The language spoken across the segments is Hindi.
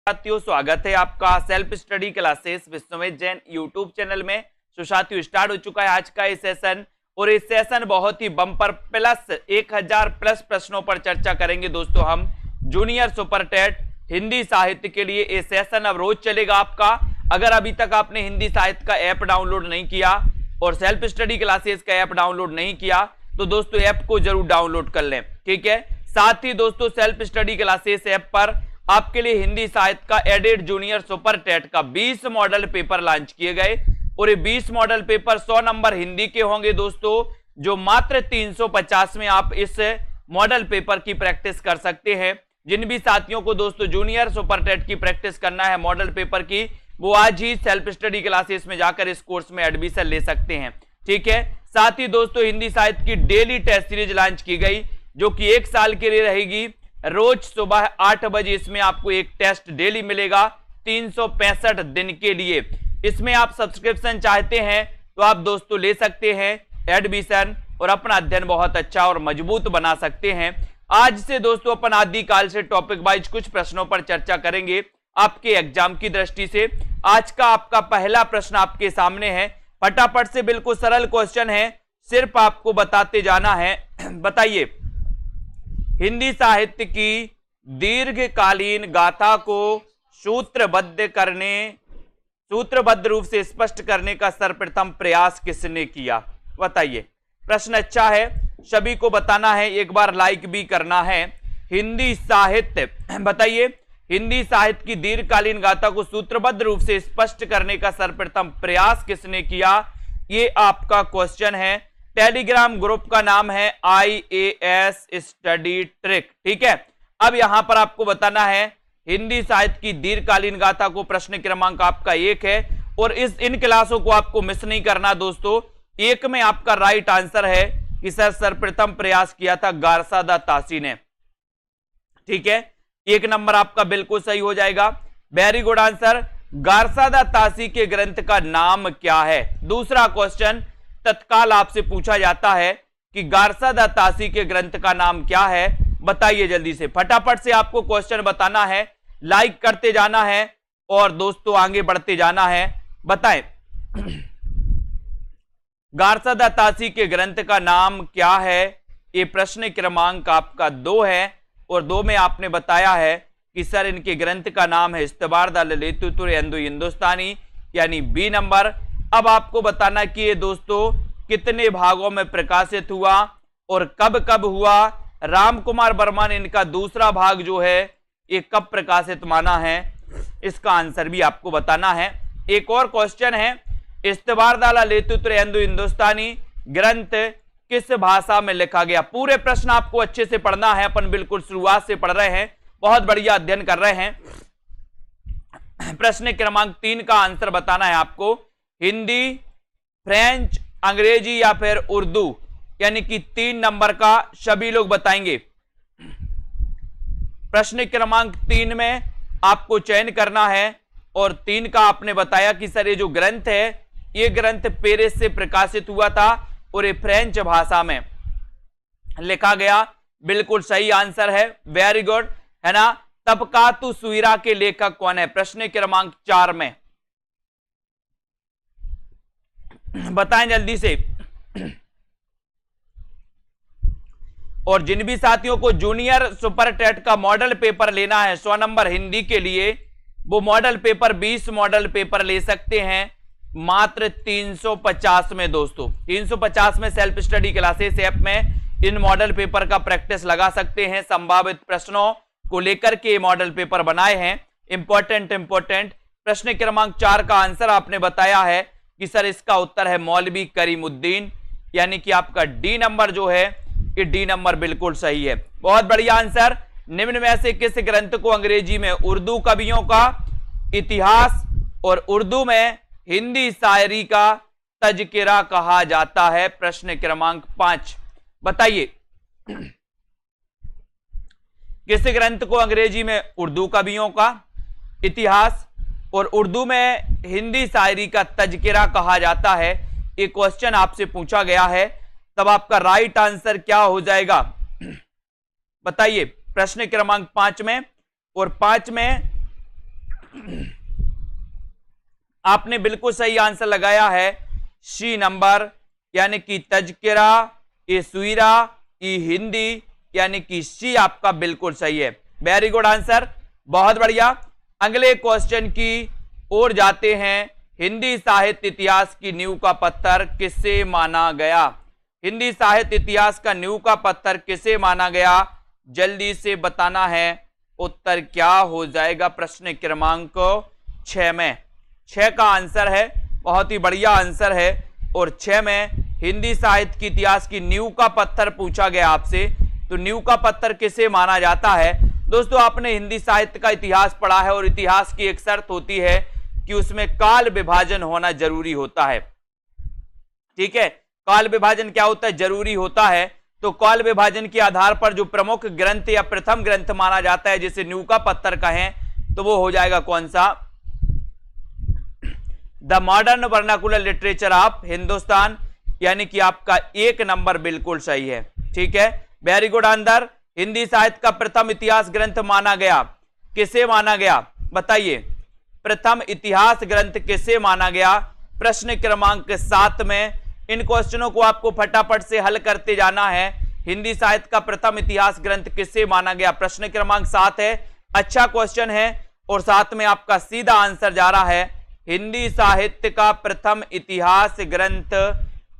साथियों, स्वागत है आपका self study classes Vishwamit Jain YouTube channel में। तो साथियों, स्टार्ट हो चुका है आज का ये सेशन और इस सेशन बहुत ही बम्पर प्लस 1000 प्लस प्रश्नों पर चर्चा करेंगे दोस्तों। हम जूनियर सुपर टेट हिंदी साहित्य के लिए ये सेशन अब रोज चलेगा आपका। अगर अभी तक आपने हिंदी साहित्य का ऐप डाउनलोड नहीं किया और सेल्फ स्टडी क्लासेस का ऐप डाउनलोड नहीं किया तो दोस्तों ऐप को जरूर डाउनलोड कर लें, ठीक है। साथ ही दोस्तों सेल्फ स्टडी क्लासेस ऐप पर आपके लिए हिंदी साहित्य का एडेड जूनियर सुपर टेट का 20 मॉडल पेपर लॉन्च किए गए और ये 20 मॉडल पेपर 100 नंबर हिंदी के होंगे दोस्तों, जो मात्र 350 में आप इस मॉडल पेपर की प्रैक्टिस कर सकते हैं। जिन भी साथियों को दोस्तों जूनियर सुपर टेट की प्रैक्टिस करना है मॉडल पेपर की, वो आज ही सेल्फ स्टडी क्लासेस में जाकर इस कोर्स में एडमिशन ले सकते हैं, ठीक है। साथ ही दोस्तों हिंदी साहित्य की डेली टेस्ट सीरीज लॉन्च की गई जो कि 1 साल के लिए रहेगी। रोज सुबह 8 बजे इसमें आपको एक टेस्ट डेली मिलेगा 365 दिन के लिए। इसमें आप सब्सक्रिप्शन चाहते हैं तो आप दोस्तों ले सकते हैं एडमिशन और अपना अध्ययन बहुत अच्छा और मजबूत बना सकते हैं। आज से दोस्तों अपन आदिकाल से टॉपिक वाइज कुछ प्रश्नों पर चर्चा करेंगे आपके एग्जाम की दृष्टि से। आज का आपका पहला प्रश्न आपके सामने है, फटाफट से, बिल्कुल सरल क्वेश्चन है, सिर्फ आपको बताते जाना है। बताइए, हिंदी साहित्य की दीर्घकालीन गाथा को सूत्रबद्ध रूप से स्पष्ट करने का सर्वप्रथम प्रयास किसने किया? बताइए। प्रश्न अच्छा है, सभी को बताना है, एक बार लाइक भी करना है। हिंदी साहित्य, बताइए, हिंदी साहित्य की दीर्घकालीन गाथा को सूत्रबद्ध रूप से स्पष्ट करने का सर्वप्रथम प्रयास किसने किया? ये आपका क्वेश्चन है। टेलीग्राम ग्रुप का नाम है IAS स्टडी ट्रिक, ठीक है। अब यहां पर आपको बताना है हिंदी साहित्य की दीर्घकालीन गाथा को, प्रश्न क्रमांक आपका 1 है और इन क्लासों को आपको मिस नहीं करना दोस्तों। 1 में आपका राइट आंसर है कि सर सर्वप्रथम प्रयास किया था गारसादा तासी ने, ठीक है। 1 नंबर आपका बिल्कुल सही हो जाएगा, वेरी गुड आंसर। गारसादा तासी के ग्रंथ का नाम क्या है? दूसरा क्वेश्चन तत्काल आपसे पूछा जाता है कि गारसादा तासी के ग्रंथ का नाम क्या है? बताइए जल्दी से, फटाफट से आपको क्वेश्चन बताना है, लाइक करते जाना है और दोस्तों आगे बढ़ते जाना है। बताएं गारसादा तासी के ग्रंथ का नाम क्या है? ये प्रश्न क्रमांक आपका 2 है और 2 में आपने बताया है कि सर इनके ग्रंथ का नाम है इस्तबारदा ललितुतुर एंदु हिंदुस्तानी, यानी बी नंबर। अब आपको बताना कि ये दोस्तों कितने भागों में प्रकाशित हुआ और कब कब हुआ। राम कुमार वर्मा ने इनका दूसरा भाग जो है ये कब प्रकाशित माना है, इसका आंसर भी आपको बताना है। एक और क्वेश्चन है, इस्तबारदा ललितुतुर एंदु हिंदुस्तानी ग्रंथ किस भाषा में लिखा गया? पूरे प्रश्न आपको अच्छे से पढ़ना है, अपन बिल्कुल शुरुआत से पढ़ रहे हैं, बहुत बढ़िया अध्ययन कर रहे हैं। प्रश्न क्रमांक 3 का आंसर बताना है आपको। हिंदी, फ्रेंच, अंग्रेजी या फिर उर्दू, यानी कि 3 नंबर का सभी लोग बताएंगे। प्रश्न क्रमांक 3 में आपको चयन करना है और 3 का आपने बताया कि सर ये जो ग्रंथ है ये ग्रंथ पेरिस से प्रकाशित हुआ था और ये फ्रेंच भाषा में लिखा गया। बिल्कुल सही आंसर है, वेरी गुड, है ना। तबकातु सुइरा के लेखक कौन है? प्रश्न क्रमांक 4 में बताएं जल्दी से। और जिन भी साथियों को जूनियर सुपर टेट का मॉडल पेपर लेना है 100 नंबर हिंदी के लिए, वो मॉडल पेपर 20 मॉडल पेपर ले सकते हैं मात्र 350 में दोस्तों। 350 में सेल्फ स्टडी क्लासेस ऐप में इन मॉडल पेपर का प्रैक्टिस लगा सकते हैं। संभावित प्रश्नों को लेकर के मॉडल पेपर बनाए हैं, इंपॉर्टेंट। प्रश्न क्रमांक 4 का आंसर आपने बताया है कि सर इसका उत्तर है मौलवी करीमुद्दीन, यानी कि आपका डी नंबर जो है ये डी नंबर बिल्कुल सही है, बहुत बढ़िया आंसर। निम्न में से किस ग्रंथ को अंग्रेजी में उर्दू कवियों का इतिहास और उर्दू में हिंदी शायरी का तज़किरा कहा जाता है? प्रश्न क्रमांक 5 बताइए, किस ग्रंथ को अंग्रेजी में उर्दू कवियों का इतिहास और उर्दू में हिंदी शायरी का तज़किरा कहा जाता है? ये क्वेश्चन आपसे पूछा गया है, तब आपका राइट आंसर क्या हो जाएगा? बताइए। प्रश्न क्रमांक 5 में, और 5 में आपने बिल्कुल सही आंसर लगाया है, सी नंबर, यानी कि तजकिरा, ए सुईरा, ई हिंदी, यानी कि सी आपका बिल्कुल सही है। वेरी गुड आंसर, बहुत बढ़िया। अगले क्वेश्चन की ओर जाते हैं। हिंदी साहित्य इतिहास की नींव का पत्थर किसे माना गया? हिंदी साहित्य इतिहास का नींव का पत्थर किसे माना गया? जल्दी से बताना है। उत्तर क्या हो जाएगा प्रश्न क्रमांक 6 में? 6 का आंसर है, बहुत ही बढ़िया आंसर है। और 6 में हिंदी साहित्य की इतिहास की नींव का पत्थर पूछा गया आपसे, तो नींव का पत्थर किसे माना जाता है? दोस्तों, आपने हिंदी साहित्य का इतिहास पढ़ा है और इतिहास की एक शर्त होती है कि उसमें काल विभाजन होना जरूरी होता है। ठीक है, काल विभाजन क्या होता है? जरूरी होता है। तो काल विभाजन के आधार पर जो प्रमुख ग्रंथ या प्रथम ग्रंथ माना जाता है, जिसे नींव का पत्थर कहें, तो वो हो जाएगा कौन सा? The modern vernacular literature of Hindustan, यानी कि आपका 1 नंबर बिल्कुल सही है। ठीक है, वेरी गुड आंसर। हिंदी साहित्य का प्रथम इतिहास ग्रंथ माना गया, किसे माना गया बताइए? प्रथम इतिहास ग्रंथ किसे माना गया? प्रश्न क्रमांक 7 में इन क्वेश्चनों को आपको फटाफट से हल करते जाना है। हिंदी साहित्य का प्रथम इतिहास ग्रंथ किसे माना गया? प्रश्न क्रमांक 7 है, अच्छा क्वेश्चन है और साथ में आपका सीधा आंसर जा रहा है। हिंदी साहित्य का प्रथम इतिहास ग्रंथ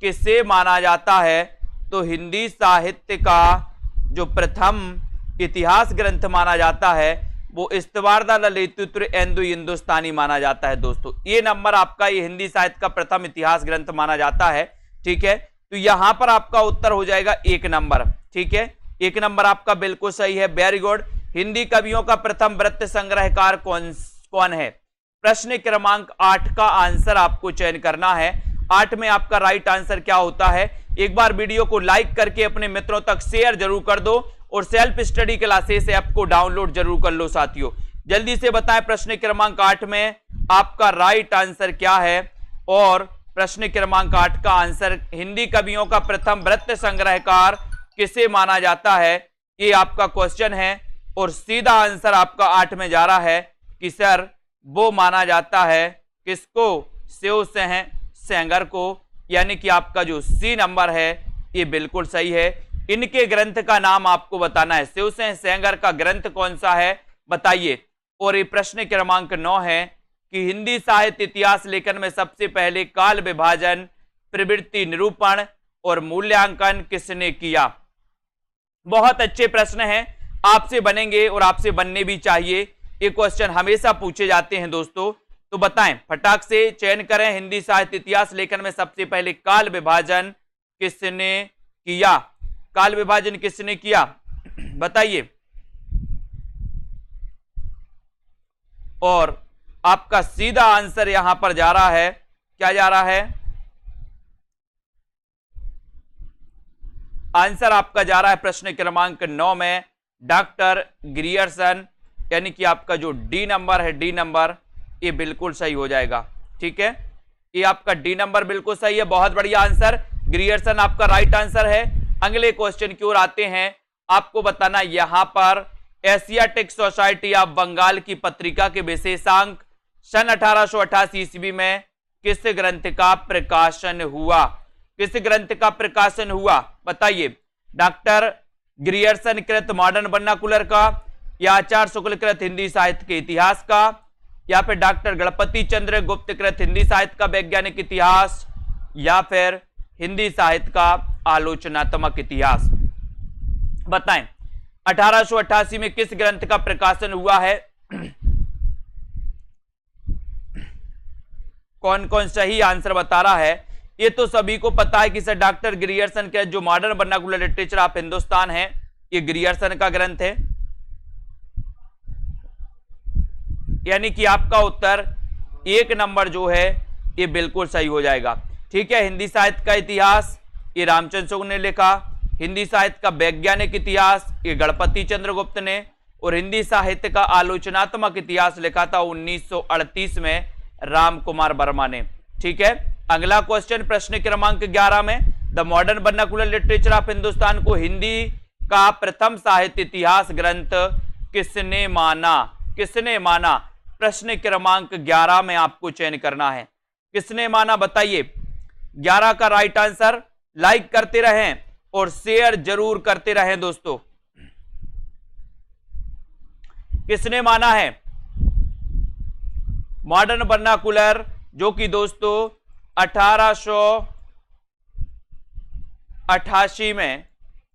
किसे माना जाता है? तो हिंदी साहित्य का जो प्रथम इतिहास ग्रंथ माना जाता है वो इस्तवारदा ललितुत्र एंदु हिंदुस्तानी माना जाता है। दोस्तों, ये नंबर आपका, ये हिंदी साहित्य का प्रथम इतिहास ग्रंथ माना जाता है। ठीक है, तो यहां पर आपका उत्तर हो जाएगा 1 नंबर। ठीक है, 1 नंबर आपका बिल्कुल सही है, वेरी गुड। हिंदी कवियों का प्रथम वृत्त संग्रहकार कौन है? प्रश्न क्रमांक 8 का आंसर आपको चयन करना है। 8 में आपका राइट आंसर क्या होता है? एक बार वीडियो को लाइक करके अपने मित्रों तक शेयर जरूर कर दो और सेल्फ स्टडी क्लासेस ऐप को डाउनलोड जरूर कर लो साथियों। जल्दी से बताएं प्रश्न क्रमांक 8 में आपका राइट आंसर क्या है? और प्रश्न क्रमांक 8 का आंसर, हिंदी कवियों का प्रथम वृत्त संग्रहकार किसे माना जाता है? ये आपका क्वेश्चन है और सीधा आंसर आपका 8 में जा रहा है कि सर वो माना जाता है किसको? शिव सेंगर को, यानी कि आपका जो सी नंबर है ये बिल्कुल सही है। इनके ग्रंथ का नाम आपको बताना है, शिव सेंगर का ग्रंथ कौन सा है बताइए। और ये प्रश्न क्रमांक 9 है कि हिंदी साहित्य इतिहास लेखन में सबसे पहले काल विभाजन, प्रवृत्ति निरूपण और मूल्यांकन किसने किया? बहुत अच्छे प्रश्न हैं, आपसे बनेंगे और आपसे बनने भी चाहिए। ये क्वेश्चन हमेशा पूछे जाते हैं दोस्तों, तो बताएं, फटाक से चयन करें। हिंदी साहित्य इतिहास लेखन में सबसे पहले काल विभाजन किसने किया? काल विभाजन किसने किया बताइए। और आपका सीधा आंसर यहां पर जा रहा है, क्या जा रहा है? आंसर आपका जा रहा है प्रश्न क्रमांक 9 में डॉक्टर ग्रियर्सन, यानी कि आपका जो डी नंबर है, डी नंबर ये बिल्कुल सही हो जाएगा। ठीक है, ये आपका डी नंबर बिल्कुल सही है, बहुत बढ़िया आंसर, ग्रियर्सन आपका राइट आंसर है। अगले क्वेश्चन की ओर आते हैं। आपको बताना यहां पर एशियाटिक सोसाइटी ऑफ बंगाल की पत्रिका के विशेषांक सन 1888 ईस्वी में किस ग्रंथ का प्रकाशन हुआ? किस ग्रंथ का प्रकाशन हुआ बताइए। डॉक्टर ग्रियर्सन कृत मॉडर्न वर्नाकुलर का, या आचार्य शुक्ल कृत हिंदी साहित्य के इतिहास का, या फिर डॉक्टर गणपति चंद्र गुप्त कृत हिंदी साहित्य का वैज्ञानिक इतिहास, या फिर हिंदी साहित्य का आलोचनात्मक इतिहास? बताएं 1888 में किस ग्रंथ का प्रकाशन हुआ है? कौन कौन सही आंसर बता रहा है? ये तो सभी को पता है कि सर डॉक्टर ग्रियर्सन के जो modern vernacular literature of Hindustan है ये ग्रियर्सन का ग्रंथ है, यानी कि आपका उत्तर 1 नंबर जो है ये बिल्कुल सही हो जाएगा। ठीक है, हिंदी साहित्य का इतिहास ये रामचंद्र शुक्ल ने लिखा, हिंदी साहित्य का वैज्ञानिक इतिहास ये गणपति चंद्रगुप्त ने, और हिंदी साहित्य का आलोचनात्मक इतिहास लिखा था 1938 में राम कुमार वर्मा ने। ठीक है, अगला क्वेश्चन प्रश्न क्रमांक 11 में the modern vernacular literature of Hindustan को हिंदी का प्रथम साहित्य इतिहास ग्रंथ किसने माना? किसने माना? प्रश्न क्रमांक 11 में आपको चयन करना है। किसने माना बताइए। 11 का राइट आंसर। लाइक करते रहें और शेयर जरूर करते रहें दोस्तों। किसने माना है मॉडर्न वर्नाकुलर, जो कि दोस्तों 1888 में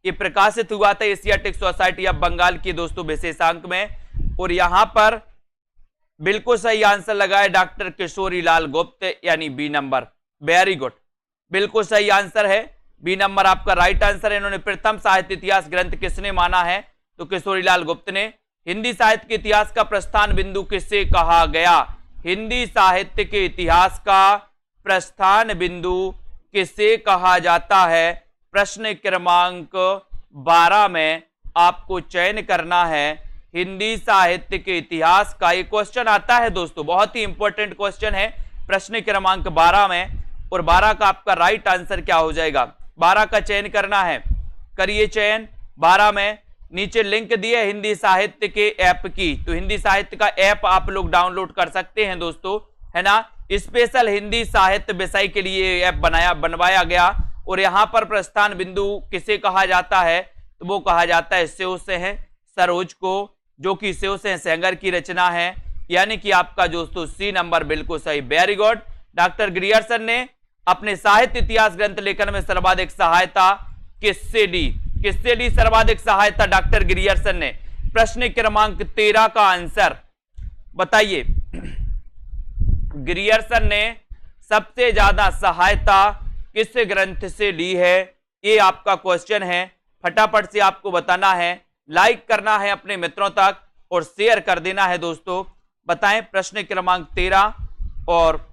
ये प्रकाशित हुआ था एशियाटिक सोसाइटी ऑफ बंगाल की दोस्तों विशेषांक में। और यहां पर बिल्कुल सही आंसर लगाए डॉक्टर किशोरी लाल गुप्त, यानी बी नंबर। वेरी गुड, बिल्कुल सही आंसर है, बी नंबर आपका राइट आंसर है। इन्होंने प्रथम साहित्य इतिहास ग्रंथ किसने माना है, तो किशोरी लाल गुप्त ने। हिंदी साहित्य के इतिहास का प्रस्थान बिंदु किससे कहा गया, हिंदी साहित्य के इतिहास का प्रस्थान बिंदु किसे कहा जाता है। प्रश्न क्रमांक 12 में आपको चयन करना है हिंदी साहित्य के इतिहास का। एक क्वेश्चन आता है दोस्तों, बहुत ही इंपॉर्टेंट क्वेश्चन है प्रश्न क्रमांक 12 में। और 12 का आपका राइट आंसर क्या हो जाएगा, 12 का चयन करना है, करिए चयन 12 में। नीचे लिंक दिए हिंदी साहित्य के ऐप की, तो हिंदी साहित्य का ऐप आप लोग डाउनलोड कर सकते हैं दोस्तों, है ना। स्पेशल हिंदी साहित्य विषय के लिए ऐप बनवाया गया। और यहां पर प्रस्थान बिंदु किसे कहा जाता है, तो वो कहा जाता है शिव सिंह सरोज को, जो कि शिव सिंह सेंगर की रचना है, यानी कि आपका दोस्तों सी नंबर बिल्कुल सही। Very good. डॉक्टर ग्रियर्सन ने अपने साहित्य इतिहास ग्रंथ लेखन में सर्वाधिक सहायता किससे दी, किससे दी सर्वाधिक सहायता डॉक्टर ग्रियर्सन ने। प्रश्न क्रमांक 13 का आंसर बताइए। ग्रियर्सन ने सबसे ज्यादा सहायता किस ग्रंथ से ली है, ये आपका क्वेश्चन है। फटाफट से आपको बताना है, लाइक करना है अपने मित्रों तक और शेयर कर देना है दोस्तों। बताएं प्रश्न क्रमांक 13 और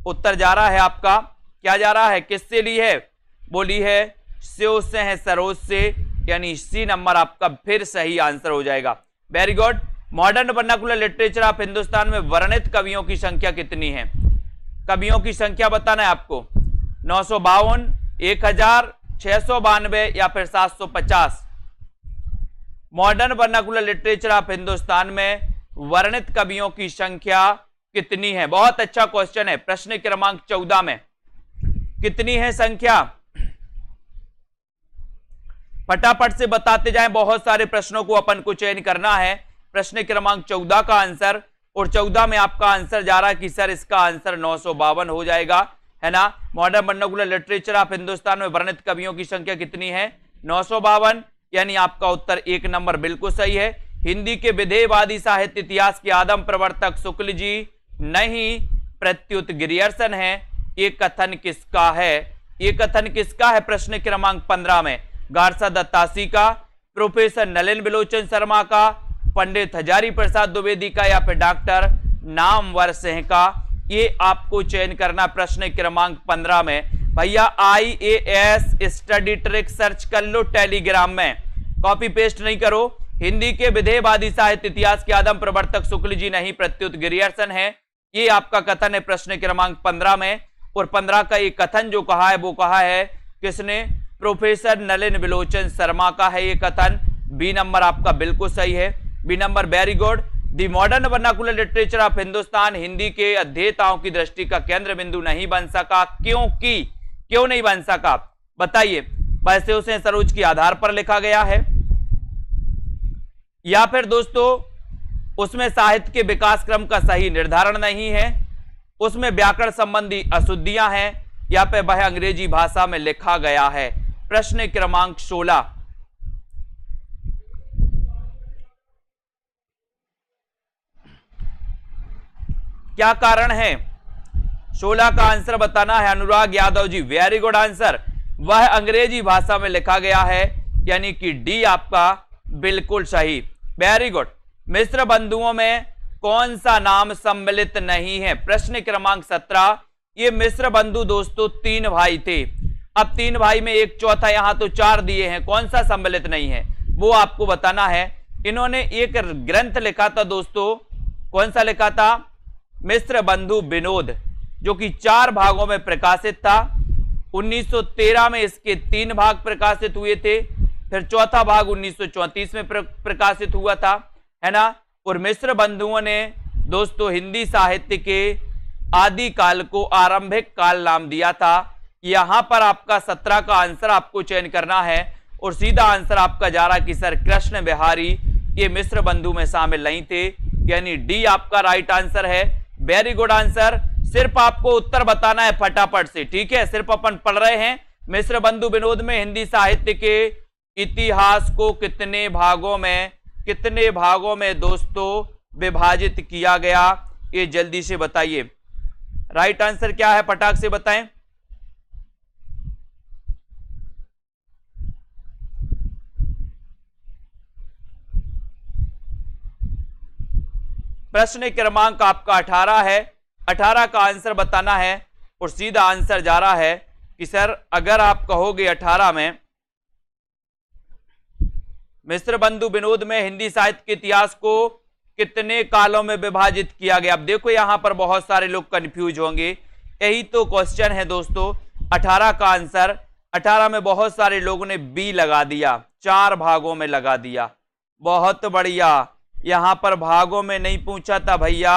उत्तर जा रहा है आपका, क्या जा रहा है, किससे ली है, बोली है शिव सिंह सरोज से, यानी सी नंबर आपका फिर सही आंसर हो जाएगा। Very good. Modern vernacular literature of Hindustan में वर्णित कवियों की संख्या कितनी है, कवियों की संख्या बताना है आपको। 952, 1000, 692 या फिर 750। Modern vernacular literature of Hindustan में वर्णित कवियों की संख्या कितनी है, बहुत अच्छा क्वेश्चन है। प्रश्न क्रमांक 14 में कितनी है संख्या, फटाफट से बताते जाएं, बहुत सारे प्रश्नों को अपन को चयन करना है। प्रश्न क्रमांक 14 का आंसर, और 14 में आपका आंसर जा रहा है कि सर इसका आंसर 952 हो जाएगा, है ना। Modern vernacular literature of Hindustan में वर्णित कवियों की संख्या कितनी है, 952, यानी आपका उत्तर 1 नंबर बिल्कुल सही है। हिंदी के विधेयवादी साहित्य इतिहास के आदम प्रवर्तक शुक्ल जी नहीं, प्रत्युत ग्रियर्सन है। ये कथन किसका है, ये कथन किसका है प्रश्न क्रमांक 15 में, गारसा दत्तासी का, प्रोफेसर नलिन बिलोचन शर्मा का, पंडित हजारी प्रसाद द्विवेदी का, या फिर डॉक्टर नामवर सिंह का। ये आपको चयन करना प्रश्न क्रमांक 15 में। भैया IAS स्टडी ट्रिक सर्च कर लो टेलीग्राम में, कॉपी पेस्ट नहीं करो। हिंदी के विधेयवादी साहित्य इतिहास के आदम प्रवर्तक शुक्ल जी नहीं, प्रत्युत ग्रियर्सन है। ये आपका कथन है प्रश्न क्रमांक 15 में। और 15 का ये कथन जो कहा है वो कहा है किसने, प्रोफेसर नलिन बिलोचन शर्मा का है ये कथन। बी नंबर आपका बिल्कुल सही है, B number. Very good. The modern vernacular literature of Hindustan Hindi के अध्येताओं की दृष्टि का केंद्र बिंदु नहीं बन सका, क्योंकि, क्यों नहीं बन सका बताइए। वैसे उसे सरोज के आधार पर लिखा गया है, या फिर दोस्तों उसमें साहित्य के विकास क्रम का सही निर्धारण नहीं है, उसमें व्याकरण संबंधी अशुद्धियां हैं, या फिर वह अंग्रेजी भाषा में लिखा गया है। प्रश्न क्रमांक 16, क्या कारण है, 16 का आंसर बताना है Anurag Yadav ji. Very good answer, वह अंग्रेजी भाषा में लिखा गया है, यानी कि डी आपका बिल्कुल सही। Very good. मिश्र बंधुओं में कौन सा नाम सम्मिलित नहीं है, प्रश्न क्रमांक 17। ये मिश्र बंधु दोस्तों 3 भाई थे, अब 3 भाई में एक चौथा, यहां तो 4 दिए हैं, कौन सा सम्मिलित नहीं है वो आपको बताना है। इन्होंने एक ग्रंथ लिखा था दोस्तों, कौन सा लिखा था, मिश्र बंधु विनोद, जो कि 4 भागों में प्रकाशित था। 1913 में इसके 3 भाग प्रकाशित हुए थे, फिर चौथा भाग 1934 में प्रकाशित हुआ था, है ना। और मिश्र बंधुओं ने दोस्तों हिंदी साहित्य के आदि काल को आरंभिक काल नाम दिया था। यहां पर आपका 17 का आंसर आपको चयन करना है और सीधा आंसर आपका जा रहा कि सर कृष्ण बिहारी ये मिश्र बंधु में शामिल नहीं थे, यानी डी आपका राइट आंसर है। Very good answer. सिर्फ आपको उत्तर बताना है फटाफट से, ठीक है। सिर्फ अपन पढ़ रहे हैं मिश्र बंधु विनोद में हिंदी साहित्य के इतिहास को कितने भागों में दोस्तों विभाजित किया गया, ये जल्दी से बताइए। राइट आंसर क्या है फटाक से बताएं। प्रश्न क्रमांक आपका 18 है। 18 का आंसर बताना है और सीधा आंसर जा रहा है कि सर अगर आप कहोगे 18 में मिश्र बंधु विनोद में हिंदी साहित्य के इतिहास को कितने कालों में विभाजित किया गया। अब देखो यहां पर बहुत सारे लोग कंफ्यूज होंगे, यही तो क्वेश्चन है दोस्तों। 18 का आंसर 18 में बहुत सारे लोगों ने बी लगा दिया, 4 भागों में लगा दिया। बहुत बढ़िया, यहां पर भागों में नहीं पूछा था भैया,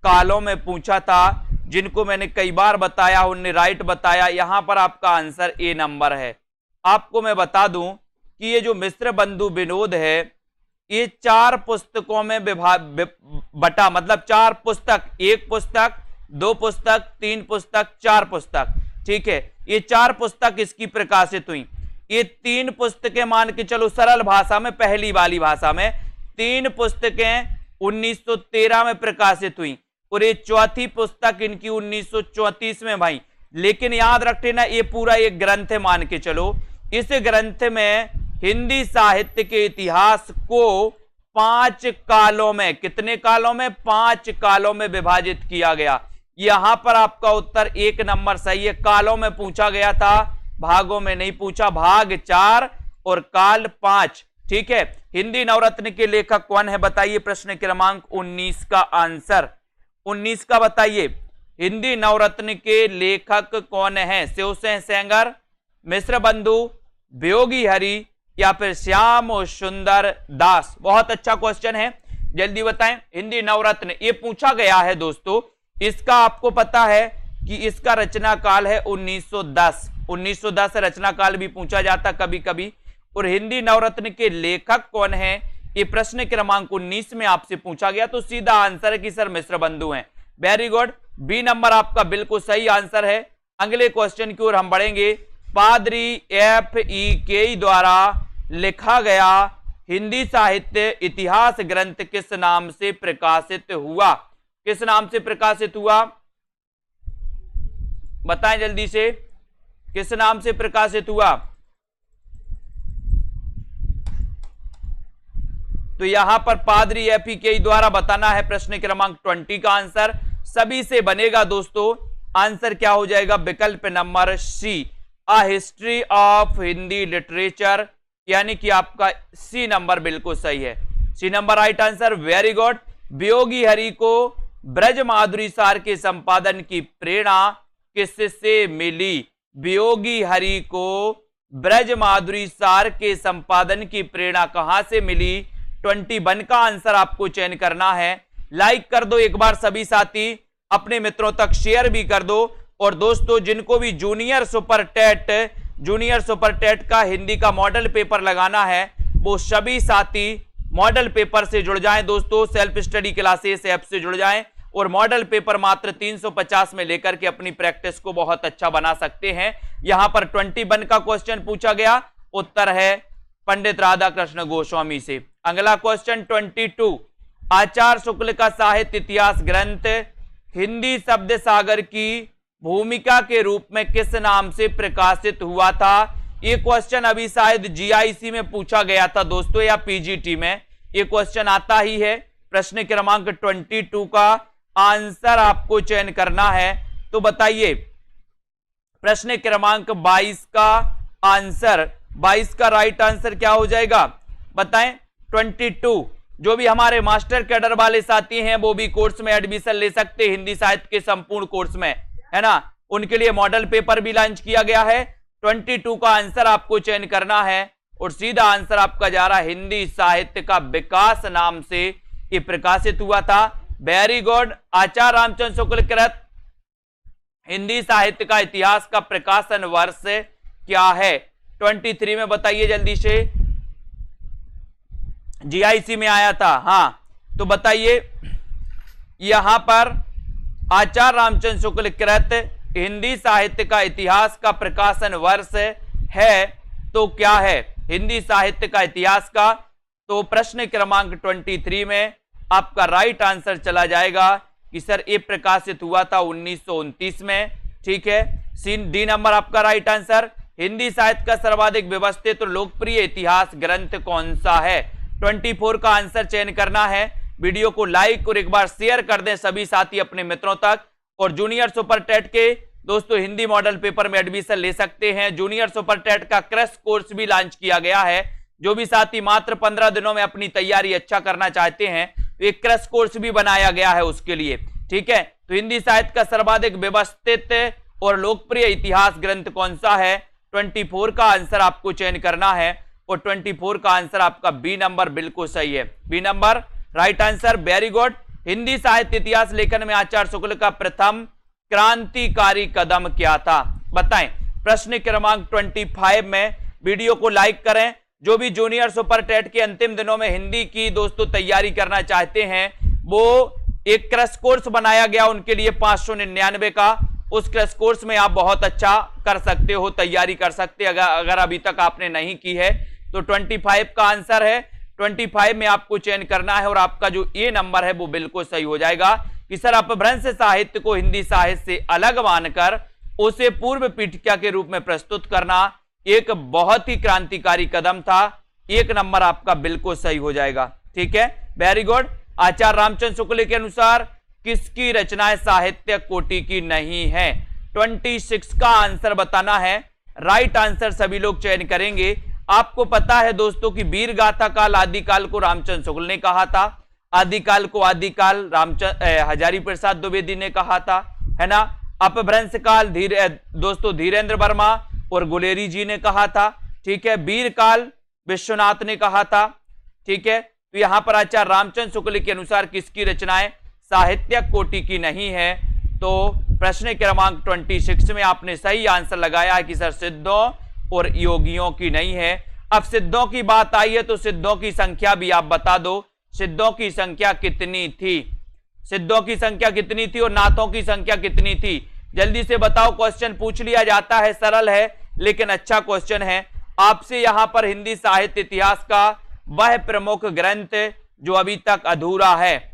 कालों में पूछा था। जिनको मैंने कई बार बताया उनने राइट बताया। यहां पर आपका आंसर ए नंबर है। आपको मैं बता दूं कि ये जो मिश्र बंधु विनोद है ये 4 पुस्तकों में बटा, मतलब 4 पुस्तक, 1 पुस्तक, 2 पुस्तक, 3 पुस्तक, 4 पुस्तक, ठीक है। ये 4 पुस्तक इसकी प्रकाशित हुई। ये 3 पुस्तकें मान के चलो सरल भाषा में, पहली वाली भाषा में 3 पुस्तकें 1913 में प्रकाशित हुई और ये चौथी पुस्तक इनकी 1934 में भाई। लेकिन याद रखते ना ये पूरा एक ग्रंथ है मान के चलो। इस ग्रंथ में हिंदी साहित्य के इतिहास को 5 कालों में, कितने कालों में, 5 कालों में विभाजित किया गया। यहां पर आपका उत्तर 1 नंबर सही है। कालों में पूछा गया था, भागों में नहीं पूछा। भाग 4 और काल 5, ठीक है। हिंदी नवरत्न के लेखक कौन है बताइए। प्रश्न क्रमांक 19 का आंसर 19 का बताइए। हिंदी नवरत्न के लेखक कौन है। शिवसेन सेंगर, मिश्र बंधु, वियोगी हरि या फिर श्याम सुंदर दास। बहुत अच्छा क्वेश्चन है, जल्दी बताएं। हिंदी नवरत्न ये पूछा गया है दोस्तों। इसका आपको पता है कि इसका रचना काल है 1910। 1910 रचना काल भी पूछा जाता कभी कभी। और हिंदी नवरत्न के लेखक कौन है ये प्रश्न क्रमांक 19 में आपसे पूछा गया, तो सीधा आंसर है कि सर मिश्र बंधु हैं। वेरी गुड, बी नंबर आपका बिल्कुल सही आंसर है। अगले क्वेश्चन की ओर हम बढ़ेंगे। पादरी F.E.K. द्वारा लिखा गया हिंदी साहित्य इतिहास ग्रंथ किस नाम से प्रकाशित हुआ। किस नाम से प्रकाशित हुआ बताएं जल्दी से, किस नाम से प्रकाशित हुआ। तो यहां पर पादरी F.E.K. द्वारा बताना है। प्रश्न क्रमांक 20 का आंसर सभी से बनेगा दोस्तों। आंसर क्या हो जाएगा, विकल्प number C, a history of Hindi literature, यानी कि आपका सी नंबर बिल्कुल सही है। C number right answer, very good. Viyogi Hari को ब्रज माधुरी सार के संपादन की प्रेरणा किससे मिली। वियोगी हरि को ब्रज माधुरी सार के संपादन की प्रेरणा कहां से मिली। 21 का आंसर आपको चयन करना है। लाइक कर दो एक बार सभी साथी, अपने मित्रों तक शेयर भी कर दो। और दोस्तों जिनको भी जूनियर सुपर टेट का हिंदी का मॉडल पेपर लगाना है वो सभी साथी मॉडल पेपर से जुड़ जाएं दोस्तों। सेल्फ स्टडी क्लासेस ऐप से जुड़ जाएं और मॉडल पेपर मात्र 350 में लेकर के अपनी प्रैक्टिस को बहुत अच्छा बना सकते हैं। यहां पर 21 का क्वेश्चन पूछा गया, उत्तर है पंडित राधा कृष्ण गोस्वामी से। अगला क्वेश्चन 22, आचार्य शुक्ल का साहित्य इतिहास ग्रंथ हिंदी शब्द सागर की भूमिका के रूप में किस नाम से प्रकाशित हुआ था। ये क्वेश्चन अभी शायद जीआईसी में पूछा गया था दोस्तों, या पीजीटी में ये क्वेश्चन आता ही है। प्रश्न क्रमांक 22 का आंसर आपको चयन करना है, तो बताइए प्रश्न क्रमांक 22 का आंसर, 22 का राइट आंसर क्या हो जाएगा बताएं। 22, जो भी हमारे मास्टर कैडर वाले साथी हैं वो भी कोर्स में एडमिशन ले सकते हैं, हिंदी साहित्य के संपूर्ण कोर्स में, है ना। उनके लिए मॉडल पेपर भी लॉन्च किया गया है। 22 का आंसर आपको चयन करना है और सीधा आंसर आपका जा रहा है हिंदी साहित्य का विकास नाम से। ये प्रकाशित हुआ था। Very good. आचार्य रामचंद्र शुक्ल कृत हिंदी साहित्य का इतिहास का प्रकाशन वर्ष क्या है? 23 में बताइए जल्दी से। जीआईसी में आया था। हाँ, तो बताइए यहां पर आचार्य रामचंद्र शुक्ल कृत हिंदी साहित्य का इतिहास का प्रकाशन वर्ष है तो क्या है? हिंदी साहित्य का इतिहास का, तो प्रश्न क्रमांक 23 में आपका राइट आंसर चला जाएगा कि सर ये प्रकाशित हुआ था 1929 में। ठीक है, डी नंबर आपका राइट आंसर। हिंदी साहित्य का सर्वाधिक व्यवस्थित और लोकप्रिय इतिहास ग्रंथ कौन सा है? 24 का आंसर चयन करना है। वीडियो को लाइक और एक बार शेयर कर दें सभी साथी अपने मित्रों तक। और जूनियर सुपर टेट के दोस्तों हिंदी मॉडल पेपर में एडमिशन ले सकते हैं। जूनियर सुपर टेट का क्रैश कोर्स भी लॉन्च किया गया है। जो भी साथी मात्र 15 दिनों में अपनी तैयारी अच्छा करना चाहते हैं तो एक क्रैश कोर्स भी बनाया गया है उसके लिए। ठीक है, तो हिंदी साहित्य का सर्वाधिक व्यवस्थित और लोकप्रिय इतिहास ग्रंथ कौन सा है? 24 का आंसर आपको चयन करना है और 24 का आंसर आपका बी नंबर बिल्कुल सही है। B number right answer. Very good. Hindi साहित्य इतिहास लेखन में आचार्य शुक्ल का प्रथम क्रांतिकारी कदम क्या था? बताएं। प्रश्न क्रमांक 25 में वीडियो को लाइक करें। जो भी जूनियर सुपर टेट के अंतिम दिनों में हिंदी की दोस्तों तैयारी करना चाहते हैं, वो एक क्रैश कोर्स बनाया गया उनके लिए 599 का। उस क्रैश कोर्स में आप बहुत अच्छा कर सकते हो, तैयारी कर सकते हैं। अगर अभी तक आपने नहीं की है तो 25 का आंसर है। 25 में आपको चयन करना है और आपका जो ए नंबर है वो बिल्कुल सही हो जाएगा कि सर अपभ्रंश साहित्य को हिंदी साहित्य से अलग मानकर उसे पूर्व पीठिका के रूप में प्रस्तुत करना एक बहुत ही क्रांतिकारी कदम था। एक नंबर आपका बिल्कुल सही हो जाएगा। ठीक है, वेरी गुड। आचार्य रामचंद्र शुक्ल के अनुसार किसकी रचनाएं साहित्य कोटि की नहीं है? 26 का आंसर बताना है। राइट आंसर सभी लोग चयन करेंगे। आपको पता है दोस्तों कि वीर गाथा काल आदिकाल को रामचंद्र शुक्ल ने कहा था, आदिकाल को आदिकाल हजारी प्रसाद द्विवेदी ने कहा था, है ना। अपभ्रंश काल दोस्तों धीरेन्द्र वर्मा और गुलेरी जी ने कहा था। ठीक है, वीर काल विश्वनाथ ने कहा था। ठीक है, तो यहां पर आचार्य रामचंद्र शुक्ल के अनुसार किसकी रचनाएं साहित्यिक कोटि की नहीं है? तो प्रश्न क्रमांक 26 में आपने सही आंसर लगाया है कि सर सिद्धों और योगियों की नहीं है। अब सिद्धों की बात आई है तो सिद्धों की संख्या भी आप बता दो। सिद्धों की संख्या कितनी थी? सिद्धों की संख्या कितनी थी और नाथों की संख्या कितनी थी? जल्दी से बताओ। क्वेश्चन पूछ लिया जाता है, सरल है लेकिन अच्छा क्वेश्चन है। आपसे यहां पर हिंदी साहित्य इतिहास का वह प्रमुख ग्रंथ जो अभी तक अधूरा है,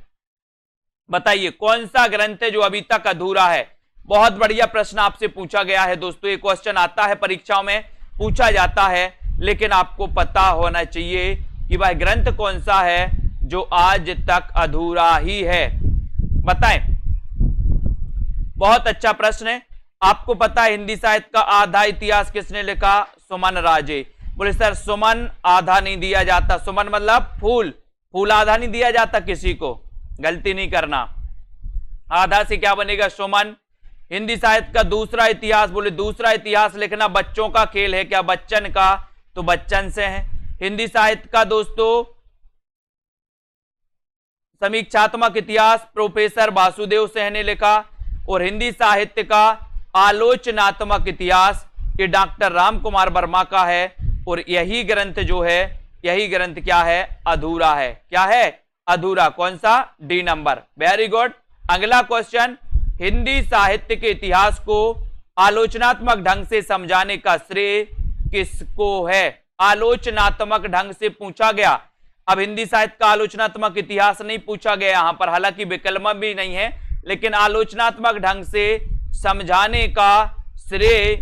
बताइए कौन सा ग्रंथ है जो अभी तक अधूरा है? बहुत बढ़िया प्रश्न आपसे पूछा गया है दोस्तों। ये क्वेश्चन आता है परीक्षाओं में, पूछा जाता है, लेकिन आपको पता होना चाहिए कि वह ग्रंथ कौन सा है जो आज तक अधूरा ही है। बताएं। बहुत अच्छा प्रश्न है। आपको पता है हिंदी साहित्य का आधा इतिहास किसने लिखा? सुमन राजे। बोले सर सुमन आधा नहीं दिया जाता। सुमन मतलब फूल, फूल आधा नहीं दिया जाता किसी को, गलती नहीं करना। आधा से क्या बनेगा? सुमन। हिंदी साहित्य का दूसरा इतिहास, बोले दूसरा इतिहास लिखना बच्चों का खेल है क्या? बच्चन का, तो बच्चन से है। हिंदी साहित्य का दोस्तों समीक्षात्मक इतिहास प्रोफेसर वासुदेव सिंह ने लिखा। और हिंदी साहित्य का आलोचनात्मक इतिहास ये डॉक्टर राम कुमार वर्मा का है। और यही ग्रंथ जो है, यही ग्रंथ क्या है? अधूरा है। क्या है? अधूरा। कौन सा? D number. Very good. अगला क्वेश्चन, हिंदी साहित्य के इतिहास को आलोचनात्मक ढंग से समझाने का श्रेय किसको है? आलोचनात्मक ढंग से पूछा गया। अब हिंदी साहित्य का आलोचनात्मक इतिहास नहीं पूछा गया यहां पर, हालांकि विकल्प भी नहीं है, लेकिन आलोचनात्मक ढंग से समझाने का श्रेय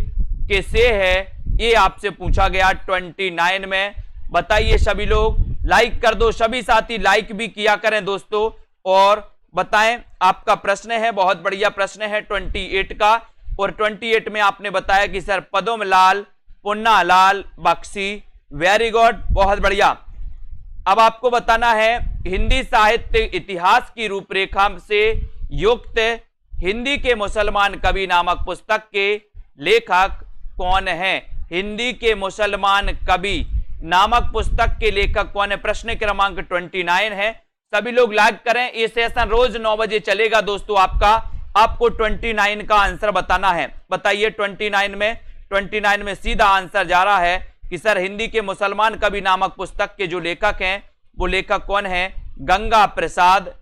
किसे है ये आपसे पूछा गया 29 में। बताइए सभी लोग, लाइक कर दो। सभी साथी लाइक भी किया करें दोस्तों और बताएं। आपका प्रश्न है, बहुत बढ़िया प्रश्न है 28 का। और 28 में आपने बताया कि sir Padmalal Punnalal Bakshi. Very good, बहुत बढ़िया। अब आपको बताना है हिंदी साहित्य इतिहास की रूपरेखा से युक्त हिंदी के मुसलमान कवि नामक पुस्तक के लेखक कौन है? हिंदी के मुसलमान कवि नामक पुस्तक के लेखक कौन है? प्रश्न क्रमांक 29 है। सभी लोग लाइक करें। ये सेशन रोज 9 बजे चलेगा दोस्तों। आपको 29 का आंसर बताना है। बताइए 29 में सीधा आंसर जा रहा है कि सर हिंदी के मुसलमान कवि नामक पुस्तक के जो लेखक हैं वो लेखक कौन है? गंगा प्रसाद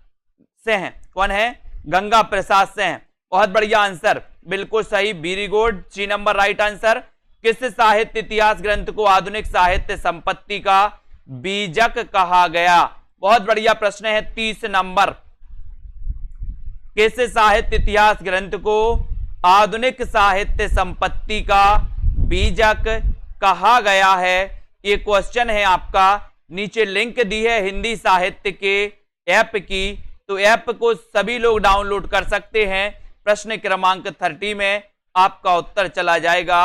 से हैं। कौन है? गंगा प्रसाद से हैं। बहुत बढ़िया आंसर, बिल्कुल सही, very good, 3 number right answer. किस साहित्य इतिहास ग्रंथ को आधुनिक साहित्य संपत्ति का बीजक कहा गया? बहुत बढ़िया प्रश्न है, 30 नंबर। किस साहित्य इतिहास ग्रंथ को आधुनिक साहित्य संपत्ति का बीजक कहा गया है? ये क्वेश्चन है आपका। नीचे लिंक दी है हिंदी साहित्य के ऐप की, तो ऐप को सभी लोग डाउनलोड कर सकते हैं। प्रश्न क्रमांक 30 में आपका उत्तर चला जाएगा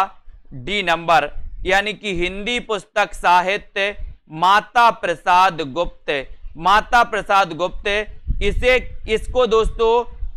डी नंबर, यानी कि हिंदी पुस्तक साहित्य माता प्रसाद गुप्त। माता प्रसाद गुप्त, इसको दोस्तों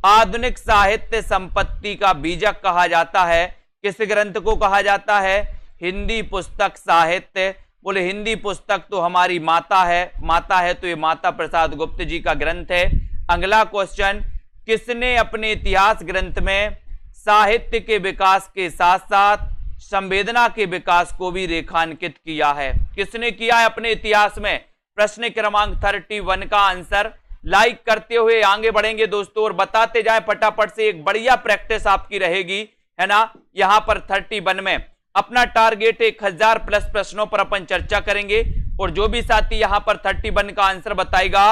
आधुनिक साहित्य संपत्ति का बीजक कहा जाता है। किस ग्रंथ को कहा जाता है? हिंदी पुस्तक साहित्य। बोले हिंदी पुस्तक तो हमारी माता है तो ये माता प्रसाद गुप्त जी का ग्रंथ है। अगला क्वेश्चन, किसने अपने इतिहास ग्रंथ में साहित्य के विकास के साथ साथ संवेदना के विकास को भी रेखांकित किया है? किसने किया है अपने इतिहास में? प्रश्न क्रमांक 31 का आंसर। लाइक करते हुए आगे बढ़ेंगे दोस्तों और बताते जाए फटाफट से। एक बढ़िया प्रैक्टिस आपकी रहेगी, है ना। यहां पर 31 में अपना टारगेट 1000 प्लस प्रश्नों पर अपन चर्चा करेंगे और जो भी साथी यहां पर 31 का आंसर बताएगा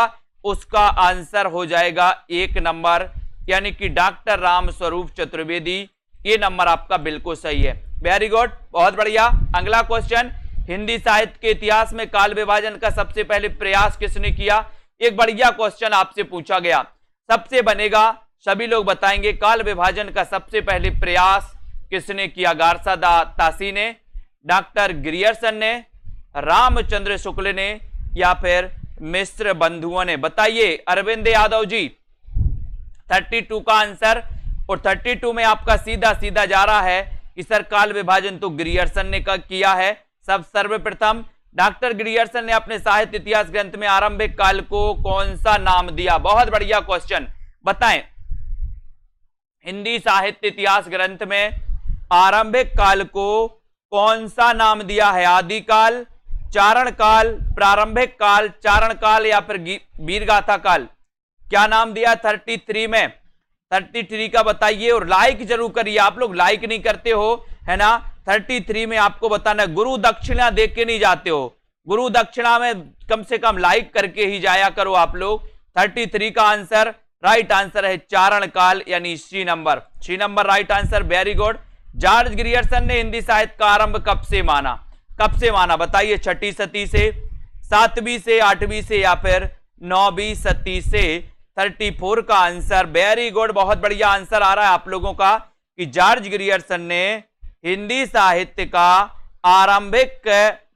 उसका आंसर हो जाएगा 1 नंबर, यानी कि डॉक्टर राम स्वरूप चतुर्वेदी। ये नंबर आपका बिल्कुल सही है, वेरी गुड, बहुत बढ़िया। अगला क्वेश्चन, हिंदी साहित्य के इतिहास में काल विभाजन का सबसे पहले प्रयास किसने किया? एक बढ़िया क्वेश्चन आपसे पूछा गया, सबसे बनेगा, सभी लोग बताएंगे काल विभाजन का सबसे पहले प्रयास किसने किया? गारसा तासी ने, डॉक्टर ग्रियर्सन ने, रामचंद्र शुक्ल ने, या फिर मिश्र बंधुओं ने? बताइए अरविंद यादव जी। 32 का आंसर, और 32 में आपका सीधा सीधा जा रहा है कि सर काल विभाजन तो ग्रियर्सन ने किया है। सब सर्वप्रथम डॉक्टर ग्रियर्सन ने अपने साहित्य इतिहास ग्रंथ में आरंभिक काल को कौन सा नाम दिया? बहुत बढ़िया क्वेश्चन, बताएं। हिंदी साहित्य इतिहास ग्रंथ में आरंभिक काल को कौन सा नाम दिया है? आदिकाल, चारण काल, प्रारंभिक काल, चारण काल, या फिर वीरगाथा काल? क्या नाम दिया 33 में? 33 का बताइए और लाइक जरूर करिए। आप लोग लाइक नहीं करते हो, है ना। 33 में आपको बताना, गुरु दक्षिणा दे के नहीं जाते हो, गुरु दक्षिणा में कम से कम लाइक करके ही जाया करो आप लोग। 33 का आंसर, राइट आंसर है चारण काल, यानी C number right answer, very good. George Grierson ने हिंदी साहित्य का आरंभ कब से माना? कब से माना बताइए? 6वीं सदी से, 7वीं से, 8वीं से, या फिर 9वीं सदी से? 34 का आंसर, वेरी गुड, बहुत बढ़िया आंसर आ रहा है आप लोगों का कि जॉर्ज ग्रियर्सन ने हिंदी साहित्य का आरंभिक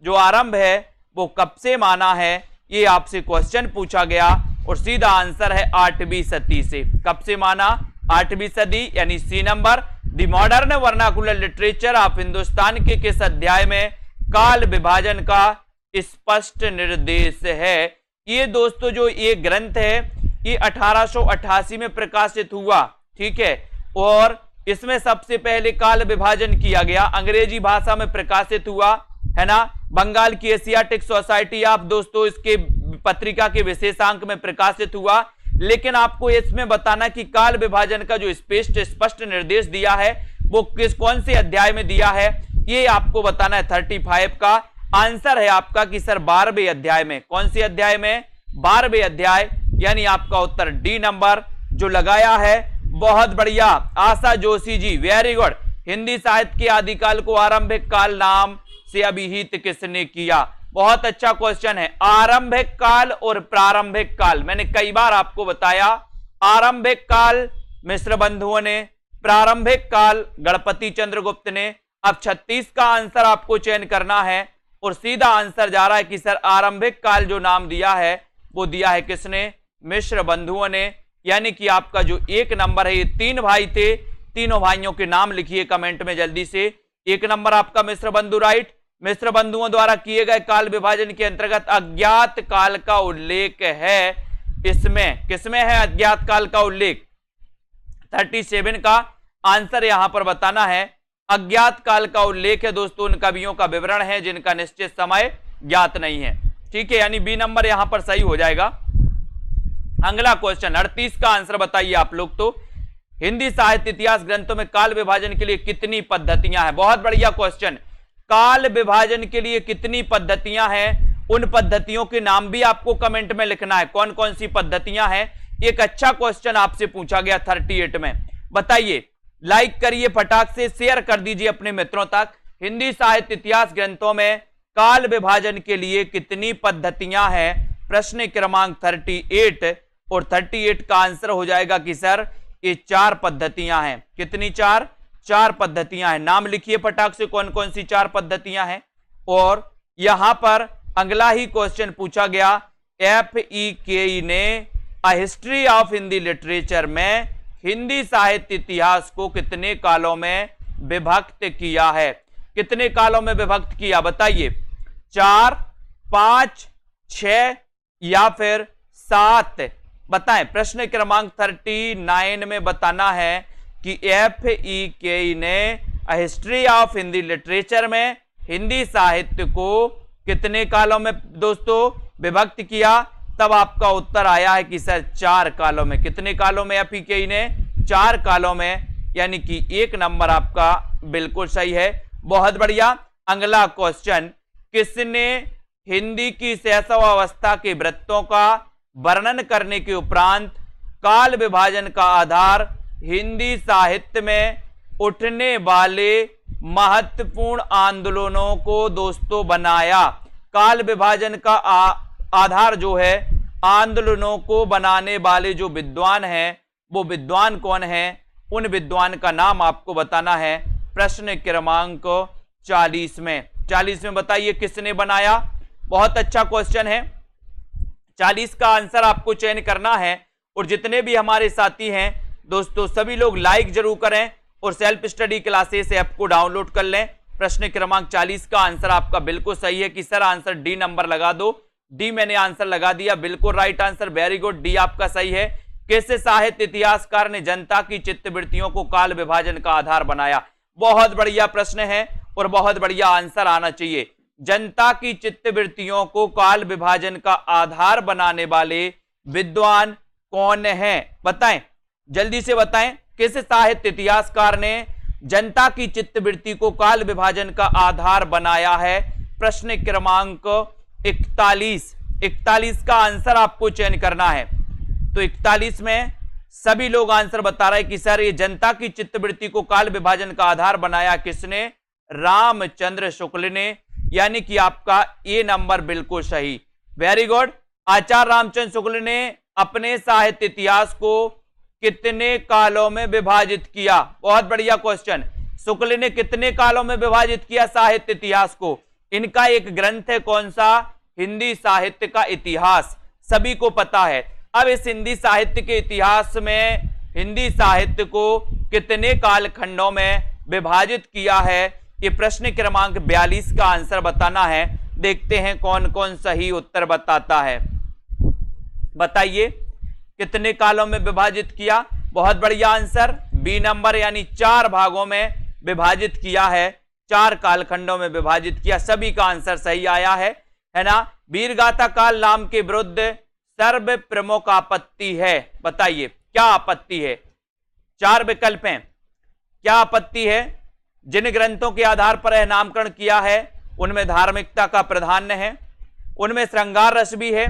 जो आरंभ है वो कब से माना है। ये आपसे क्वेश्चन पूछा गया और सीधा आंसर है 8वीं सदी से। कब से माना? 8वीं सदी, यानी C number. The modern vernacular literature of Hindustan के किस अध्याय में काल विभाजन का स्पष्ट निर्देश है? ये दोस्तों जो ये ग्रंथ है ये 1888 में प्रकाशित हुआ, ठीक है, और इसमें सबसे पहले काल विभाजन किया गया, अंग्रेजी भाषा में प्रकाशित हुआ, है ना। बंगाल की एशियाटिक सोसाइटी आप दोस्तों इसके पत्रिका के विशेषांक में प्रकाशित हुआ। लेकिन आपको इसमें बताना कि काल विभाजन का जो स्पष्ट निर्देश दिया है वो कौन से अध्याय में दिया है, ये आपको बताना है। 35 का आंसर है आपका कि सर 12वें अध्याय में। कौन से अध्याय में? 12वें अध्याय, यानी आपका उत्तर डी नंबर जो लगाया है। बहुत बढ़िया आशा जोशी जी, वेरी गुड। हिंदी साहित्य के आदिकाल को आरंभिक काल नाम से अभिहित किसने किया? बहुत अच्छा क्वेश्चन है। आरंभिक काल और प्रारंभिक काल, मैंने कई बार आपको बताया, आरंभिक काल मिश्र बंधुओं ने, प्रारंभिक काल गणपति चंद्रगुप्त ने। अब 36 का आंसर आपको चयन करना है और सीधा आंसर जा रहा है कि सर आरंभिक काल जो नाम दिया है वो दिया है किसने? मिश्र बंधुओं ने, यानी कि आपका जो 1 नंबर है, ये 3 भाई थे, तीनों भाइयों के नाम लिखिए कमेंट में जल्दी से। 1 नंबर आपका मिश्र बंधु राइट। मिश्र बंधुओं द्वारा किए गए काल विभाजन के अंतर्गत अज्ञात काल का उल्लेख है। इसमें किसमें है अज्ञात काल का उल्लेख? 37 का आंसर यहां पर बताना है। अज्ञात काल का उल्लेख है दोस्तों उन कवियों का विवरण है जिनका निश्चित समय ज्ञात नहीं है। ठीक है, यानी बी नंबर यहां पर सही हो जाएगा। अगला क्वेश्चन 38 का आंसर बताइए आप लोग। तो हिंदी साहित्य इतिहास ग्रंथों में काल विभाजन के लिए कितनी पद्धतियां हैं? बहुत बढ़िया क्वेश्चन। काल विभाजन के लिए कितनी पद्धतियां हैं, उन पद्धतियों के नाम भी आपको कमेंट में लिखना है, कौन कौन सी पद्धतियां हैं। एक अच्छा क्वेश्चन आपसे पूछा गया 38 में, बताइए। लाइक करिए फटाक से, शेयर कर दीजिए अपने मित्रों तक। हिंदी साहित्य इतिहास ग्रंथों में काल विभाजन के लिए कितनी पद्धतियां हैं? प्रश्न क्रमांक 38, और 38 का आंसर हो जाएगा कि सर ये 4 पद्धतियां हैं। कितनी? 4 पद्धतियां हैं। नाम लिखिए फटाक से कौन कौन सी 4 पद्धतियां हैं। और यहां पर अगला ही क्वेश्चन पूछा गया, FEKE ने अ हिस्ट्री ऑफ हिंदी लिटरेचर में हिंदी साहित्य इतिहास को कितने कालों में विभक्त किया है? कितने कालों में विभक्त किया बताइए? 4, 5, 6 या फिर 7? बताएं। प्रश्न क्रमांक 39 में बताना है कि FEKE ने अ हिस्ट्री ऑफ हिंदी लिटरेचर में हिंदी साहित्य को कितने कालों में दोस्तों विभक्त किया? तब आपका उत्तर आया है कि सर 4 कालों में। कितने कालों में FEKE ने? 4 कालों में, यानी कि 1 नंबर आपका बिल्कुल सही है। बहुत बढ़िया। अगला क्वेश्चन, किसने हिंदी की शैशव अवस्था के वृत्तों का वर्णन करने के उपरांत काल विभाजन का आधार हिंदी साहित्य में उठने वाले महत्वपूर्ण आंदोलनों को दोस्तों बनाया? काल विभाजन का आधार जो है, आंदोलनों को बनाने वाले जो विद्वान हैं वो विद्वान कौन है? उन विद्वान का नाम आपको बताना है। प्रश्न क्रमांक 40 में बताइए किसने बनाया? बहुत अच्छा क्वेश्चन है। 40 का आंसर आपको चयन करना है। और जितने भी हमारे साथी हैं दोस्तों सभी लोग लाइक जरूर करें और सेल्फ स्टडी क्लासेस ऐप को डाउनलोड कर लें। प्रश्न क्रमांक 40 का आंसर आपका बिल्कुल सही है कि सर आंसर डी नंबर लगा दो। डी मैंने आंसर लगा दिया, बिल्कुल right answer, very good, D आपका सही है। किस साहित्य इतिहासकार ने जनता की चित्तवृत्तियों को काल विभाजन का आधार बनाया? बहुत बढ़िया प्रश्न है और बहुत बढ़िया आंसर आना चाहिए। जनता की चित्तवृत्तियों को काल विभाजन का आधार बनाने वाले विद्वान कौन हैं? बताएं, जल्दी से बताएं। किस साहित्य इतिहासकार ने जनता की चित्तवृत्ति को काल विभाजन का आधार बनाया है? प्रश्न क्रमांक 41 का आंसर आपको चयन करना है। तो 41 में सभी लोग आंसर बता रहे हैं कि सर ये जनता की चित्तवृत्ति को काल विभाजन का आधार बनाया किसने? रामचंद्र शुक्ल ने, यानी कि आपका ए नंबर बिल्कुल सही, वेरी गुड। आचार्य रामचंद्र शुक्ल ने अपने साहित्य इतिहास को कितने कालों में विभाजित किया? बहुत बढ़िया क्वेश्चन। शुक्ल ने कितने कालों में विभाजित किया साहित्य इतिहास को? इनका एक ग्रंथ है, कौन सा? हिंदी साहित्य का इतिहास, सभी को पता है। अब इस हिंदी साहित्य के इतिहास में हिंदी साहित्य को कितने कालखंडों में विभाजित किया है? ये प्रश्न क्रमांक 42 का आंसर बताना है। देखते हैं कौन कौन सही उत्तर बताता है। बताइए कितने कालों में विभाजित किया? बहुत बढ़िया आंसर, बी नंबर, यानी 4 भागों में विभाजित किया है, 4 कालखंडों में विभाजित किया। सभी का आंसर सही आया है ना। वीरगाथा काल नाम के विरुद्ध सर्व प्रमुख आपत्ति है, बताइए क्या आपत्ति है? 4 विकल्प हैं। क्या आपत्ति है? जिन ग्रंथों के आधार पर यह नामकरण किया है उनमें धार्मिकता का प्राधान्य है, उनमें श्रृंगार रस भी है,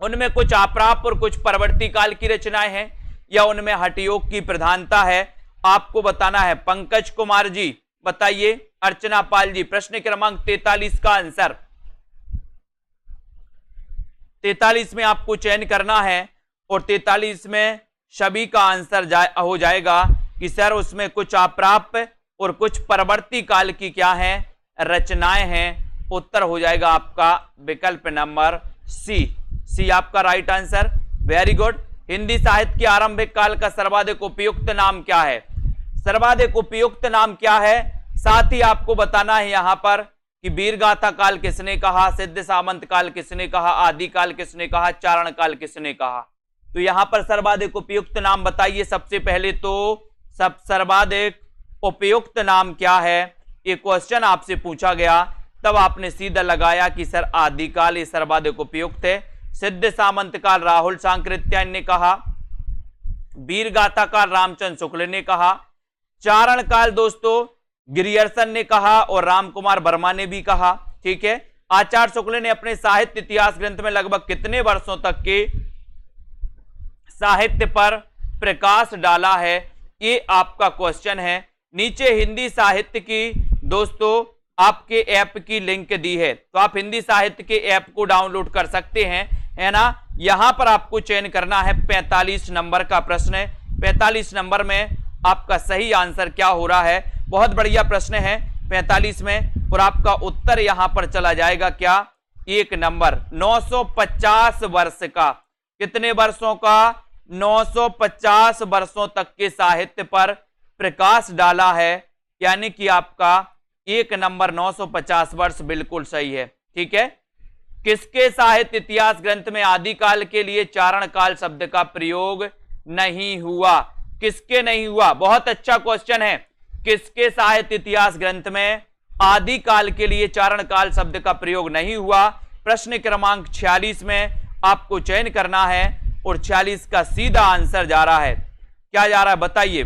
उनमें कुछ आप्राप और कुछ परवर्ती काल की रचनाएं हैं, या उनमें हठयोग की प्रधानता है। आपको बताना है। पंकज कुमार जी बताइए, अर्चना पाल जी, प्रश्न क्रमांक 43 का आंसर 43 में आपको चयन करना है। और 43 में सभी का आंसर हो जाएगा कि सर उसमें कुछ आप्राप और कुछ परवर्ती काल की क्या है? रचनाएं हैं। उत्तर हो जाएगा आपका विकल्प नंबर सी आपका right answer, very good. Hindi साहित्य के आरंभिक काल का सर्वाधिक उपयुक्त नाम क्या है? सर्वाधिक उपयुक्त नाम क्या है? साथ ही आपको बताना है यहां पर कि वीरगाथा काल किसने कहा, सिद्ध सामंत काल किसने कहा, आदिकाल किसने कहा, चारण काल किसने कहा। तो यहां पर सर्वाधिक उपयुक्त नाम बताइए। सबसे पहले तो सर्वाधिक उपयुक्त नाम क्या है, ये क्वेश्चन आपसे पूछा गया, तब आपने सीधा लगाया कि सर आदिकाल ये सर्वाधिक उपयुक्त है। सिद्ध सामंत काल राहुल सांकृत्यायन ने कहा, वीरगाथा काल रामचंद्र शुक्ल ने कहा, चारण काल दोस्तों गिरियर्सन ने कहा और रामकुमार वर्मा ने भी कहा। ठीक है, आचार्य शुक्ल ने अपने साहित्य इतिहास ग्रंथ में लगभग कितने वर्षों तक के साहित्य पर प्रकाश डाला है, ये आपका क्वेश्चन है। नीचे हिंदी साहित्य की दोस्तों आपके ऐप की लिंक दी है, तो आप हिंदी साहित्य के ऐप को डाउनलोड कर सकते हैं, है ना। यहां पर आपको चयन करना है 45 नंबर का प्रश्न है। 45 नंबर में आपका सही आंसर क्या हो रहा है, बहुत बढ़िया प्रश्न है 45 में, और आपका उत्तर यहां पर चला जाएगा क्या, 1 नंबर। 950 वर्ष का, कितने वर्षों का, 950 वर्षों तक के साहित्य पर प्रकाश डाला है, यानी कि आपका 1 नंबर 950 वर्ष बिल्कुल सही है। ठीक है, किसके साहित्य इतिहास ग्रंथ में आदिकाल के लिए चारण काल शब्द का प्रयोग नहीं हुआ, किसके नहीं हुआ, बहुत अच्छा क्वेश्चन है। किसके साहित्य इतिहास ग्रंथ में आदिकाल के लिए चारण काल शब्द का प्रयोग नहीं हुआ, प्रश्न क्रमांक 46 में आपको चयन करना है, और 46 का सीधा आंसर जा रहा है, क्या जा रहा है बताइए,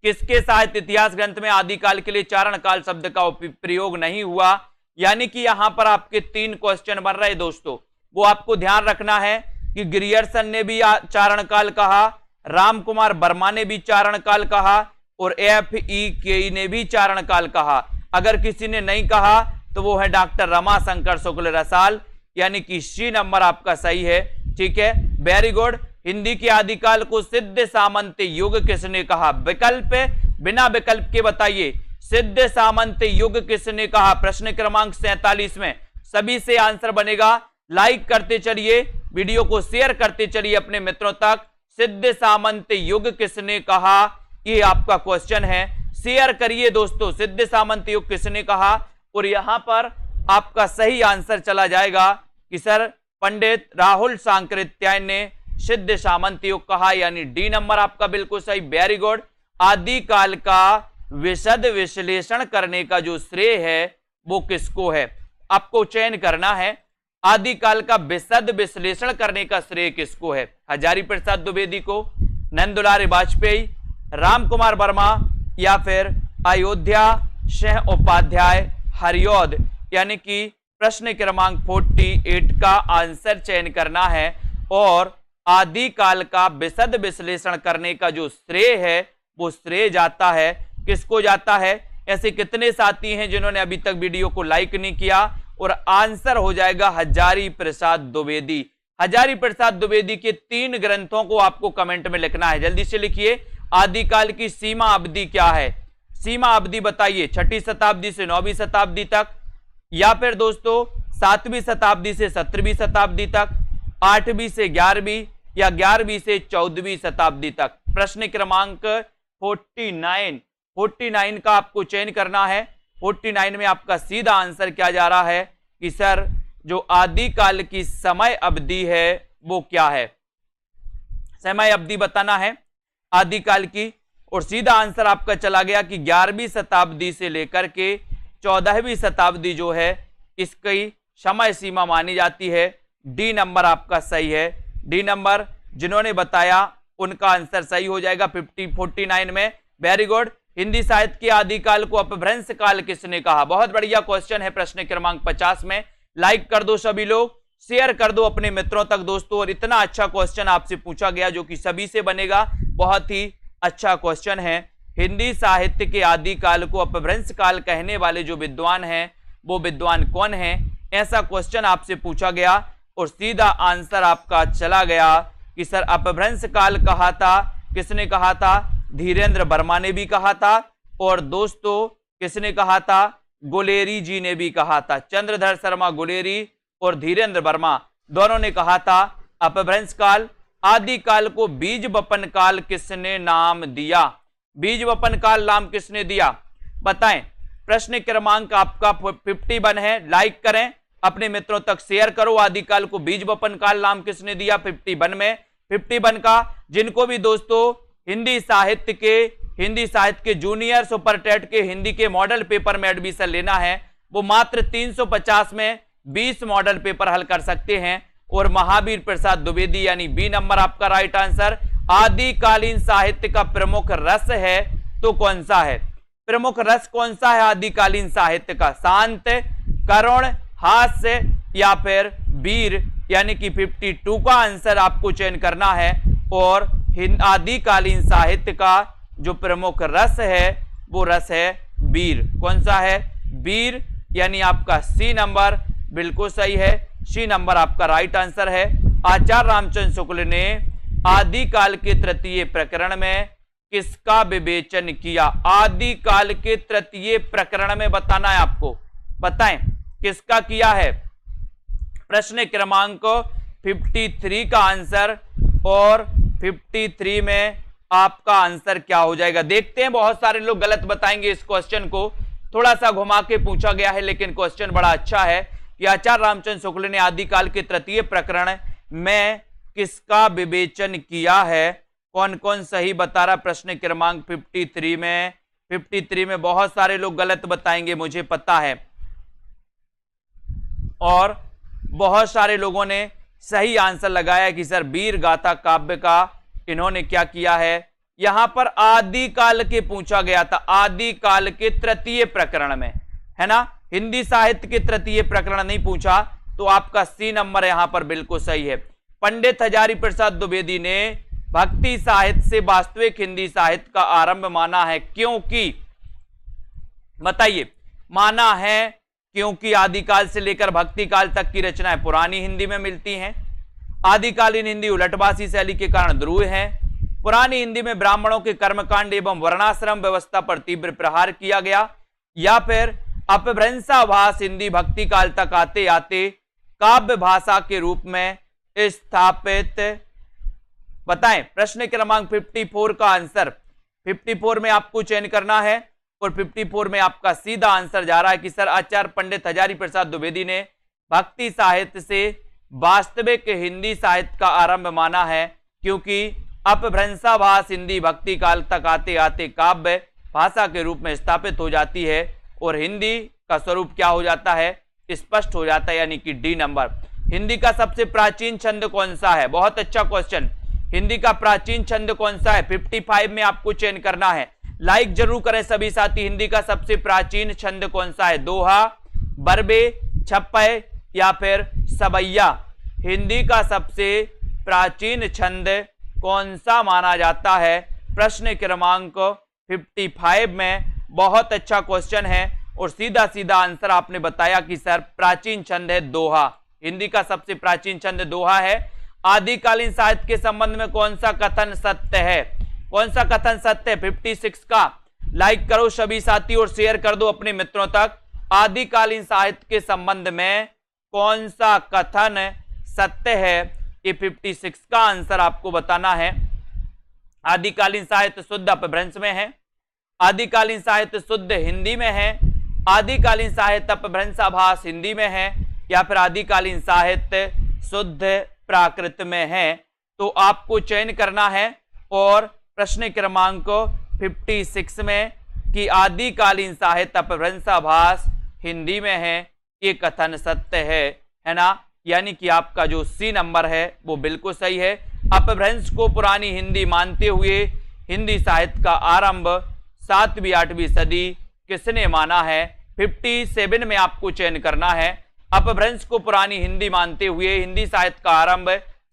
किसके साहित्य इतिहास ग्रंथ में आदिकाल के लिए चारण काल शब्द का प्रयोग नहीं हुआ। यानी कि यहां पर आपके 3 क्वेश्चन बन रहे दोस्तों, वो आपको ध्यान रखना है कि गिरियर्सन ने भी चारण काल कहा, रामकुमार वर्मा ने भी चारण काल कहा, और FEK ने भी चारण काल कहा। अगर किसी ने नहीं कहा तो वो है डॉक्टर रमाशंकर शुक्ल रसाल, यानी कि C नंबर आपका सही है। ठीक है, वेरी गुड। हिंदी के आदिकाल को सिद्ध सामंत युग किसने कहा, विकल्प बिना विकल्प के बताइए, सिद्ध सामंत युग किसने कहा। प्रश्न क्रमांक 47 में सभी से आंसर बनेगा। लाइक करते चलिए, वीडियो को शेयर करते चलिए अपने मित्रों तक। सिद्ध सामंत युग किसने कहा, ये आपका क्वेश्चन है, शेयर करिए दोस्तों। सिद्ध सामंत युग किसने कहा, और यहां पर आपका सही आंसर चला जाएगा कि सर पंडित राहुल सांकृत्यायन ने सिद्ध सामंत युग कहा, यानी D नंबर आपका बिल्कुल सही, वेरी गुड। आदिकाल का विशद विश्लेषण करने का जो श्रेय है वो किसको है, आपको चयन करना है। आदिकाल का विशद विश्लेषण करने का श्रेय किसको है, हजारी प्रसाद द्विवेदी को, नंदुलाल वाजपेयी, रामकुमार वर्मा, या फिर अयोध्या सिंह उपाध्याय हरिऔध। यानी कि प्रश्न क्रमांक 48 का आंसर चयन करना है, और आदिकाल का विशद विश्लेषण करने का जो श्रेय है वो श्रेय जाता है, किसको जाता है। ऐसे कितने साथी हैं जिन्होंने अभी तक वीडियो को लाइक नहीं किया, और आंसर हो जाएगा हजारी प्रसाद द्विवेदी। हजारी प्रसाद द्विवेदी के 3 ग्रंथों को आपको कमेंट में लिखना है, जल्दी से लिखिए। आदिकाल की सीमा अवधि क्या है, सीमा अवधि बताइए, 6वीं शताब्दी से 9वीं शताब्दी तक, या फिर दोस्तों 7वीं शताब्दी से 17वीं शताब्दी तक, 8वीं से 11वीं, या 11वीं से 14वीं शताब्दी तक। प्रश्न क्रमांक 49 का आपको चयन करना है। 49 में आपका सीधा आंसर क्या जा रहा है कि सर जो आदिकाल की समय अवधि है वो क्या है, समय अवधि बताना है आदिकाल की, और सीधा आंसर आपका चला गया कि 11वीं शताब्दी से लेकर के 14वीं शताब्दी जो है इसकी समय सीमा मानी जाती है। D नंबर आपका सही है, D नंबर जिन्होंने बताया उनका आंसर सही हो जाएगा 49 में, वेरी गुड। हिंदी साहित्य के आदिकाल को अपभ्रंश काल किसने कहा, बहुत बढ़िया क्वेश्चन है प्रश्न क्रमांक 50 में। लाइक कर दो सभी लोग, शेयर कर दो अपने मित्रों तक दोस्तों, और इतना अच्छा क्वेश्चन आपसे पूछा गया जो कि सभी से बनेगा, बहुत ही अच्छा क्वेश्चन है। हिंदी साहित्य के आदिकाल को अपभ्रंश काल कहने वाले जो विद्वान हैं वो विद्वान कौन है, ऐसा क्वेश्चन आपसे पूछा गया, और सीधा आंसर आपका चला गया कि सर अपभ्रंश काल कहा था, किसने कहा था, धीरेन्द्र वर्मा ने भी कहा था, और दोस्तों किसने कहा था, गुलेरी जी ने भी कहा था। चंद्रधर शर्मा गुलेरी और धीरेन्द्र वर्मा दोनों ने कहा था अपभ्रंश काल। आदिकाल को बीज वपन काल किसने नाम दिया, बीज वपन काल नाम किसने दिया बताएं। प्रश्न क्रमांक आपका 51 है। लाइक करें, अपने मित्रों तक शेयर करो। आदिकाल को बीज वपन काल नाम किसने दिया? 51 में 51 का जिनको भी दोस्तों हिंदी साहित्य के जूनियर सुपर टेट के हिंदी के मॉडल पेपर में एडमिशन लेना है वो मात्र 350 में 20 मॉडल पेपर हल कर सकते हैं। और महावीर प्रसाद द्विवेदी यानी बी नंबर आपका राइट आंसर। आदिकालीन साहित्य का प्रमुख रस है तो कौन सा है? प्रमुख रस कौन सा है आदिकालीन साहित्य का? शांत, करुण, हास्य या फिर वीर? यानी कि 52 का आंसर आपको चयन करना है। और आदिकालीन साहित्य का जो प्रमुख रस है वो रस है वीर। कौन सा है? वीर, यानी आपका सी नंबर बिल्कुल सही है। सी नंबर आपका राइट आंसर है। आचार्य रामचंद्र शुक्ल ने आदिकाल के तृतीय प्रकरण में किसका विवेचन किया? आदिकाल के तृतीय प्रकरण में बताना है आपको, बताएं किसका किया है। प्रश्न क्रमांक 53 का आंसर, और 53 में आपका आंसर क्या हो जाएगा देखते हैं। बहुत सारे लोग गलत बताएंगे इस क्वेश्चन को, थोड़ा सा घुमा के पूछा गया है लेकिन क्वेश्चन बड़ा अच्छा है कि आचार्य रामचंद्र शुक्ल ने आदिकाल के तृतीय प्रकरण में किसका विवेचन किया है? कौन कौन सही बता रहा? प्रश्न क्रमांक 53 में बहुत सारे लोग गलत बताएंगे मुझे पता है, और बहुत सारे लोगों ने सही आंसर लगाया कि सर वीर गाथा काव्य का इन्होंने क्या किया है। यहां पर आदिकाल के पूछा गया था, आदिकाल के तृतीय प्रकरण में, है ना, हिंदी साहित्य के तृतीय प्रकरण नहीं पूछा, तो आपका सी नंबर यहां पर बिल्कुल सही है। पंडित हजारी प्रसाद द्विवेदी ने भक्ति साहित्य से वास्तविक हिंदी साहित्य का आरंभ माना है, क्योंकि बताइए, माना है क्योंकि आदिकाल से लेकर भक्ति काल तक की रचनाएं पुरानी हिंदी में मिलती हैं। आदिकालीन हिंदी उलटवासी शैली के कारण ध्रुव है। पुरानी हिंदी में ब्राह्मणों के कर्मकांड एवं वर्णाश्रम व्यवस्था पर तीव्र प्रहार किया गया, या फिर अपभ्रंशाभास हिंदी भक्ति काल तक आते आते काव्य भाषा के रूप में स्थापित। बताएं प्रश्न क्रमांक 54 का आंसर। 54 में आपको चयन करना है, और 54 में आपका सीधा आंसर जा रहा है कि सर आचार्य पंडित हजारी प्रसाद द्विवेदी ने भक्ति साहित्य से वास्तविक हिंदी साहित्य का आरंभ माना है, क्योंकि अपभ्रंशाभास हिंदी भक्ति काल तक आते आते काव्य भाषा के रूप में स्थापित हो जाती है, और हिंदी का स्वरूप क्या हो जाता है? स्पष्ट हो जाता है, यानी कि डी नंबर। हिंदी का सबसे प्राचीन छंद कौन सा है? बहुत अच्छा क्वेश्चन। हिंदी का प्राचीन छंद कौन सा है? 55 में आपको चयन करना है। लाइक जरूर करें सभी साथी। हिंदी का सबसे प्राचीन छंद कौन सा है? दोहा, बरबे, छप्पय या फिर सवैया? हिंदी का सबसे प्राचीन छंद कौन सा माना जाता है? प्रश्न क्रमांक 55 में बहुत अच्छा क्वेश्चन है, और सीधा सीधा आंसर आपने बताया कि सर प्राचीन छंद है दोहा। हिंदी का सबसे प्राचीन छंद दोहा है। आदिकालीन साहित्य के संबंध में कौन सा कथन सत्य है? कौन सा कथन सत्य है? 56 का। लाइक करो सभी साथी और शेयर कर दो अपने मित्रों तक। आदिकालीन साहित्य के संबंध में कौन सा कथन सत्य है? ये 56 का आंसर आपको बताना है। आदिकालीन साहित्य शुद्ध अपभ्रंश में है, आदिकालीन साहित्य शुद्ध हिंदी में है, आदिकालीन साहित्य अपभ्रंशाभास हिंदी में है, या फिर आदिकालीन साहित्य शुद्ध प्राकृत में है। तो आपको चयन करना है, और प्रश्न क्रमांक 56 में कि आदिकालीन साहित्य अपभ्रंशाभास हिंदी में है, ये कथन सत्य है ना, यानी कि आपका जो सी नंबर है वो बिल्कुल सही है। अपभ्रंश को पुरानी हिंदी मानते हुए हिंदी साहित्य का आरंभ 7वीं 8वीं सदी किसने माना है? 57 में आपको चयन करना है। अपभ्रंश को पुरानी हिंदी मानते हुए हिंदी साहित्य का आरंभ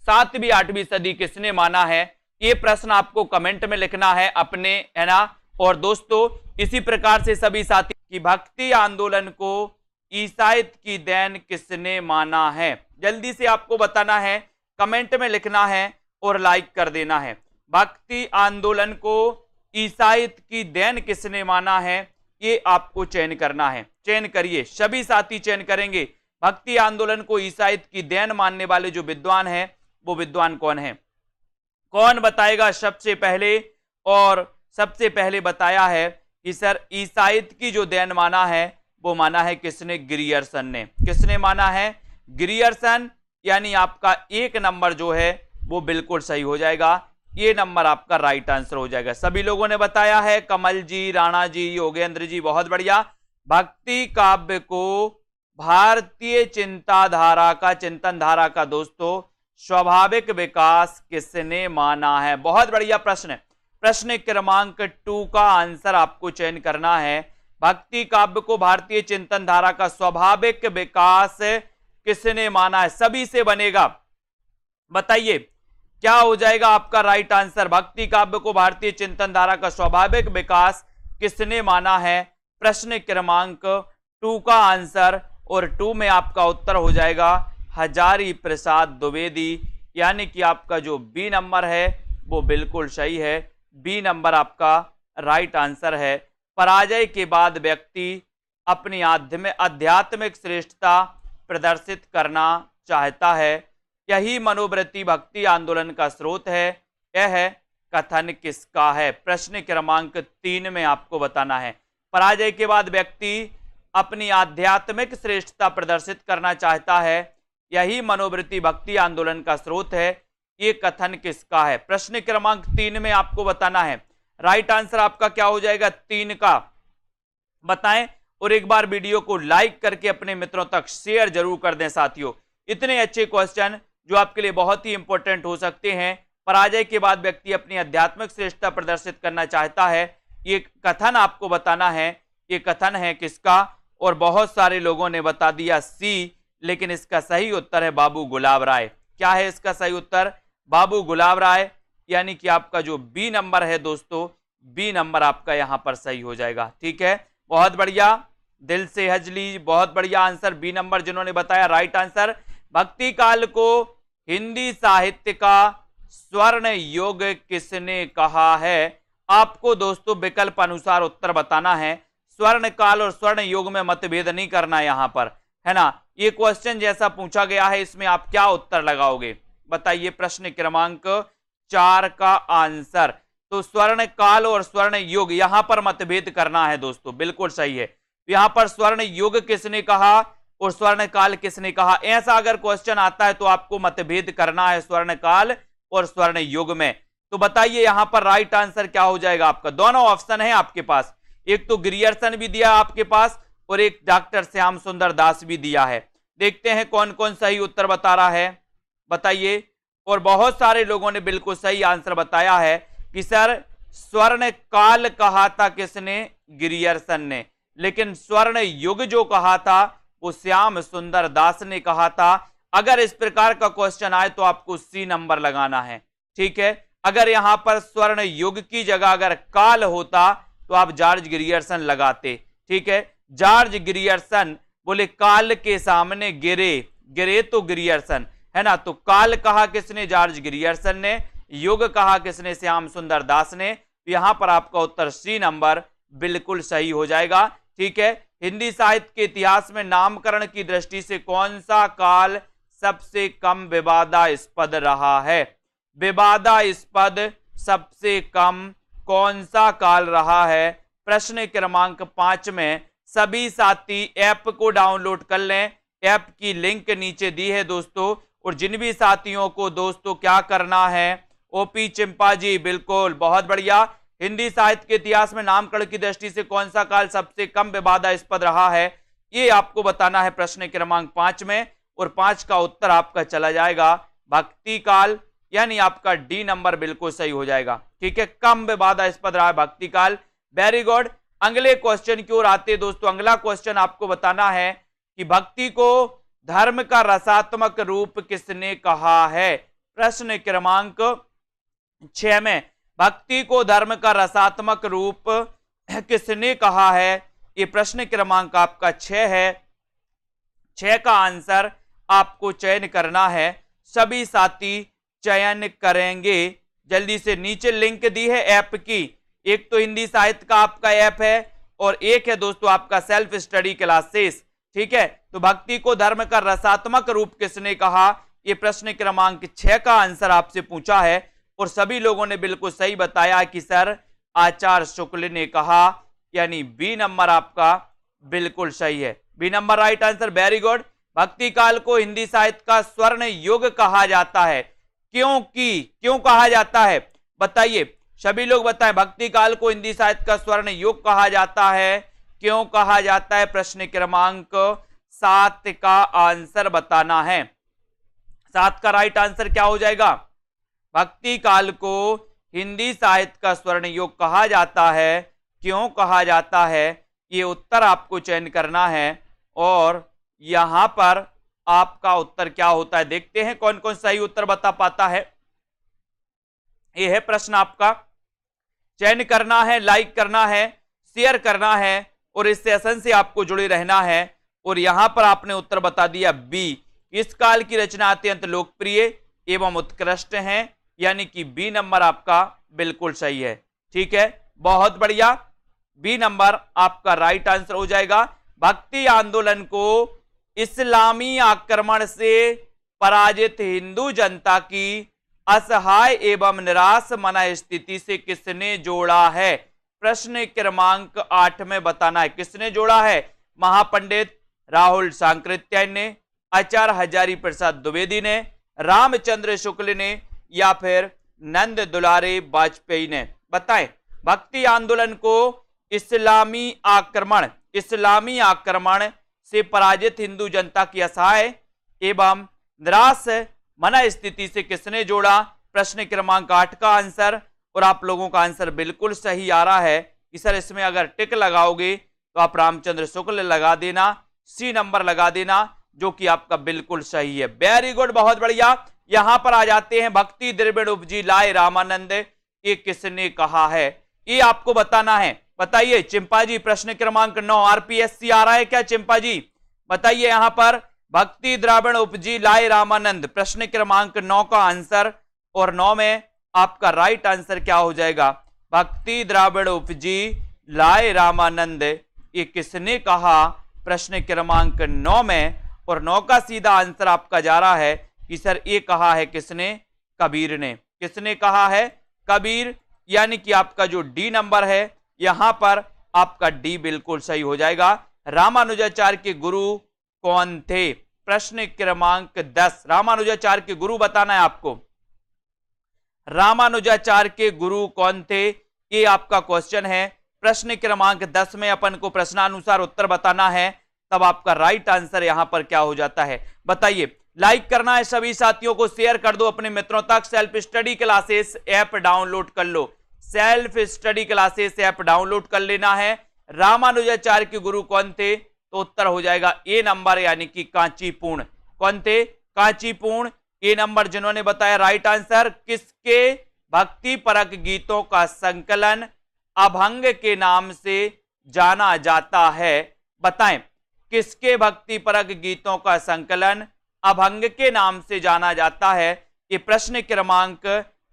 7वीं 8वीं सदी किसने माना है? ये प्रश्न आपको कमेंट में लिखना है अपने, है ना। और दोस्तों इसी प्रकार से सभी साथी की भक्ति आंदोलन को ईसाइत की देन किसने माना है? जल्दी से आपको बताना है, कमेंट में लिखना है और लाइक कर देना है। भक्ति आंदोलन को ईसाइत की देन किसने माना है? ये आपको चयन करना है। चयन करिए, सभी साथी चयन करेंगे। भक्ति आंदोलन को ईसाइत की देन मानने वाले जो विद्वान है वो विद्वान कौन है? कौन बताएगा सबसे पहले? और सबसे पहले बताया है कि सर ईसाइत की जो देन माना है वो माना है किसने? ग्रियर्सन ने। किसने माना है? ग्रियर्सन। यानी आपका एक नंबर जो है वो बिल्कुल सही हो जाएगा, ये नंबर आपका राइट आंसर हो जाएगा। सभी लोगों ने बताया है, कमल जी, राणा जी, योगेंद्र जी, बहुत बढ़िया। भक्ति काव्य को भारतीय चिंतन धारा का दोस्तों स्वाभाविक विकास किसने माना है? बहुत बढ़िया प्रश्न। प्रश्न क्रमांक 2 का आंसर आपको चयन करना है। भक्ति काव्य को भारतीय चिंतन धारा का स्वाभाविक विकास किसने माना है? सभी से बनेगा, बताइए क्या हो जाएगा आपका राइट आंसर? भक्ति काव्य को भारतीय चिंतन धारा का स्वाभाविक विकास किसने माना है? प्रश्न क्रमांक 2 का आंसर, और 2 में आपका उत्तर हो जाएगा हजारी प्रसाद द्विवेदी। यानी कि आपका जो बी नंबर है वो बिल्कुल सही है, बी नंबर आपका राइट आंसर है। पराजय के बाद व्यक्ति अपनी आध्यात्मिक श्रेष्ठता प्रदर्शित करना चाहता है, यही मनोवृत्ति भक्ति आंदोलन का स्रोत है। यह कथन किसका है? प्रश्न क्रमांक 3 में आपको बताना है। पराजय के बाद व्यक्ति अपनी आध्यात्मिक श्रेष्ठता प्रदर्शित करना चाहता है, यही मनोवृत्ति भक्ति आंदोलन का स्रोत है, ये कथन किसका है? प्रश्न क्रमांक 3 में आपको बताना है। राइट आंसर आपका क्या हो जाएगा? 3 का बताएं, और एक बार वीडियो को लाइक करके अपने मित्रों तक शेयर जरूर कर दें साथियों। इतने अच्छे क्वेश्चन जो आपके लिए बहुत ही इंपॉर्टेंट हो सकते हैं। पराजय के बाद व्यक्ति अपनी आध्यात्मिक श्रेष्ठता प्रदर्शित करना चाहता है, ये कथन आपको बताना है, ये कथन है किसका? और बहुत सारे लोगों ने बता दिया सी, लेकिन इसका सही उत्तर है बाबू गुलाब राय। क्या है इसका सही उत्तर? बाबू गुलाब राय। यानी कि आपका जो बी नंबर है दोस्तों, बी नंबर आपका यहां पर सही हो जाएगा। ठीक है, बहुत बढ़िया, दिल से हजली, बहुत बढ़िया आंसर बी नंबर जिन्होंने बताया राइट आंसर। भक्ति काल को हिंदी साहित्य का स्वर्ण युग किसने कहा है? आपको दोस्तों विकल्प अनुसार उत्तर बताना है। स्वर्ण काल और स्वर्ण युग में मतभेद नहीं करना यहां पर, है ना। ये क्वेश्चन जैसा पूछा गया है, इसमें आप क्या उत्तर लगाओगे बताइए? प्रश्न क्रमांक 4 का आंसर। तो स्वर्ण काल और स्वर्ण युग यहां पर मतभेद करना है दोस्तों, बिल्कुल सही है। यहां पर स्वर्ण युग किसने कहा और स्वर्ण काल किसने कहा? ऐसा अगर क्वेश्चन आता है तो आपको मतभेद करना है स्वर्ण काल और स्वर्ण युग में। तो बताइए यहां पर राइट आंसर क्या हो जाएगा आपका? दोनों ऑप्शन है आपके पास, एक तो ग्रियर्सन भी दिया आपके पास और एक डॉक्टर श्याम सुंदर दास भी दिया है। देखते हैं कौन कौन सही उत्तर बता रहा है, बताइए। और बहुत सारे लोगों ने बिल्कुल सही आंसर बताया है कि सर स्वर्ण काल कहा था किसने? ग्रियर्सन ने। लेकिन स्वर्ण युग जो कहा था वो श्याम सुंदर दास ने कहा था। अगर इस प्रकार का क्वेश्चन आए तो आपको सी नंबर लगाना है। ठीक है, अगर यहां पर स्वर्ण युग की जगह अगर काल होता तो आप जॉर्ज ग्रियर्सन लगाते। ठीक है, जॉर्ज ग्रियर्सन बोले काल के सामने गिरे, गिरे तो ग्रियर्सन, है ना। तो काल कहा किसने? जॉर्ज ग्रियर्सन ने। युग कहा किसने? श्याम सुंदर दास ने। यहां पर आपका उत्तर सी नंबर बिल्कुल सही हो जाएगा। ठीक है, हिंदी साहित्य के इतिहास में नामकरण की दृष्टि से कौन सा काल सबसे कम विवादास्पद रहा है? विवादास्पद सबसे कम कौन सा काल रहा है? प्रश्न क्रमांक 5 में सभी साथी ऐप को डाउनलोड कर लें, ऐप की लिंक नीचे दी है दोस्तों। और जिन भी साथियों को दोस्तों क्या करना है, ओपी चिंपा जी बिल्कुल, बहुत बढ़िया। हिंदी साहित्य के इतिहास में नामकरण की दृष्टि से कौन सा काल सबसे कम विवादास्पद रहा है, ये आपको बताना है प्रश्न क्रमांक 5 में। और 5 का उत्तर आपका चला जाएगा भक्ति काल, यानी आपका डी नंबर बिल्कुल सही हो जाएगा। ठीक है, कम विवादास्पद रहा है भक्ति काल। Very good. अगले क्वेश्चन की ओर आते दोस्तों। अगला क्वेश्चन आपको बताना है कि भक्ति को धर्म का रसात्मक रूप किसने कहा है? प्रश्न क्रमांक 6 में भक्ति को धर्म का रसात्मक रूप किसने कहा है? ये प्रश्न क्रमांक आपका 6 है। 6 का आंसर आपको चयन करना है। सभी साथी चयन करेंगे, जल्दी से। नीचे लिंक दी है ऐप की, एक तो हिंदी साहित्य का आपका ऐप है और एक है दोस्तों आपका सेल्फ स्टडी क्लासेस। ठीक है, तो भक्ति को धर्म का रसात्मक रूप किसने कहा? ये प्रश्न क्रमांक 6 का आंसर आपसे पूछा है और सभी लोगों ने बिल्कुल सही बताया कि सर आचार्य शुक्ल ने कहा। यानी बी नंबर आपका बिल्कुल सही है। B number right answer, very good. भक्ति काल को हिंदी साहित्य का स्वर्ण युग कहा जाता है, क्यों कहा जाता है? बताइए, सभी लोग बताएं, भक्ति काल को हिंदी साहित्य का स्वर्ण युग कहा जाता है, क्यों कहा जाता है? प्रश्न क्रमांक 7 का आंसर बताना है। 7 का राइट आंसर क्या हो जाएगा? भक्ति काल को हिंदी साहित्य का स्वर्ण युग कहा जाता है, क्यों कहा जाता है? ये उत्तर आपको चयन करना है और यहां पर आपका उत्तर क्या होता है, देखते हैं कौन कौन सही उत्तर बता पाता है। यह है प्रश्न आपका, चयन करना है, लाइक करना है, शेयर करना है और इस सेशन से आपको जुड़े रहना है। और यहां पर आपने उत्तर बता दिया बी, इस काल की रचना अत्यंत लोकप्रिय एवं उत्कृष्ट हैं, यानी कि बी नंबर आपका बिल्कुल सही है। ठीक है, बहुत बढ़िया, बी नंबर आपका राइट आंसर हो जाएगा। भक्ति आंदोलन को इस्लामी आक्रमण से पराजित हिंदू जनता की असहाय एवं निराश मन स्थिति से किसने जोड़ा है? प्रश्न क्रमांक 8 में बताना है, किसने जोड़ा है? महापंडित राहुल सांकृत्यायन ने, आचार्य हजारी प्रसाद द्विवेदी ने, रामचंद्र शुक्ल ने या फिर नंद दुलारे वाजपेयी ने? बताएं। भक्ति आंदोलन को इस्लामी आक्रमण से पराजित हिंदू जनता की असहाय एवं निराश मन स्थिति से किसने जोड़ा? प्रश्न क्रमांक 8 का आंसर। और आप लोगों का आंसर बिल्कुल सही आ रहा है कि सर इसमें अगर टिक लगाओगे तो आप रामचंद्र शुक्ल लगा देना, सी नंबर लगा देना, जो कि आपका बिल्कुल सही है। वेरी गुड, बहुत बढ़िया। यहां पर आ जाते हैं, भक्ति द्रविड़ उपजी लाए रामानंद, ये किसने कहा है? ये आपको बताना है। बताइए चिंपा जी, प्रश्न क्रमांक 9 आरपीएससी आ रहा है क्या चिंपा जी? बताइए यहां पर भक्ति द्रविड़ उपजी लाए रामानंद, प्रश्न क्रमांक 9 का आंसर, और 9 में आपका राइट आंसर क्या हो जाएगा? भक्ति द्रविड़ उपजी लाए रामानंद, ये किसने कहा? प्रश्न क्रमांक 9 में, और 9 का सीधा आंसर आपका जा रहा है कि सर ये कहा है किसने? कबीर ने। किसने कहा है? कबीर, यानी कि आपका जो डी नंबर है यहां पर आपका डी बिल्कुल सही हो जाएगा। रामानुजाचार्य के गुरु कौन थे? प्रश्न क्रमांक 10, रामानुजाचार्य के गुरु बताना है आपको। रामानुजाचार्य के गुरु कौन थे, ये आपका क्वेश्चन है। प्रश्न क्रमांक 10 में अपन को प्रश्नानुसार उत्तर बताना है, तब आपका राइट आंसर यहां पर क्या हो जाता है? बताइए। लाइक करना है सभी साथियों को, शेयर कर दो अपने मित्रों तक। Self study classes app download कर लो, self study classes app download कर लेना है। रामानुजाचार्य के गुरु कौन थे? तो उत्तर हो जाएगा ए नंबर, यानी कि कांचीपूर्ण। कौन थे? कांचीपूर्ण, ए नंबर जिन्होंने बताया राइट आंसर। किसके भक्ति परक गीतों का संकलन अभंग के नाम से जाना जाता है? बताएं, किसके भक्ति परक गीतों का संकलन अभंग के नाम से जाना जाता है? ये प्रश्न क्रमांक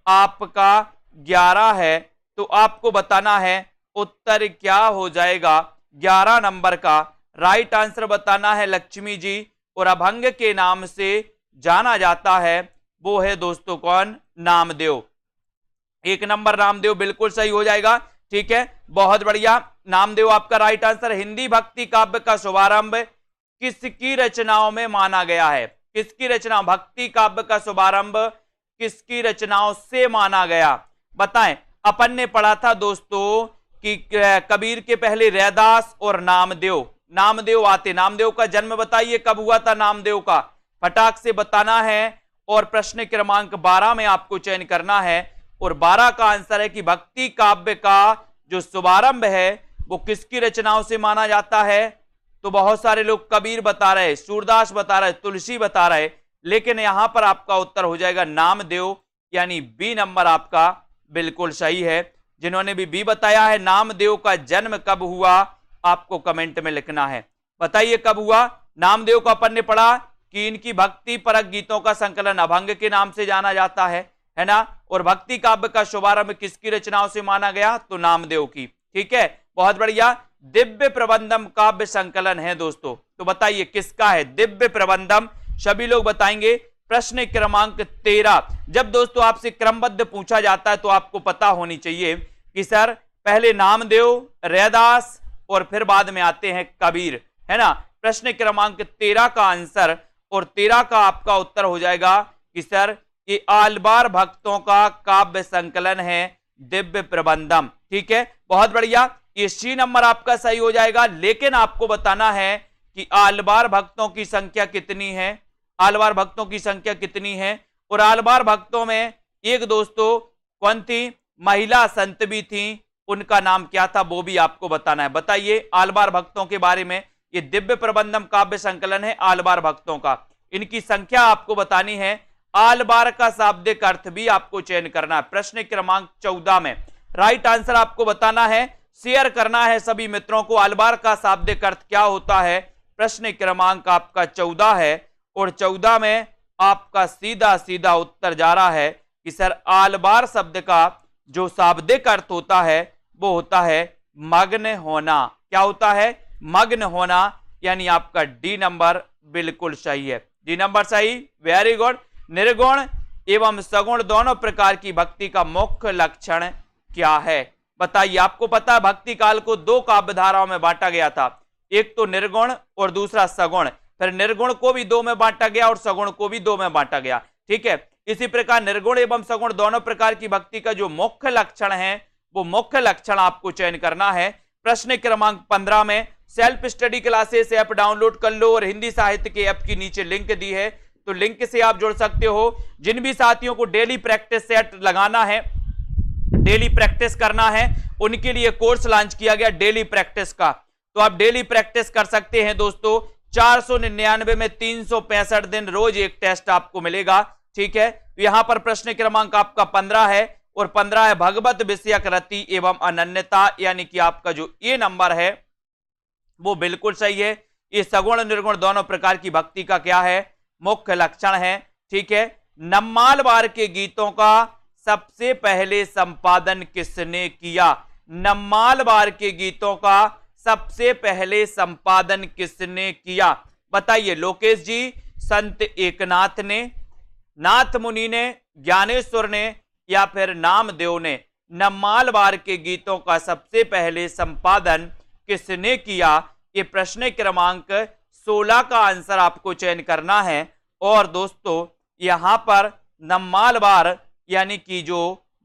आपका 11 है, तो आपको बताना है उत्तर क्या हो जाएगा 11 नंबर का। राइट आंसर बताना है लक्ष्मी जी, और अभंग के नाम से जाना जाता है वो है दोस्तों कौन? नामदेव। 1 नंबर नामदेव बिल्कुल सही हो जाएगा। ठीक है, बहुत बढ़िया, नामदेव आपका राइट आंसर। हिंदी भक्ति काव्य का शुभारंभ किसकी रचनाओं में माना गया है? किसकी रचना? भक्ति काव्य का शुभारंभ किसकी रचनाओं से माना गया? बताएं। अपन ने पढ़ा था दोस्तों कि कबीर के पहले रैदास और नामदेव आते। नामदेव का जन्म बताइए कब हुआ था? नामदेव का फटाक से बताना है, और प्रश्न क्रमांक 12 में आपको चयन करना है। और 12 का आंसर है कि भक्ति काव्य का जो शुभारंभ है वो किसकी रचनाओं से माना जाता है? तो बहुत सारे लोग कबीर बता रहे, सूरदास बता रहे, तुलसी बता रहे, लेकिन यहां पर आपका उत्तर हो जाएगा नामदेव, यानी बी नंबर आपका बिल्कुल सही है। जिन्होंने भी बी बताया है, नामदेव का जन्म कब हुआ, आपको कमेंट में लिखना है। बताइए कब हुआ? नामदेव को अपन ने पढ़ा कि इनकी भक्ति परक गीतों का संकलन अभंग के नाम से जाना जाता है ना? और भक्ति काव्य का शुभारंभ किसकी रचनाओं से माना गया? तो नामदेव की। ठीक है, बहुत बढ़िया। दिव्य प्रबंधम काव्य संकलन है दोस्तों, तो बताइए किसका है दिव्य प्रबंधम? सभी लोग बताएंगे। प्रश्न क्रमांक 13, जब दोस्तों आपसे क्रमबद्ध पूछा जाता है तो आपको पता होनी चाहिए कि सर पहले नामदेव, रैदास और फिर बाद में आते हैं कबीर, है ना। प्रश्न क्रमांक 13 का आंसर और 13 का आपका उत्तर हो जाएगा कि सर ये आलवार भक्तों का काव्य संकलन है दिव्य प्रबंधम। ठीक है, बहुत बढ़िया, ये सी नंबर आपका सही हो जाएगा। लेकिन आपको बताना है कि आलवार भक्तों की संख्या कितनी है, आलवार भक्तों की संख्या कितनी है। और आलवार भक्तों में एक दोस्तों कौन थी, महिला संत भी थी, उनका नाम क्या था वो भी आपको बताना है। बताइए आलवार भक्तों के बारे में। ये दिव्य प्रबंधम काव्य संकलन है आलवार भक्तों का, इनकी संख्या आपको बतानी है। आलवार का शाब्दिक अर्थ भी आपको चयन करना है। प्रश्न क्रमांक 14 में राइट आंसर आपको बताना है, शेयर करना है सभी मित्रों को। आलवार का शाब्दिक अर्थ क्या होता है, प्रश्न क्रमांक आपका 14 है और 14 में आपका सीधा सीधा उत्तर जा रहा है कि सर आलवार शब्द का जो शाब्दिक अर्थ होता है वो होता है मग्न होना। क्या होता है, मग्न होना, यानी आपका डी नंबर बिल्कुल सही है। डी नंबर सही, वेरी गुड। निर्गुण एवं सगुण दोनों प्रकार की भक्ति का मुख्य लक्षण क्या है, बताइए। आपको पता है भक्ति काल को दो काव्य धाराओं में बांटा गया था, एक तो निर्गुण और दूसरा सगुण। फिर निर्गुण को भी दो में बांटा गया और सगुण को भी दो में बांटा गया। ठीक है, इसी प्रकार निर्गुण एवं सगुण दोनों प्रकार की भक्ति का जो मुख्य लक्षण है वो मुख्य लक्षण आपको चयन करना है। प्रश्न क्रमांक 15 में self study classes app download कर लो और हिंदी साहित्य के ऐप की नीचे लिंक दी है, तो लिंक से आप जुड़ सकते हो। जिन भी साथियों को डेली प्रैक्टिस सेट लगाना है, डेली प्रैक्टिस करना है, उनके लिए कोर्स लॉन्च किया गया डेली प्रैक्टिस का, तो आप डेली प्रैक्टिस कर सकते हैं दोस्तों। 499 में 365 दिन रोज एक टेस्ट आपको मिलेगा। ठीक है, यहां पर प्रश्न क्रमांक आपका 15 है और 15 है भगवत विषयक रति एवं अनन्यता, यानी कि आपका जो ये नंबर है वो बिल्कुल सही है। ये सगुण निर्गुण दोनों प्रकार की भक्ति का क्या है, मुख्य लक्षण है। ठीक है, नम्मालवार के गीतों का सबसे पहले संपादन किसने किया, नम्मालवार के गीतों का सबसे पहले संपादन किसने किया, बताइए। लोकेश जी, संत एकनाथ ने, नाथ मुनि ने, ज्ञानेश्वर ने या फिर नामदेव ने। नम्मालवार के गीतों का सबसे पहले संपादन किसने किया, ये प्रश्न क्रमांक 16 का आंसर आपको चयन करना है। और दोस्तों यहां पर नम्मालवार यानी कि जो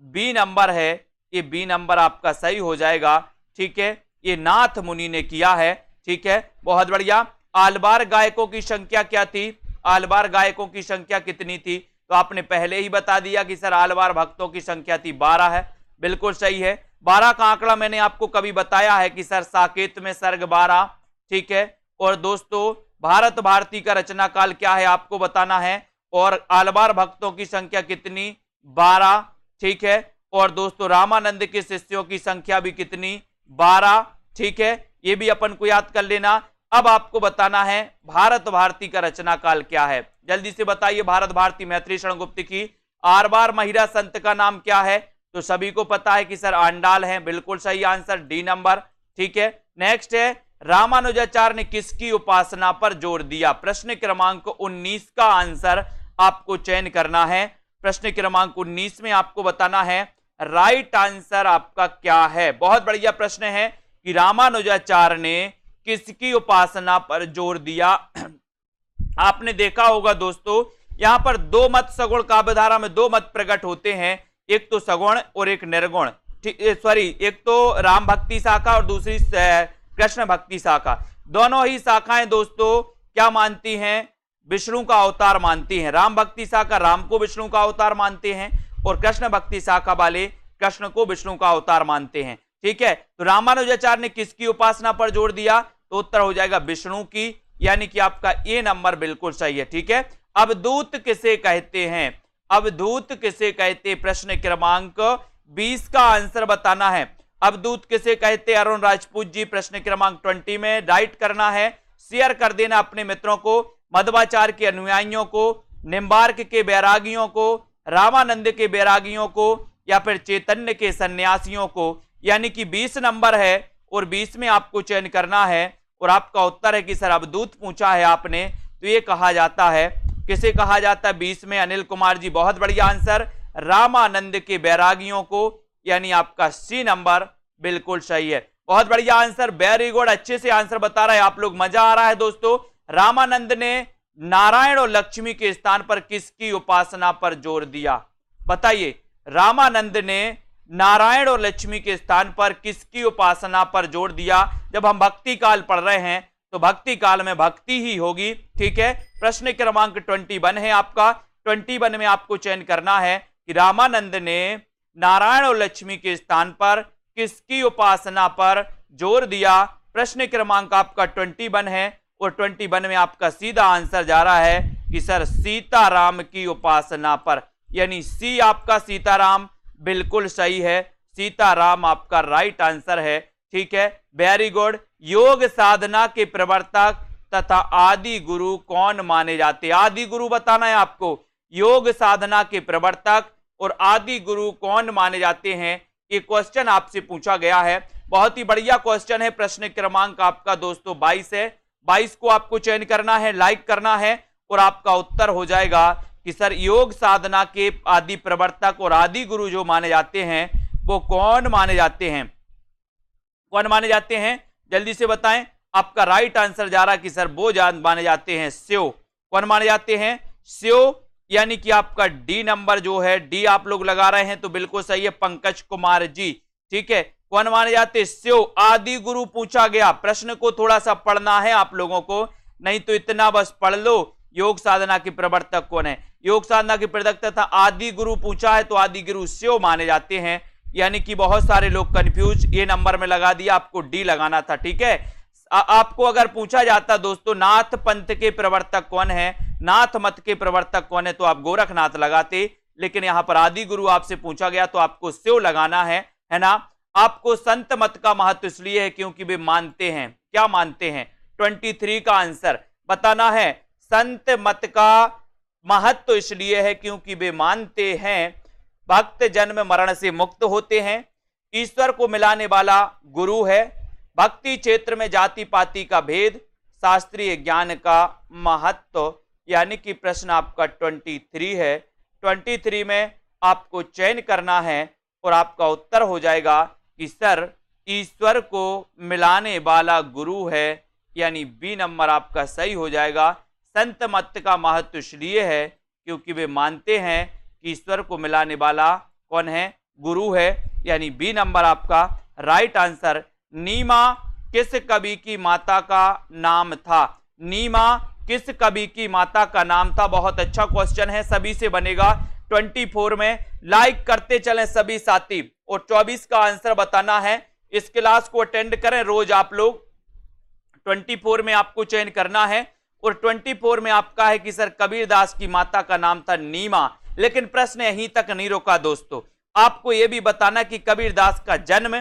बी नंबर है, ये बी नंबर आपका सही हो जाएगा। ठीक है, ये नाथ मुनि ने किया है। ठीक है, बहुत बढ़िया। आलवार गायकों की संख्या क्या थी, आलवार गायकों की संख्या कितनी थी, तो आपने पहले ही बता दिया कि सर आलवार भक्तों की संख्या थी 12 है, बिल्कुल सही है। 12 का आंकड़ा मैंने आपको कभी बताया है कि सर साकेत में सर्ग 12। ठीक है, और दोस्तों भारत भारती का रचना काल क्या है आपको बताना है, और आलवार भक्तों की संख्या कितनी, 12। ठीक है, और दोस्तों रामानंद के शिष्यों की संख्या भी कितनी, 12। ठीक है, ये भी अपन को याद कर लेना। अब आपको बताना है भारत भारती का रचना काल क्या है, जल्दी से बताइए। भारत भारती मैत्री शरण गुप्त की आरबार महिला संत का नाम क्या है, तो सभी को पता है कि सर आंडाल है, बिल्कुल सही आंसर डी नंबर। ठीक है, नेक्स्ट है रामानुजाचार्य ने किसकी उपासना पर जोर दिया, प्रश्न क्रमांक 19 का आंसर आपको चयन करना है। प्रश्न क्रमांक 19 में आपको बताना है राइट आंसर आपका क्या है। बहुत बढ़िया प्रश्न है कि रामानुजाचार्य ने किसकी उपासना पर जोर दिया। आपने देखा होगा दोस्तों, यहां पर दो मत सगुण काव्यधारा में दो मत प्रकट होते हैं, एक तो सगुण और एक निर्गुण। सॉरी, एक तो राम भक्ति शाखा और दूसरी कृष्ण भक्ति शाखा। दोनों ही शाखाएं दोस्तों क्या मानती हैं, विष्णु का अवतार मानती हैं। राम भक्ति शाखा राम को विष्णु का अवतार मानते हैं और कृष्ण भक्ति शाखा वाले कृष्ण को विष्णु का अवतार मानते हैं। ठीक है, तो रामानुजाचार्य ने किसकी उपासना पर जोर दिया, तो उत्तर हो जाएगा विष्णु की, यानी कि आपका ए नंबर बिल्कुल सही है। ठीक है, अवधूत किसे कहते हैं, अवधूत किसे कहते, प्रश्न क्रमांक 20 का आंसर बताना है। अवधूत किसे कहते, अरुण राजपूत जी प्रश्न क्रमांक 20 में राइट करना है, शेयर कर देना अपने मित्रों को, मध्वाचार्य के अनुयायियों को, निम्बार्क के बैरागियों को, रामानंद के बैरागियों को या फिर चैतन्य के सन्यासियों को, यानी कि 20 नंबर है और 20 में आपको चयन करना है। और आपका उत्तर है कि सर अवधूत पूछा है आपने, तो ये कहा जाता है, किसे कहा जाता है 20 में, अनिल कुमार जी, बहुत बढ़िया आंसर, रामानंद के बैरागियों को, यानी आपका सी नंबर बिल्कुल सही है। बहुत बढ़िया आंसर, वेरी गुड, अच्छे से आंसर बता रहे हैं आप लोग, मजा आ रहा है दोस्तों। रामानंद ने नारायण और लक्ष्मी के स्थान पर किसकी उपासना पर जोर दिया? बताइए, रामानंद ने नारायण और लक्ष्मी के स्थान पर किसकी उपासना पर जोर दिया? जब हम भक्ति काल पढ़ रहे हैं तो भक्ति काल में भक्ति ही होगी, ठीक है। प्रश्न क्रमांक 21 है आपका। 21 में आपको चयन करना है कि रामानंद ने नारायण और लक्ष्मी के स्थान पर किसकी उपासना पर जोर दिया। प्रश्न क्रमांक आपका 21 है और 21 में आपका सीधा आंसर जा रहा है कि सर सीताराम की उपासना पर, यानी सी आपका सीताराम बिल्कुल सही है। सीताराम आपका राइट आंसर है, ठीक है, वेरी गुड। योग साधना के प्रवर्तक तथा आदि गुरु कौन माने जाते? आदि गुरु बताना है आपको। योग साधना के प्रवर्तक और आदि गुरु कौन माने जाते हैं, ये क्वेश्चन आपसे पूछा गया है। बहुत ही बढ़िया क्वेश्चन है। प्रश्न क्रमांक आपका दोस्तों 22 है। 22 को आपको चयन करना है, लाइक करना है और आपका उत्तर हो जाएगा कि सर योग साधना के आदि प्रवर्तक और आदि गुरु जो माने जाते हैं वो कौन माने जाते हैं? कौन माने जाते हैं? जल्दी से बताएं। आपका राइट आंसर जा रहा है कि सर वो माने जाते हैं शिव। कौन माने जाते हैं? शिव, यानी कि आपका डी नंबर जो है, डी आप लोग लगा रहे हैं तो बिल्कुल सही है, पंकज कुमार जी, ठीक है। कौन माने जाते? शिव। आदि गुरु पूछा गया, प्रश्न को थोड़ा सा पढ़ना है आप लोगों को, नहीं तो इतना बस पढ़ लो। योग साधना के प्रवर्तक कौन है? योग साधना के प्रवर्तक था आदि गुरु पूछा है तो आदि गुरु शिव माने जाते हैं, यानी कि बहुत सारे लोग कंफ्यूज, ये नंबर में लगा दिया, आपको डी लगाना था, ठीक है। आपको अगर पूछा जाता दोस्तों नाथ पंथ के प्रवर्तक कौन है, नाथ मत के प्रवर्तक कौन है, तो आप गोरखनाथ लगाते, लेकिन यहां पर आदि गुरु आपसे पूछा गया तो आपको शिव लगाना है ना। आपको संत मत का महत्व इसलिए है क्योंकि वे मानते हैं, क्या मानते हैं? 23 का आंसर बताना है। संत मत का महत्व इसलिए है क्योंकि वे मानते हैं भक्त जन्म मरण से मुक्त होते हैं, ईश्वर को मिलाने वाला गुरु है, भक्ति क्षेत्र में जाति पाति का भेद, शास्त्रीय ज्ञान का महत्व, यानी कि प्रश्न आपका 23 है। 23 में आपको चयन करना है और आपका उत्तर हो जाएगा कि सर ईश्वर को मिलाने वाला गुरु है, यानी बी नंबर आपका सही हो जाएगा। संत मत का महत्व इसलिए है क्योंकि वे मानते हैं कि ईश्वर को मिलाने वाला कौन है? गुरु है, यानी बी नंबर आपका राइट आंसर। नीमा किस कवि की माता का नाम था? नीमा किस कवि की माता का नाम था? बहुत अच्छा क्वेश्चन है, सभी से बनेगा। 24 में लाइक करते चलें सभी साथी, और 24 का आंसर बताना है। इस क्लास को अटेंड करें रोज आप लोग। 24 में आपको चयन करना है और 24 में आपका है कि सर कबीरदास की माता का नाम था नीमा, लेकिन प्रश्न यहीं तक नहीं रुका दोस्तों। आपको यह भी बताना कि कबीरदास का जन्म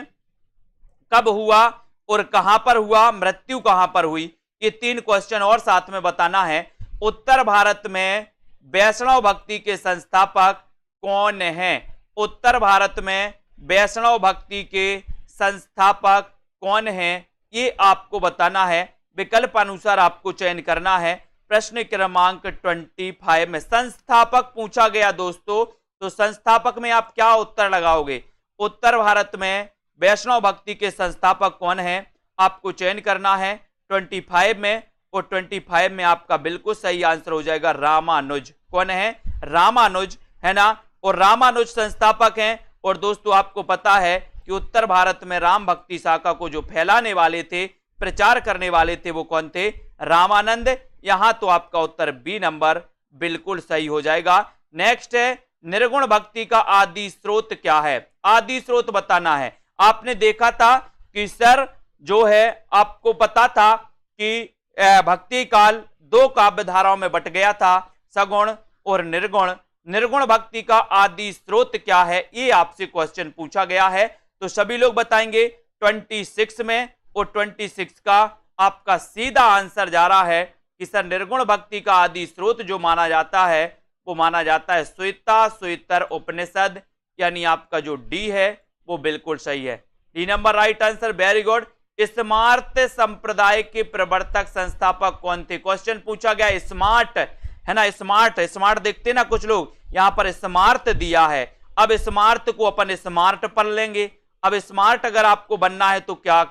कब हुआ और कहां पर हुआ, मृत्यु कहां पर हुई, ये 3 क्वेश्चन और साथ में बताना है। उत्तर भारत में वैष्णव भक्ति के संस्थापक कौन हैं? उत्तर भारत में वैष्णव भक्ति के संस्थापक कौन हैं, ये आपको बताना है। विकल्प अनुसार आपको चयन करना है। प्रश्न क्रमांक 25 में संस्थापक पूछा गया दोस्तों, तो संस्थापक में आप क्या उत्तर लगाओगे? उत्तर भारत में वैष्णव भक्ति के संस्थापक कौन हैं, आपको चयन करना है 25 में, और 25 में आपका बिल्कुल सही आंसर हो जाएगा रामानुज। कौन है? रामानुज, है ना। और रामानुज संस्थापक हैं। और दोस्तों आपको पता है कि उत्तर भारत में राम भक्ति शाखा को जो फैलाने वाले थे, प्रचार करने वाले थे, वो कौन थे? रामानंद। यहां तो आपका उत्तर बी नंबर बिल्कुल सही हो जाएगा। नेक्स्ट है निर्गुण भक्ति का आदि स्रोत क्या है? आदि स्रोत बताना है। आपने देखा था कि सर जो है आपको पता था कि भक्ति काल 2 काव्य धाराओं में बट गया था, सगुण और निर्गुण। निर्गुण भक्ति का आदि स्रोत क्या है, ये आपसे क्वेश्चन पूछा गया है। तो सभी लोग बताएंगे 26 में, और 26 का आपका सीधा आंसर जा रहा है कि सर निर्गुण भक्ति का आदि स्रोत जो माना जाता है वो माना जाता है श्वेता श्वेतर उपनिषद, यानी आपका जो डी है वो बिल्कुल सही है। D number right answer, very good. Smart संप्रदाय के प्रवर्तक संस्थापक कौन थे? क्वेश्चन पूछा गया स्मार्ट, है ना। स्मार्ट स्मार्ट देखते ना कुछ लोग, यहां पर स्मार्ट दिया है। अब स्मार्ट को अपन स्मार्ट पढ़ लेंगे। अब स्मार्ट अगर आपको बनना है तो क्या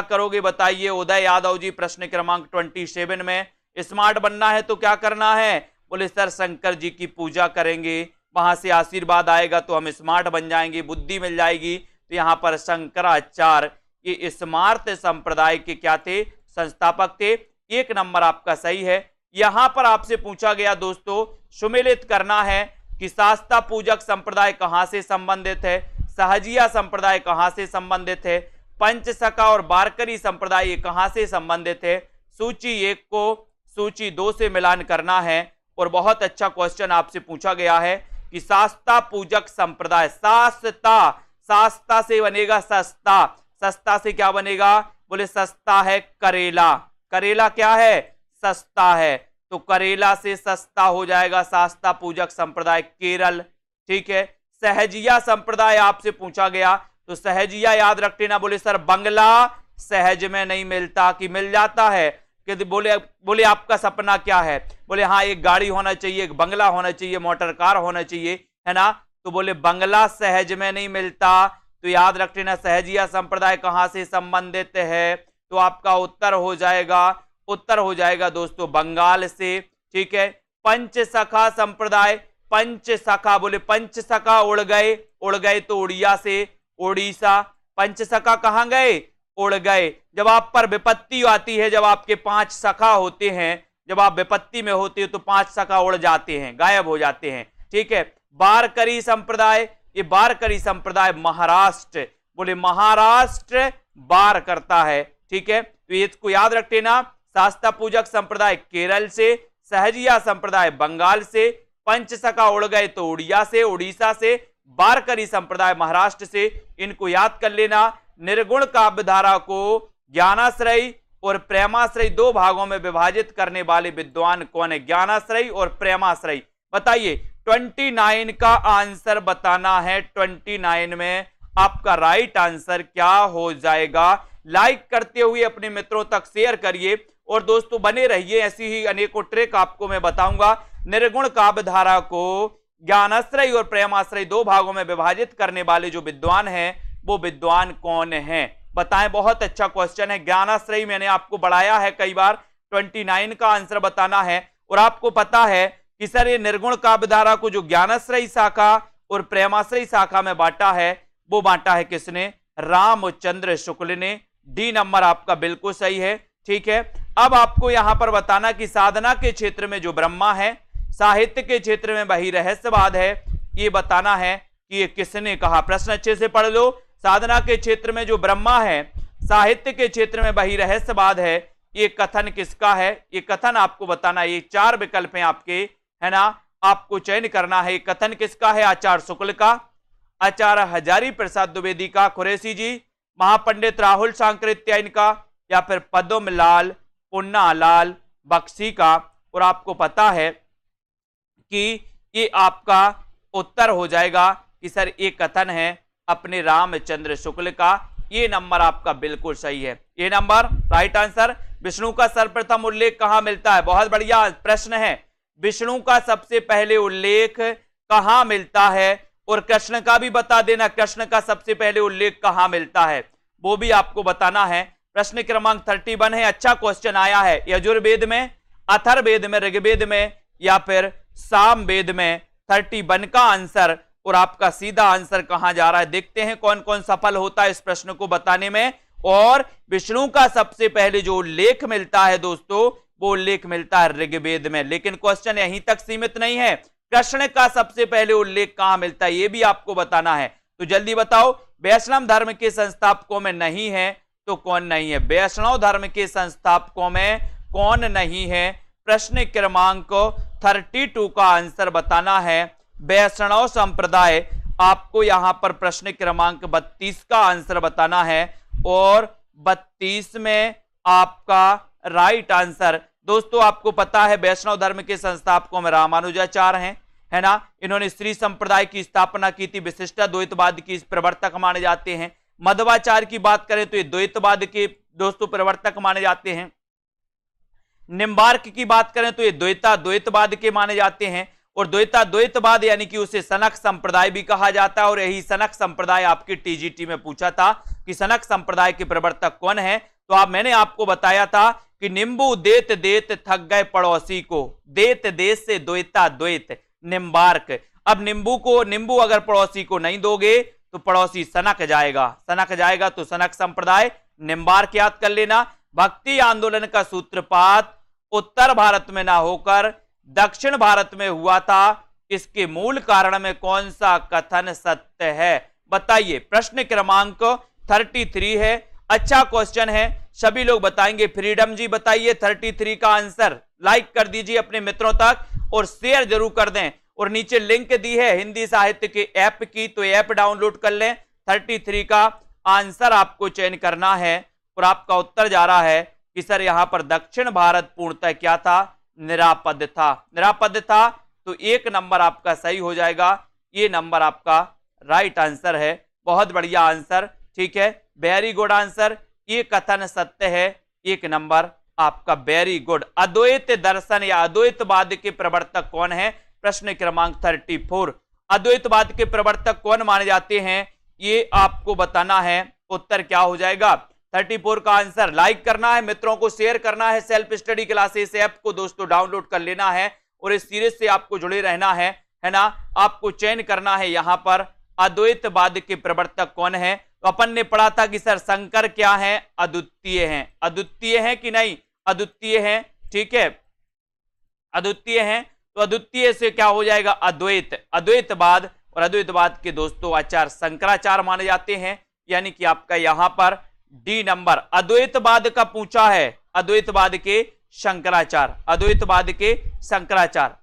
करोगे बताइए उदय यादव जी। प्रश्न क्रमांक 27 में स्मार्ट बनना है तो क्या करना है? बोले सर शंकर जी की पूजा करेंगे, वहां से आशीर्वाद आएगा तो हम स्मार्ट बन जाएंगे, बुद्धि मिल जाएगी। तो यहां पर शंकराचार्य ये स्मार्त संप्रदाय के क्या थे? संस्थापक थे। 1 नंबर आपका सही है। यहां पर आपसे पूछा गया दोस्तों, सुमेलित करना है कि शास्ता पूजक संप्रदाय कहां से संबंधित है, सहजिया संप्रदाय कहां से संबंधित है, पंचसखा और वारकरी संप्रदाय कहां से संबंधित है। सूची 1 को सूची 2 से मिलान करना है। और बहुत अच्छा क्वेश्चन आपसे पूछा गया है कि शास्ता पूजक संप्रदाय, शास्ता से बनेगा सस्ता, सस्ता से क्या बनेगा? बोले सस्ता है करेला, करेला क्या है? सस्ता है, तो करेला से सस्ता हो जाएगा शास्ता पूजक संप्रदाय केरल। ठीक है। सहजिया संप्रदाय आपसे पूछा गया, तो सहजिया याद रख लेना। बोले सर बंगला सहज में नहीं मिलता कि मिल जाता है? कि बोले आपका सपना क्या है? बोले हाँ एक गाड़ी होना चाहिए, एक बंगला होना चाहिए, मोटर कार होना चाहिए, है ना। तो बोले बंगला सहज में नहीं मिलता, तो याद रख लेना सहजिया संप्रदाय कहां से संबंधित है? तो आपका उत्तर हो जाएगा दोस्तों बंगाल से। ठीक है। पंचसखा संप्रदाय, पंचसखा, बोले पंचसखा उड़ गए तो उड़िया से ओडिशा। पंचसखा कहां गए? उड़ गए। जब आप पर विपत्ति आती है, जब आपके 5 सखा होते हैं, जब आप विपत्ति में होते हो तो 5 सखा उड़ जाते हैं, गायब हो जाते हैं। ठीक है। वारकरी संप्रदाय, ये वारकरी संप्रदाय महाराष्ट्र, बोले महाराष्ट्र वार करता है। ठीक है। तो इसको याद रख लेना। शास्ता पूजक संप्रदाय केरल से, सहजिया संप्रदाय बंगाल से, पंचसखा उड़ गए तो उड़िया से, उड़ीसा से, वारकरी संप्रदाय महाराष्ट्र से। इनको याद कर लेना। निर्गुण काव्यधारा को ज्ञानाश्रयी और प्रेमाश्रयी 2 भागों में विभाजित करने वाले विद्वान कौन है? ज्ञानाश्रयी और प्रेमाश्रयी। बताइए 29 का आंसर बताना है। 29 में आपका राइट आंसर क्या हो जाएगा? लाइक करते हुए अपने मित्रों तक शेयर करिए और दोस्तों बने रहिए, ऐसी ही अनेकों ट्रिक आपको मैं बताऊंगा। निर्गुण काव्यधारा को ज्ञानाश्रयी और प्रेमाश्रयी 2 भागों में विभाजित करने वाले जो विद्वान हैं वो विद्वान कौन है? बताएं। बहुत अच्छा क्वेश्चन है। ज्ञानाश्रयी मैंने आपको बढ़ाया है कई बार। 29 का आंसर बताना है। और आपको पता है कि सर ये निर्गुण काव्यधारा को जो ज्ञानाश्रयी शाखा और प्रेमाश्रयी शाखा में बांटा है, वो बांटा है किसने? रामचंद्र शुक्ल ने। डी नंबर आपका बिल्कुल सही है। ठीक है। अब आपको यहां पर बताना कि साधना के क्षेत्र में जो ब्रह्मा है, साहित्य के क्षेत्र में वही रहस्यवाद है, ये बताना है कि ये किसने कहा। प्रश्न अच्छे से पढ़ लो। साधना के क्षेत्र में जो ब्रह्मा है, साहित्य के क्षेत्र में वही रहस्यवाद है, ये कथन किसका है? ये कथन आपको बताना है। ये 4 विकल्प हैं आपके, है ना। आपको चयन करना है। कथन किसका है? आचार्य शुक्ल का, आचार्य हजारी प्रसाद द्विवेदी का, कुरैशी जी, महापंडित राहुल सांकृत्यायन का, या फिर पद्मलाल पुन्नालाल बख्शी का। और आपको पता है कि ये आपका उत्तर हो जाएगा कि सर ये कथन है अपने रामचंद्र शुक्ल का। ये नंबर आपका बिल्कुल सही है। ये नंबर राइट आंसर। विष्णु का सर्वप्रथम उल्लेख कहां मिलता है? बहुत बढ़िया प्रश्न है। विष्णु का सबसे पहले उल्लेख कहां मिलता है? और कृष्ण का भी बता देना, कृष्ण का सबसे पहले उल्लेख कहां मिलता है, वो भी आपको बताना है। प्रश्न क्रमांक 31 है। अच्छा क्वेश्चन आया है। यजुर्वेद में, अथर्ववेद में, ऋग्वेद में या फिर सामवेद में? 31 का आंसर और आपका सीधा आंसर कहां जा रहा है? देखते हैं कौन कौन सफल होता है इस प्रश्न को बताने में। और विष्णु का सबसे पहले जो उल्लेख मिलता है दोस्तों, वो उल्लेख मिलता है ऋग्वेद में। लेकिन क्वेश्चन यहीं तक सीमित नहीं है। कृष्ण का सबसे पहले उल्लेख कहां मिलता है, ये भी आपको बताना है। तो जल्दी बताओ। वैष्णव धर्म के संस्थापकों में नहीं है तो कौन नहीं है? वैष्णव धर्म के संस्थापकों में कौन नहीं है? प्रश्न क्रमांक 32 का आंसर बताना है। वैष्णव संप्रदाय। आपको यहां पर प्रश्न क्रमांक 32 का आंसर बताना है। और 32 में आपका राइट आंसर दोस्तों, आपको पता है वैष्णव धर्म के संस्थापकों में रामानुजाचार्य हैं, है ना। इन्होंने श्री संप्रदाय की स्थापना की थी। विशिष्ट द्वैतवाद की प्रवर्तक माने जाते हैं। मध्वाचार्य की बात करें तो ये द्वैतवाद के दोस्तों प्रवर्तक माने जाते हैं। निम्बार्क की बात करें तो ये द्वैतवाद के माने जाते हैं। और द्वैतवाद यानी कि उसे सनक संप्रदाय भी कहा जाता है। और यही सनक संप्रदाय आपकी टीजीटी में पूछा था कि सनक संप्रदाय के प्रवर्तक कौन है, तो मैंने आपको बताया था कि निम्बू देत देत थक गए पड़ोसी को, देत देश से द्वैत निम्बार्क। अब निम्बू अगर पड़ोसी को नहीं दोगे तो पड़ोसी सनक जाएगा तो सनक संप्रदाय। निम्बार्क याद कर लेना। भक्ति आंदोलन का सूत्रपात उत्तर भारत में ना होकर दक्षिण भारत में हुआ था, इसके मूल कारण में कौन सा कथन सत्य है, बताइए। प्रश्न क्रमांक 33 है। अच्छा क्वेश्चन है, सभी लोग बताएंगे। फ्रीडम जी बताइए 33 का आंसर। लाइक कर दीजिए अपने मित्रों तक और शेयर जरूर कर दें। और नीचे लिंक दी है हिंदी साहित्य के ऐप की, तो ऐप डाउनलोड कर लें। 33 का आंसर आपको चयन करना है और आपका उत्तर जा रहा है कि सर यहां पर दक्षिण भारत पूर्णतः क्या था, निरापद था। तो 1 नंबर आपका सही हो जाएगा। ये नंबर आपका राइट आंसर है। बहुत बढ़िया आंसर, ठीक है, वेरी गुड आंसर। ये कथन सत्य है। 1 नंबर आपका वेरी गुड। अद्वैत दर्शन या अद्वैतवाद के प्रवर्तक कौन है, प्रश्न क्रमांक 34। अद्वैतवाद के प्रवर्तक कौन माने जाते हैं, ये आपको बताना है। उत्तर क्या हो जाएगा, 34 का आंसर। लाइक करना है, मित्रों को शेयर करना है। सेल्फ स्टडी क्लासेस ऐप को दोस्तों डाउनलोड कर लेना है और इस सीरीज से आपको जुड़े रहना है ना। आपको चयन करना है यहां पर अद्वैतवाद के प्रवर्तक कौन है। तो अपन ने पढ़ा था कि सर शंकर क्या है, अद्वितीय हैं कि नहीं, अद्वितीय हैं, ठीक है, अद्वितीय हैं। तो अद्वितीय से क्या हो जाएगा, अद्वैतवाद। और अद्वैतवाद के दोस्तों आचार्य शंकराचार्य माने जाते हैं, यानी कि आपका यहां पर डी नंबर। अद्वैतवाद का पूछा है, अद्वैतवाद के शंकराचार्य।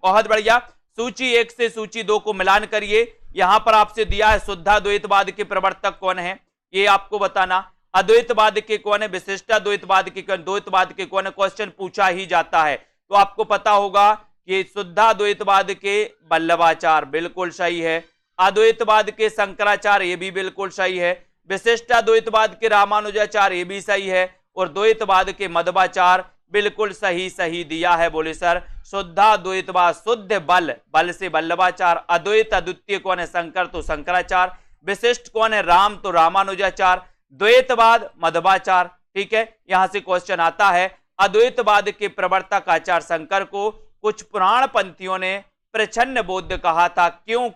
बहुत बढ़िया। सूची 1 से सूची 2 को मिलान करिए। यहां पर आपसे दिया है शुद्धाद्वैतवाद के प्रवर्तक कौन है, ये आपको बताना। अद्वैतवाद के कौन है, विशिष्टाद्वैतवाद के कौन, द्वैतवाद के कौन है, क्वेश्चन पूछा ही जाता है। तो आपको पता होगा कि शुद्धाद्वैतवाद के वल्लभाचार्य, बिल्कुल सही है। अद्वैतवाद के शंकराचार्य, ये भी बिल्कुल सही है। विशिष्टाद्वैतवाद के रामानुजाचार्य, ये भी सही है। और द्वैतवाद के मध्वाचार्य, बिल्कुल सही दिया है। बोले सर शुद्धाद्वैतवाद, शुद्ध बल से वल्लभाचार्य। अद्वैत अद्वितीय कौन है, शंकर, तो शंकराचार्य। विशिष्ट कौन है, राम, तो रामानुजाचार्य। द्वैतवाद मध्वाचार्य, ठीक है। यहां से क्वेश्चन आता है, अद्वैतवाद के प्रवर्तक आचार्य शंकर को कुछ पुराण पंथियों ने प्रच्छन्न बौद्ध कहा था, क्यों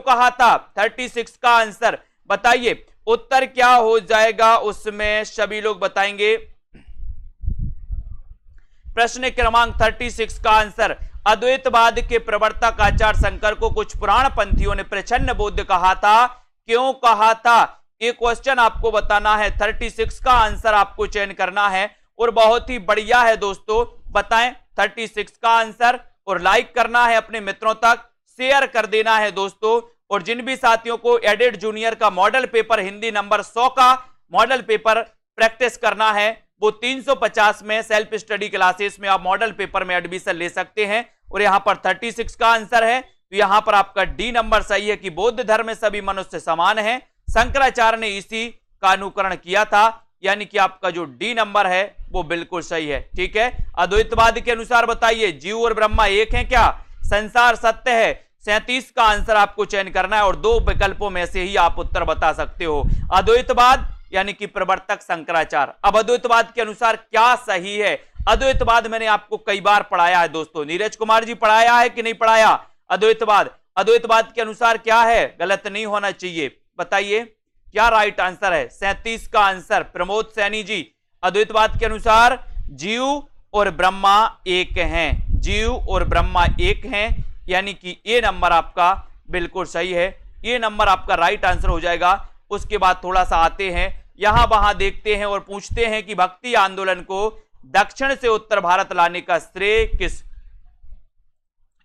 कहा था, 36 का आंसर बताइए। उत्तर क्या हो जाएगा उसमें सभी लोग बताएंगे। प्रश्न क्रमांक 36 का आंसर, अद्वैतवाद के प्रवर्तक आचार्य शंकर को कुछ पुराण पंथियों ने प्रच्छन्न बौद्ध कहा था, क्यों कहा था, ये क्वेश्चन आपको बताना है। 36 का आंसर आपको चयन करना है और बहुत ही बढ़िया है दोस्तों, बताएं 36 का आंसर। और लाइक करना है अपने मित्रों तक, शेयर कर देना है दोस्तों। और जिन भी साथियों को एडेड जूनियर का मॉडल पेपर हिंदी नंबर 100 का मॉडल पेपर प्रैक्टिस करना है, वो 350 में सेल्फ स्टडी क्लासेस में आप मॉडल पेपर में एडमिशन ले सकते हैं। और यहां पर 36 का आंसर है, तो यहां पर आपका डी नंबर सही है कि बौद्ध धर्म में सभी मनुष्य समान हैं। शंकराचार्य ने इसी का अनुकरण किया था, यानी कि आपका जो डी नंबर है वो बिल्कुल सही है, ठीक है। अद्वैतवाद के अनुसार बताइए, जीव और ब्रह्मा एक हैं क्या, संसार सत्य है। 37 का आंसर आपको चयन करना है और 2 विकल्पों में से ही आप उत्तर बता सकते हो। अद्वैतवाद यानी कि प्रवर्तक शंकराचार्य। अब अद्वैतवाद के अनुसार क्या सही है, अद्वैतवाद मैंने आपको कई बार पढ़ाया है दोस्तों। नीरज कुमार जी पढ़ाया है कि नहीं पढ़ाया, अद्वैतवाद के अनुसार क्या है, गलत नहीं होना चाहिए, बताइए क्या राइट आंसर है। 37 का आंसर प्रमोद सैनी जी, अद्वैतवाद के अनुसार जीव और ब्रह्मा एक हैं, जीव और ब्रह्मा एक हैं, यानी कि ये नंबर आपका बिल्कुल सही है। ये नंबर आपका राइट आंसर हो जाएगा। उसके बाद थोड़ा सा आते हैं, यहां वहां देखते हैं और पूछते हैं कि भक्ति आंदोलन को दक्षिण से उत्तर भारत लाने का श्रेय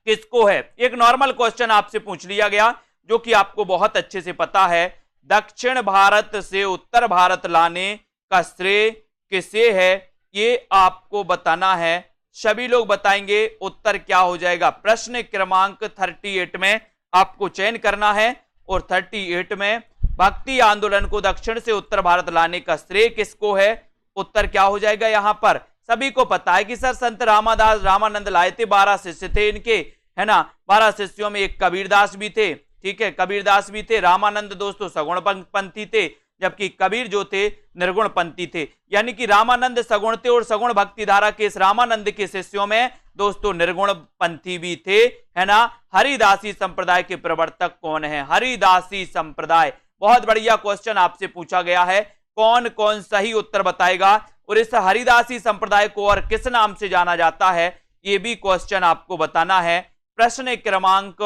किसको है। एक नॉर्मल क्वेश्चन आपसे पूछ लिया गया जो कि आपको बहुत अच्छे से पता है, दक्षिण भारत से उत्तर भारत लाने का श्रेय किसे है, ये आपको बताना है। सभी लोग बताएंगे उत्तर क्या हो जाएगा। प्रश्न क्रमांक 38 में आपको चयन करना है और 38 में भक्ति आंदोलन को दक्षिण से उत्तर भारत लाने का श्रेय किसको है, उत्तर क्या हो जाएगा। यहां पर सभी को पता है कि सर संत रामादास रामानंद लाए थे, 12 शिष्य थे इनके, है ना। 12 शिष्यों में एक कबीरदास भी थे, ठीक है, कबीरदास भी थे। रामानंद दोस्तों सगुण पंथी थे, जबकि कबीर जो थे निर्गुण पंथी थे। यानी कि रामानंद सगुण थे और सगुण भक्ति धारा के इस रामानंद के शिष्यों में दोस्तों निर्गुण पंथी भी थे, है ना। हरिदासी संप्रदाय के प्रवर्तक कौन है? हरिदासी संप्रदाय, बहुत बढ़िया क्वेश्चन आपसे पूछा गया है। कौन कौन सही उत्तर बताएगा? और इस हरिदासी संप्रदाय को और किस नाम से जाना जाता है, ये भी क्वेश्चन आपको बताना है। प्रश्न क्रमांक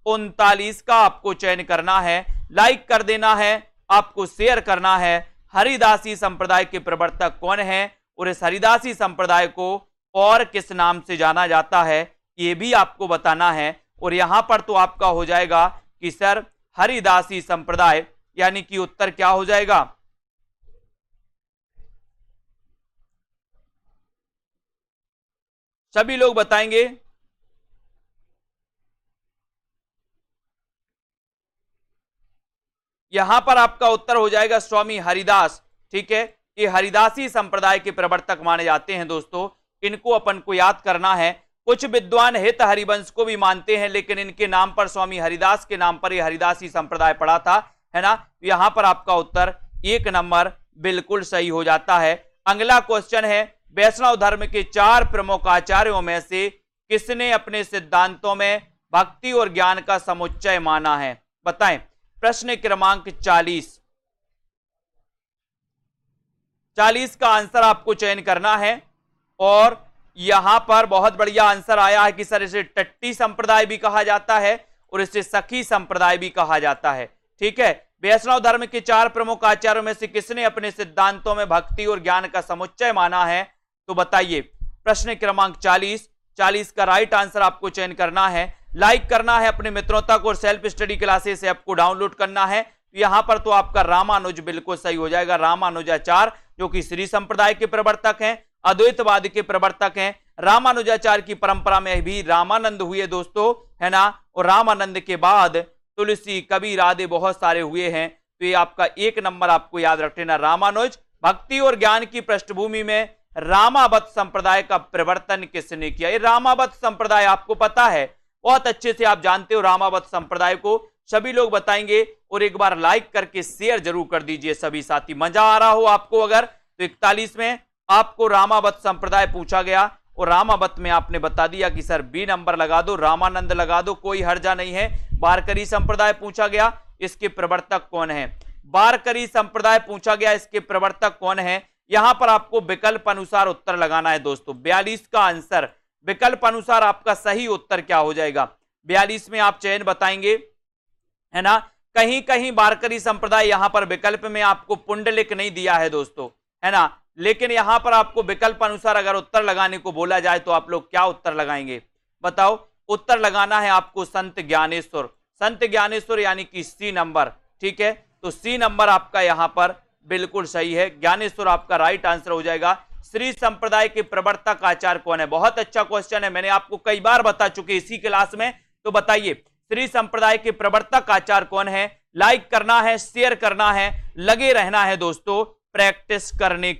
39 का आपको चयन करना है, लाइक कर देना है, आपको शेयर करना है। हरिदासी संप्रदाय के प्रवर्तक कौन है और इस हरिदासी संप्रदाय को और किस नाम से जाना जाता है, ये भी आपको बताना है। और यहां पर तो आपका हो जाएगा कि सर हरिदासी संप्रदाय, यानी कि उत्तर क्या हो जाएगा? सभी लोग बताएंगे। यहां पर आपका उत्तर हो जाएगा स्वामी हरिदास, ठीक है। ये हरिदासी संप्रदाय के प्रवर्तक माने जाते हैं दोस्तों, इनको अपन को याद करना है। कुछ विद्वान हित हरिवंश को भी मानते हैं, लेकिन इनके नाम पर स्वामी हरिदास के नाम पर ये हरिदासी संप्रदाय पड़ा था, है ना। यहां पर आपका उत्तर 1 नंबर बिल्कुल सही हो जाता है। अगला क्वेश्चन है, वैष्णव धर्म के 4 प्रमुख आचार्यों में से किसने अपने सिद्धांतों में भक्ति और ज्ञान का समुच्चय माना है? बताएं। प्रश्न क्रमांक 40 का आंसर आपको चयन करना है। और यहां पर बहुत बढ़िया आंसर आया है कि सर इसे टट्टी संप्रदाय भी कहा जाता है और इसे सखी संप्रदाय भी कहा जाता है, ठीक है। वैष्णव धर्म के 4 प्रमुख आचार्यों में से किसने अपने सिद्धांतों में भक्ति और ज्ञान का समुच्चय माना है? तो बताइए। प्रश्न क्रमांक 40 का राइट आंसर आपको चयन करना है, लाइक करना है अपने मित्रों तक और सेल्फ स्टडी क्लासेस ऐप को डाउनलोड करना है। यहां पर तो आपका रामानुज बिल्कुल सही हो जाएगा। रामानुजाचार्य जो कि श्री संप्रदाय के प्रवर्तक हैं, अद्वैतवाद के प्रवर्तक हैं। रामानुजाचार्य की परंपरा में भी रामानंद हुए दोस्तों, है ना। और रामानंद के बाद तुलसी, कबीर आदि बहुत सारे हुए हैं। तो ये आपका 1 नंबर आपको याद रख लेना, रामानुज। भक्ति और ज्ञान की पृष्ठभूमि में रामावत संप्रदाय का प्रवर्तन किसने किया? ये रामावत संप्रदाय आपको पता है, बहुत अच्छे से आप जानते हो रामावत संप्रदाय को। सभी लोग बताएंगे और एक बार लाइक करके शेयर जरूर कर दीजिए सभी साथी। मजा आ रहा हो आपको अगर, तो 41 में आपको रामावत संप्रदाय पूछा गया और रामावत में आपने बता दिया कि सर बी नंबर लगा दो, रामानंद लगा दो, कोई हर्जा नहीं है। वारकरी संप्रदाय पूछा गया, इसके प्रवर्तक कौन है? वारकरी संप्रदाय पूछा गया, इसके प्रवर्तक कौन है? यहां पर आपको विकल्प अनुसार उत्तर लगाना है दोस्तों। 42 का आंसर विकल्प अनुसार आपका सही उत्तर क्या हो जाएगा? 42 में आप चयन बताएंगे, है ना। कहीं कहीं वारकरी संप्रदाय यहां पर विकल्प में आपको पुंडलिक नहीं दिया है दोस्तों, है ना। लेकिन यहां पर आपको विकल्प अनुसार अगर उत्तर लगाने को बोला जाए तो आप लोग क्या उत्तर लगाएंगे? बताओ। उत्तर लगाना है आपको संत ज्ञानेश्वर, संत ज्ञानेश्वर यानी कि सी नंबर, ठीक है। तो सी नंबर आपका यहां पर बिल्कुल सही है, ज्ञानेश्वर आपका राइट आंसर हो जाएगा। श्री संप्रदाय के प्रवर्तक आचार्य कौन है? बहुत अच्छा क्वेश्चन है, मैंने आपको कई बार बता चुके इसी क्लास में। तो बताइए श्री संप्रदाय के प्रवर्तक आचार्य कौन है? लाइक करना है, शेयर करना है, लगे रहना है दोस्तों प्रैक्टिस करने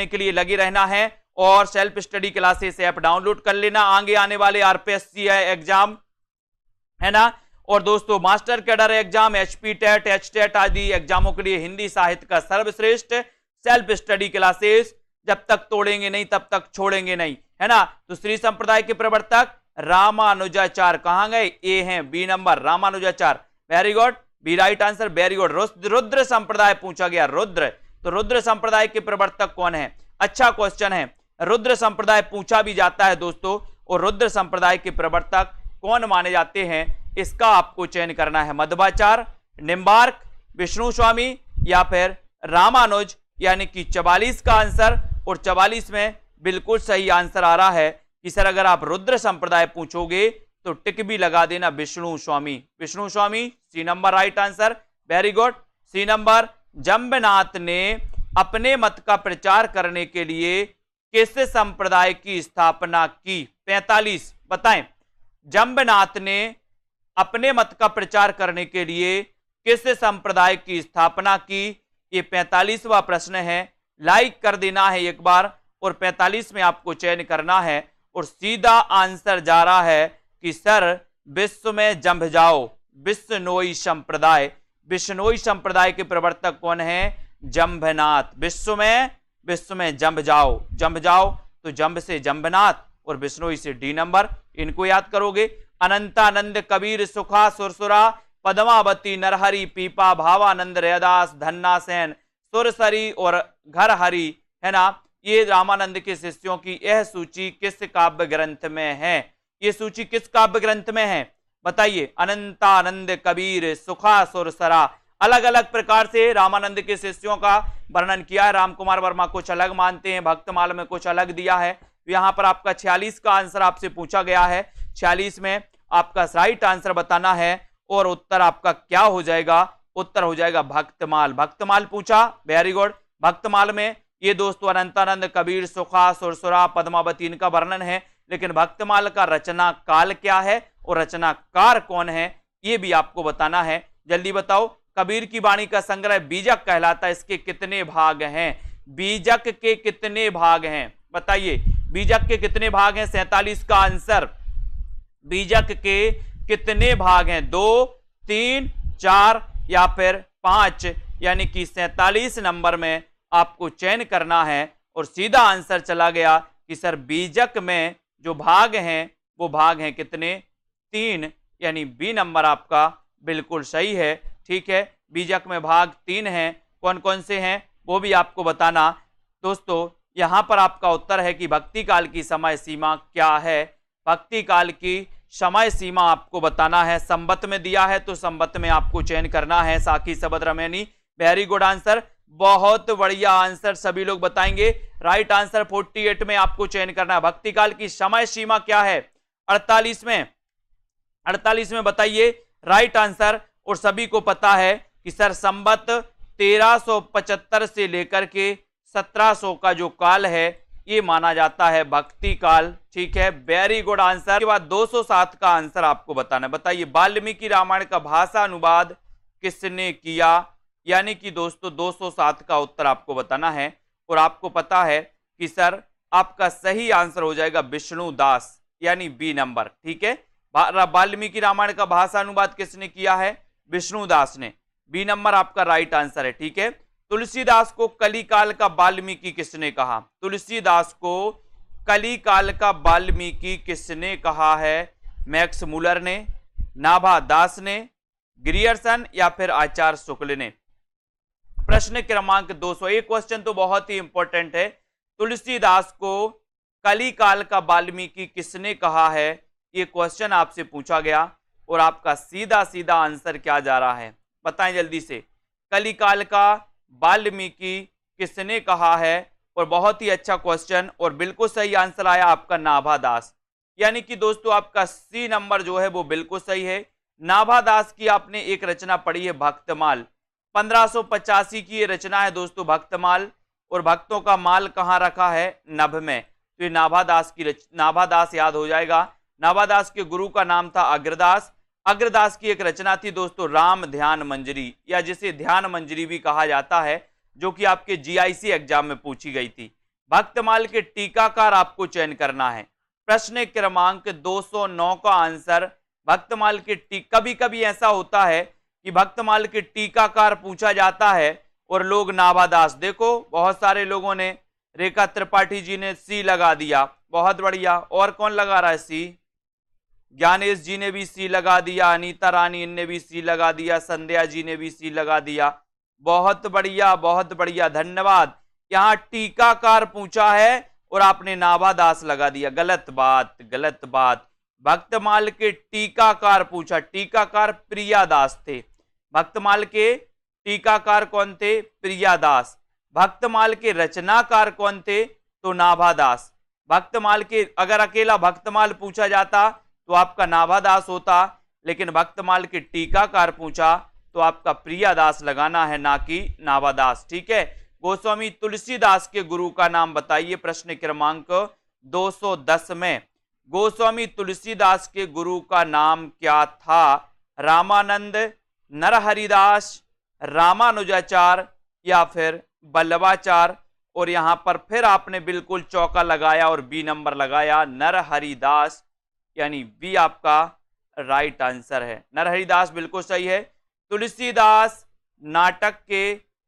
के लिए लगे रहना है। और self study classes app download कर लेना, आगे आने वाले आरपीएससी एग्जाम, है ना। और दोस्तों master cadre exam, HP TET, HTET आदि एग्जामों के लिए हिंदी साहित्य का सर्वश्रेष्ठ सेल्फ स्टडी क्लासेस, जब तक तोड़ेंगे नहीं तब तक छोड़ेंगे नहीं, है ना। तो श्री संप्रदाय के प्रवर्तक रामानुजाचार्य कहां गए? ए हैं, B number Ramanujacharya, very good, B right answer, very good. रुद्र संप्रदाय पूछा गया, रुद्र, तो रुद्र संप्रदाय के प्रवर्तक कौन है? अच्छा क्वेश्चन है, रुद्र संप्रदाय पूछा भी जाता है दोस्तों। और रुद्र संप्रदाय के प्रवर्तक कौन माने जाते हैं, इसका आपको चयन करना है। मध्वाचार्य, निम्बार्क, विष्णु स्वामी या फिर रामानुज, यानी कि 44 का आंसर। और 44 में बिल्कुल सही आंसर आ रहा है कि सर अगर आप रुद्र संप्रदाय पूछोगे तो टिक भी लगा देना Vishnu Swami, Vishnu Swami, C number right answer, very good, C number. Jambnath ने अपने मत का प्रचार करने के लिए किस संप्रदाय की स्थापना की? 45 बताएं। जंबनाथ ने अपने मत का प्रचार करने के लिए किस संप्रदाय की स्थापना की? ये 45वां प्रश्न है, लाइक कर देना है एक बार और 45 में आपको चयन करना है। और सीधा आंसर जा रहा है कि सर विश्व में जंभ जाओ, बिश्नोई संप्रदाय। बिश्नोई संप्रदाय के प्रवर्तक कौन है? जंभनाथ। विश्व में जंभ जाओ तो जंभ से जंभनाथ और बिश्नोई से डी नंबर, इनको याद करोगे। अनंतानंद, कबीर, सुखा, सुरसुरा, पद्मावती, नरहरि, पीपा, भावानंद, रैदास, धन्ना सेन, सुरसरी और घरहरि, है ना। ये रामानंद के शिष्यों की यह सूची किस काव्य ग्रंथ में है? ये सूची किस काव्य ग्रंथ में है बताइए? अनंतानंद, कबीर, सुखा, सुरसरा, अलग अलग प्रकार से रामानंद के शिष्यों का वर्णन किया है। रामकुमार वर्मा कुछ अलग मानते हैं, भक्तमाल में कुछ अलग दिया है। यहां पर आपका 46 का आंसर आपसे पूछा गया है। 46 में आपका राइट आंसर बताना है और उत्तर आपका क्या हो जाएगा? उत्तर हो जाएगा भक्तमाल। भक्तमाल पूछा, वेरी गुड। भक्तमाल में ये दोस्तों अनंतानंद, कबीर, सुखा, सुरसुरा, पद्मावती इनका वर्णन है, लेकिन भक्तमाल का रचना काल क्या है और रचनाकार कौन है ये भी आपको बताना है। जल्दी बताओ। कबीर की वाणी का संग्रह बीजक कहलाता है, इसके कितने भाग हैं? बीजक के कितने भाग हैं बताइए? बीजक के कितने भाग हैं? 47 का आंसर। बीजक के कितने भाग हैं? 2, 3, 4 या फिर 5, यानी कि 47 नंबर में आपको चयन करना है और सीधा आंसर चला गया कि सर बीजक में जो भाग हैं वो भाग हैं कितने? 3, यानी बी नंबर आपका बिल्कुल सही है। ठीक है, बीजक में भाग 3 हैं। कौन कौन से हैं वो भी आपको बताना। दोस्तों यहां पर आपका उत्तर है कि भक्ति काल की समय सीमा क्या है? भक्ति काल की समय सीमा आपको बताना है। संबत में दिया है तो संबत में आपको चयन करना है। साकी सबद रमैनी, वेरी गुड आंसर, बहुत बढ़िया आंसर सभी लोग बताएंगे। राइट आंसर 48 में आपको चयन करना है। भक्ति काल की समय सीमा क्या है? 48 में बताइए राइट आंसर। और सभी को पता है कि सर संबत 1375 से लेकर के 1700 का जो काल है ये माना जाता है भक्ति काल। ठीक है, वेरी गुड आंसर। के बाद 207 का आंसर आपको बताना है। बताइए वाल्मीकि रामायण का भाषा अनुवाद किसने किया? यानी कि दोस्तों 207 का उत्तर आपको बताना है। और आपको पता है कि सर आपका सही आंसर हो जाएगा विष्णु दास, यानी बी नंबर। ठीक है, वाल्मीकि रामायण का भाषा अनुवाद किसने किया है? विष्णु दास ने। बी नंबर आपका राइट आंसर है। ठीक है, तुलसीदास को कलिकाल का वाल्मीकि किसने कहा? तुलसीदास को कलिकाल का वाल्मीकि किसने कहा है? मैक्स मुलर ने, नाभा दास ने, ग्रियर्सन या फिर आचार्य शुक्ल ने? प्रश्न क्रमांक 201 क्वेश्चन तो बहुत ही इंपॉर्टेंट है। तुलसीदास को कलिकाल का वाल्मीकि किसने कहा है? ये क्वेश्चन आपसे पूछा गया और आपका सीधा सीधा आंसर क्या जा रहा है बताएं जल्दी से। कलिकाल का वाल्मीकि किसने कहा है? और बहुत ही अच्छा क्वेश्चन और बिल्कुल सही आंसर आया आपका नाभा दास। यानी कि दोस्तों आपका सी नंबर जो है वो बिल्कुल सही है। नाभा दास की आपने एक रचना पढ़ी है भक्तमाल, 1585 की ये रचना है दोस्तों भक्तमाल। और भक्तों का माल कहाँ रखा है? नभ में। तो ये नाभा दास याद हो जाएगा। नाभा दास के गुरु का नाम था अग्रदास। अग्रदास की एक रचना थी दोस्तों राम ध्यान मंजरी, या जिसे ध्यान मंजरी भी कहा जाता है, जो कि आपके जीआईसी एग्जाम में पूछी गई थी। भक्तमाल के टीकाकार आपको चयन करना है। प्रश्न क्रमांक 209 का आंसर भक्तमाल के कभी कभी ऐसा होता है कि भक्तमाल के टीकाकार पूछा जाता है और लोग नाभा दास, देखो बहुत सारे लोगों ने, रेखा त्रिपाठी जी ने सी लगा दिया, बहुत बढ़िया। और कौन लगा रहा है सी? ज्ञानेश जी ने भी सी लगा दिया, अनीता रानी ने भी सी लगा दिया, संध्या जी ने भी सी लगा दिया, बहुत बढ़िया बहुत बढ़िया, धन्यवाद। यहाँ टीकाकार पूछा है और आपने नाभा दास लगा दिया, गलत बात गलत बात। भक्तमाल के टीकाकार पूछा, टीकाकार प्रियादास थे। भक्तमाल के टीकाकार कौन थे? प्रियादास। भक्तमाल के रचनाकार कौन थे? तो नाभा दास। भक्तमाल के अगर अकेला भक्तमाल पूछा जाता तो आपका नाभा दास होता, लेकिन भक्तमाल के टीकाकार पूछा तो आपका प्रियादास लगाना है, ना कि नाभा दास। ठीक है, गोस्वामी तुलसीदास के गुरु का नाम बताइए। प्रश्न क्रमांक 210 में गोस्वामी तुलसीदास के गुरु का नाम क्या था? रामानंद, नरहरिदास, रामानुजाचार्य या फिर बल्लभाचार्य? और यहां पर फिर आपने बिल्कुल चौका लगाया और बी नंबर लगाया, नरहरिदास, यानी बी आपका राइट आंसर है। नरहरिदास बिल्कुल सही है। तुलसीदास नाटक के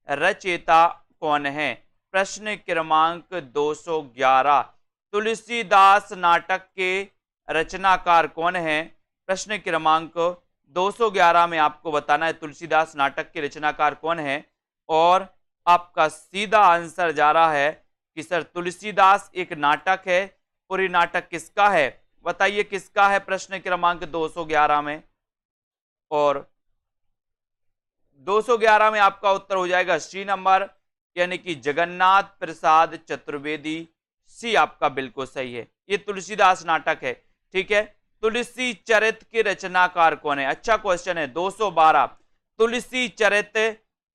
रचयिता कौन है? प्रश्न क्रमांक 211। तुलसीदास नाटक के रचनाकार कौन है? प्रश्न क्रमांक 211 में आपको बताना है तुलसीदास नाटक के रचनाकार कौन है। और आपका सीधा आंसर जा रहा है कि सर तुलसीदास एक नाटक है, और ये नाटक किसका है? बताइए किसका है प्रश्न क्रमांक 211 में। और 211 में आपका उत्तर हो जाएगा सी नंबर, यानी कि जगन्नाथ प्रसाद चतुर्वेदी। सी आपका बिल्कुल सही है, ये तुलसीदास नाटक है। ठीक है, तुलसी चरित के रचनाकार कौन है? अच्छा क्वेश्चन है। 212 तुलसी चरित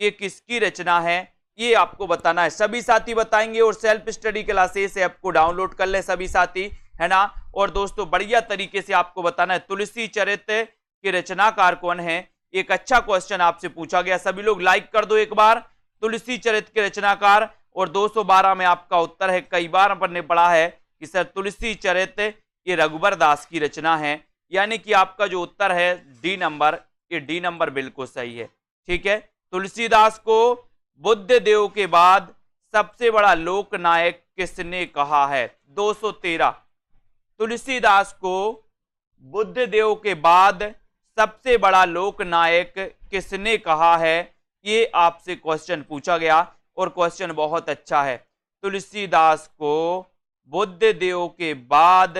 ये किसकी रचना है? ये आपको बताना है। सभी साथी बताएंगे, और सेल्फ स्टडी क्लासेस ऐप को डाउनलोड कर ले सभी साथी, है ना। और दोस्तों बढ़िया तरीके से आपको बताना है तुलसी चरित के रचनाकार कौन है। एक अच्छा क्वेश्चन आपसे पूछा गया, सभी लोग लाइक कर दो एक बार। तुलसी चरित के रचनाकार, और 212 में आपका उत्तर है। कई बार अपन ने पढ़ा है कि सर तुलसी चरित ये रघुबर दास की रचना है, यानी कि आपका जो उत्तर है डी नंबर, ये डी नंबर बिल्कुल सही है। ठीक है, तुलसीदास को बुद्ध देव के बाद सबसे बड़ा लोक नायक किसने कहा है? 213 तुलसीदास को बुद्ध देव के बाद सबसे बड़ा लोक नायक किसने कहा है? ये आपसे क्वेश्चन पूछा गया, और क्वेश्चन बहुत अच्छा है। तुलसीदास को बुद्ध देव के बाद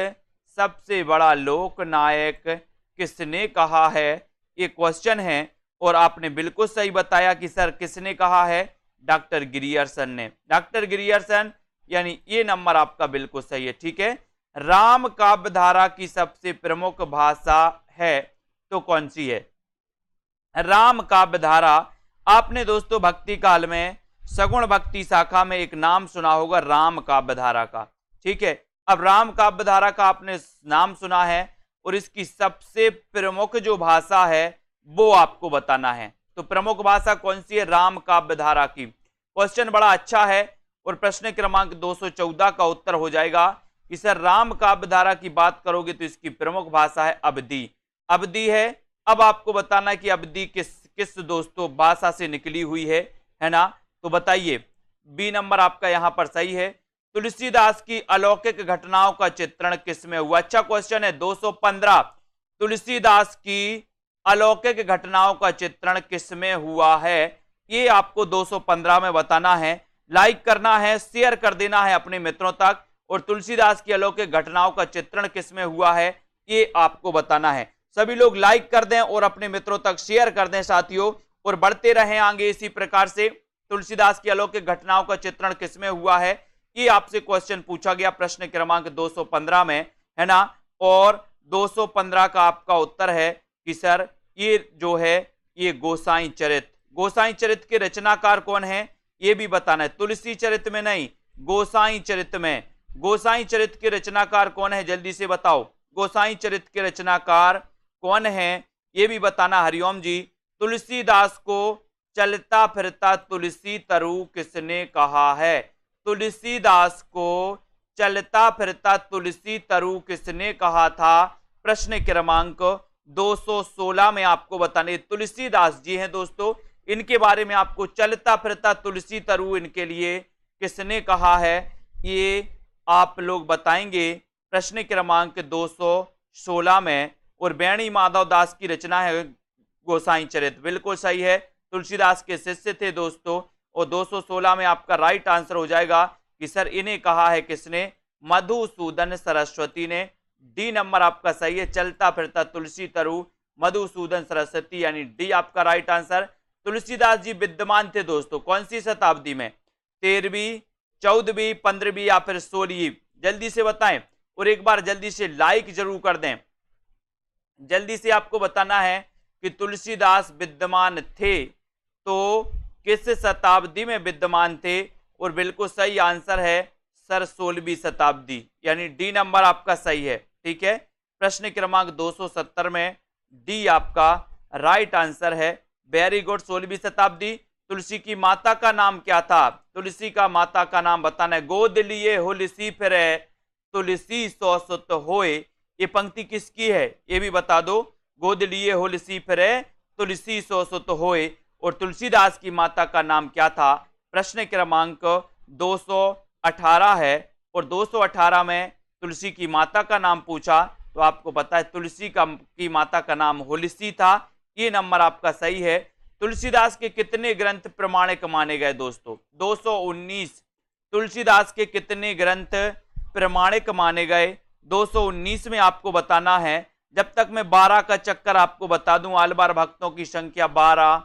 सबसे बड़ा लोक नायक किसने कहा है? ये क्वेश्चन है, और आपने बिल्कुल सही बताया कि सर किसने कहा है? डॉक्टर गिरियर्सन ने। डॉक्टर गिरियर्सन, यानी ये नंबर आपका बिल्कुल सही है। ठीक है, राम काव्य धारा की सबसे प्रमुख भाषा है तो कौन सी है? राम काव्य धारा, आपने दोस्तों भक्ति काल में सगुण भक्ति शाखा में एक नाम सुना होगा राम काव्य धारा का। ठीक है, अब राम काव्य धारा का आपने नाम सुना है, और इसकी सबसे प्रमुख जो भाषा है वो आपको बताना है। तो प्रमुख भाषा कौन सी है राम काव्य धारा की? क्वेश्चन बड़ा अच्छा है, और प्रश्न क्रमांक 214 का उत्तर हो जाएगा कि सर राम काव्य धारा की बात करोगे तो इसकी प्रमुख भाषा है अवधी। अवधी है। अब आपको बताना है कि अवधी किस दोस्तों भाषा से निकली हुई है ना। तो बताइए, बी नंबर आपका यहां पर सही है। तुलसीदास की अलौकिक घटनाओं का चित्रण किसमें हुआ? अच्छा क्वेश्चन है। 215 तुलसीदास की अलौकिक घटनाओं का चित्रण किसमें हुआ है? ये आपको 215 में बताना है। लाइक करना है, शेयर कर देना है अपने मित्रों तक, और तुलसीदास की अलौकिक घटनाओं का चित्रण किसमें हुआ है ये आपको बताना है। सभी लोग लाइक कर दें और अपने मित्रों तक शेयर कर दें साथियों, और बढ़ते रहें आगे इसी प्रकार से। तुलसीदास की अलौकिक घटनाओं का चित्रण किसमें हुआ है, ये आपसे क्वेश्चन पूछा गया प्रश्न क्रमांक 215 में, है ना। और 215 का आपका उत्तर है कि सर ये जो है ये गोसाई चरित। गोसाई चरित के रचनाकार कौन है ये भी बताना है। तुलसी चरित में नहीं, गोसाई चरित में। गोसाई चरित के रचनाकार कौन है, जल्दी से बताओ। गोसाई चरित के रचनाकार कौन है ये भी बताना। हरिओम जी, तुलसीदास को चलता फिरता तुलसी तरु किसने कहा है? तुलसीदास को चलता फिरता तुलसी तरु किसने कहा था? प्रश्न क्रमांक 216 में आपको बताने। तुलसीदास जी हैं दोस्तों, इनके बारे में आपको चलता फिरता तुलसी तरु इनके लिए किसने कहा है ये आप लोग बताएंगे प्रश्न क्रमांक 216 में। और बेणी माधव दास की रचना है गोसाई चरित, बिल्कुल सही है। तुलसीदास के शिष्य थे दोस्तों, और 216 में आपका राइट आंसर हो जाएगा कि सर इन्हें कहा है किसने? मधुसूदन सरस्वती ने। डी नंबर आपका सही है, चलता फिरता तुलसी तरु मधुसूदन सरस्वती, यानी डी आपका राइट आंसर। तुलसीदास जी विद्यमान थे दोस्तों कौन सी शताब्दी में? 13वीं, 14वीं, 15वीं या फिर 16वीं? जल्दी से बताएं, और एक बार जल्दी से लाइक जरूर कर दें। जल्दी से आपको बताना है कि तुलसीदास विद्यमान थे तो किस शताब्दी में विद्यमान थे? और बिल्कुल सही आंसर है सर 16वीं शताब्दी, यानी डी नंबर आपका सही है। ठीक है, प्रश्न क्रमांक 270 में डी आपका राइट आंसर है। वेरी गुड, 16वीं शताब्दी। तुलसी की माता का नाम क्या था? तुलसी का माता का नाम बताना है। गोद लिए हुलसी फिरे तुलसी सौ सुत होए, ये पंक्ति किसकी है ये भी बता दो। गोद लिए हुलसी फिरे तुलसी सौ सुत होए, और तुलसीदास की माता का नाम क्या था? प्रश्न क्रमांक 218 है, और 218 में तुलसी की माता का नाम पूछा तो आपको पता है तुलसी की माता का नाम हुलसी था। ये नंबर आपका सही है। तुलसीदास के कितने ग्रंथ प्रमाणिक माने गए दोस्तों? 219। तुलसीदास के कितने ग्रंथ प्रमाणिक माने गए? 219 में आपको बताना है। जब तक मैं 12 का चक्कर आपको बता दूं, आलबार भक्तों की संख्या 12,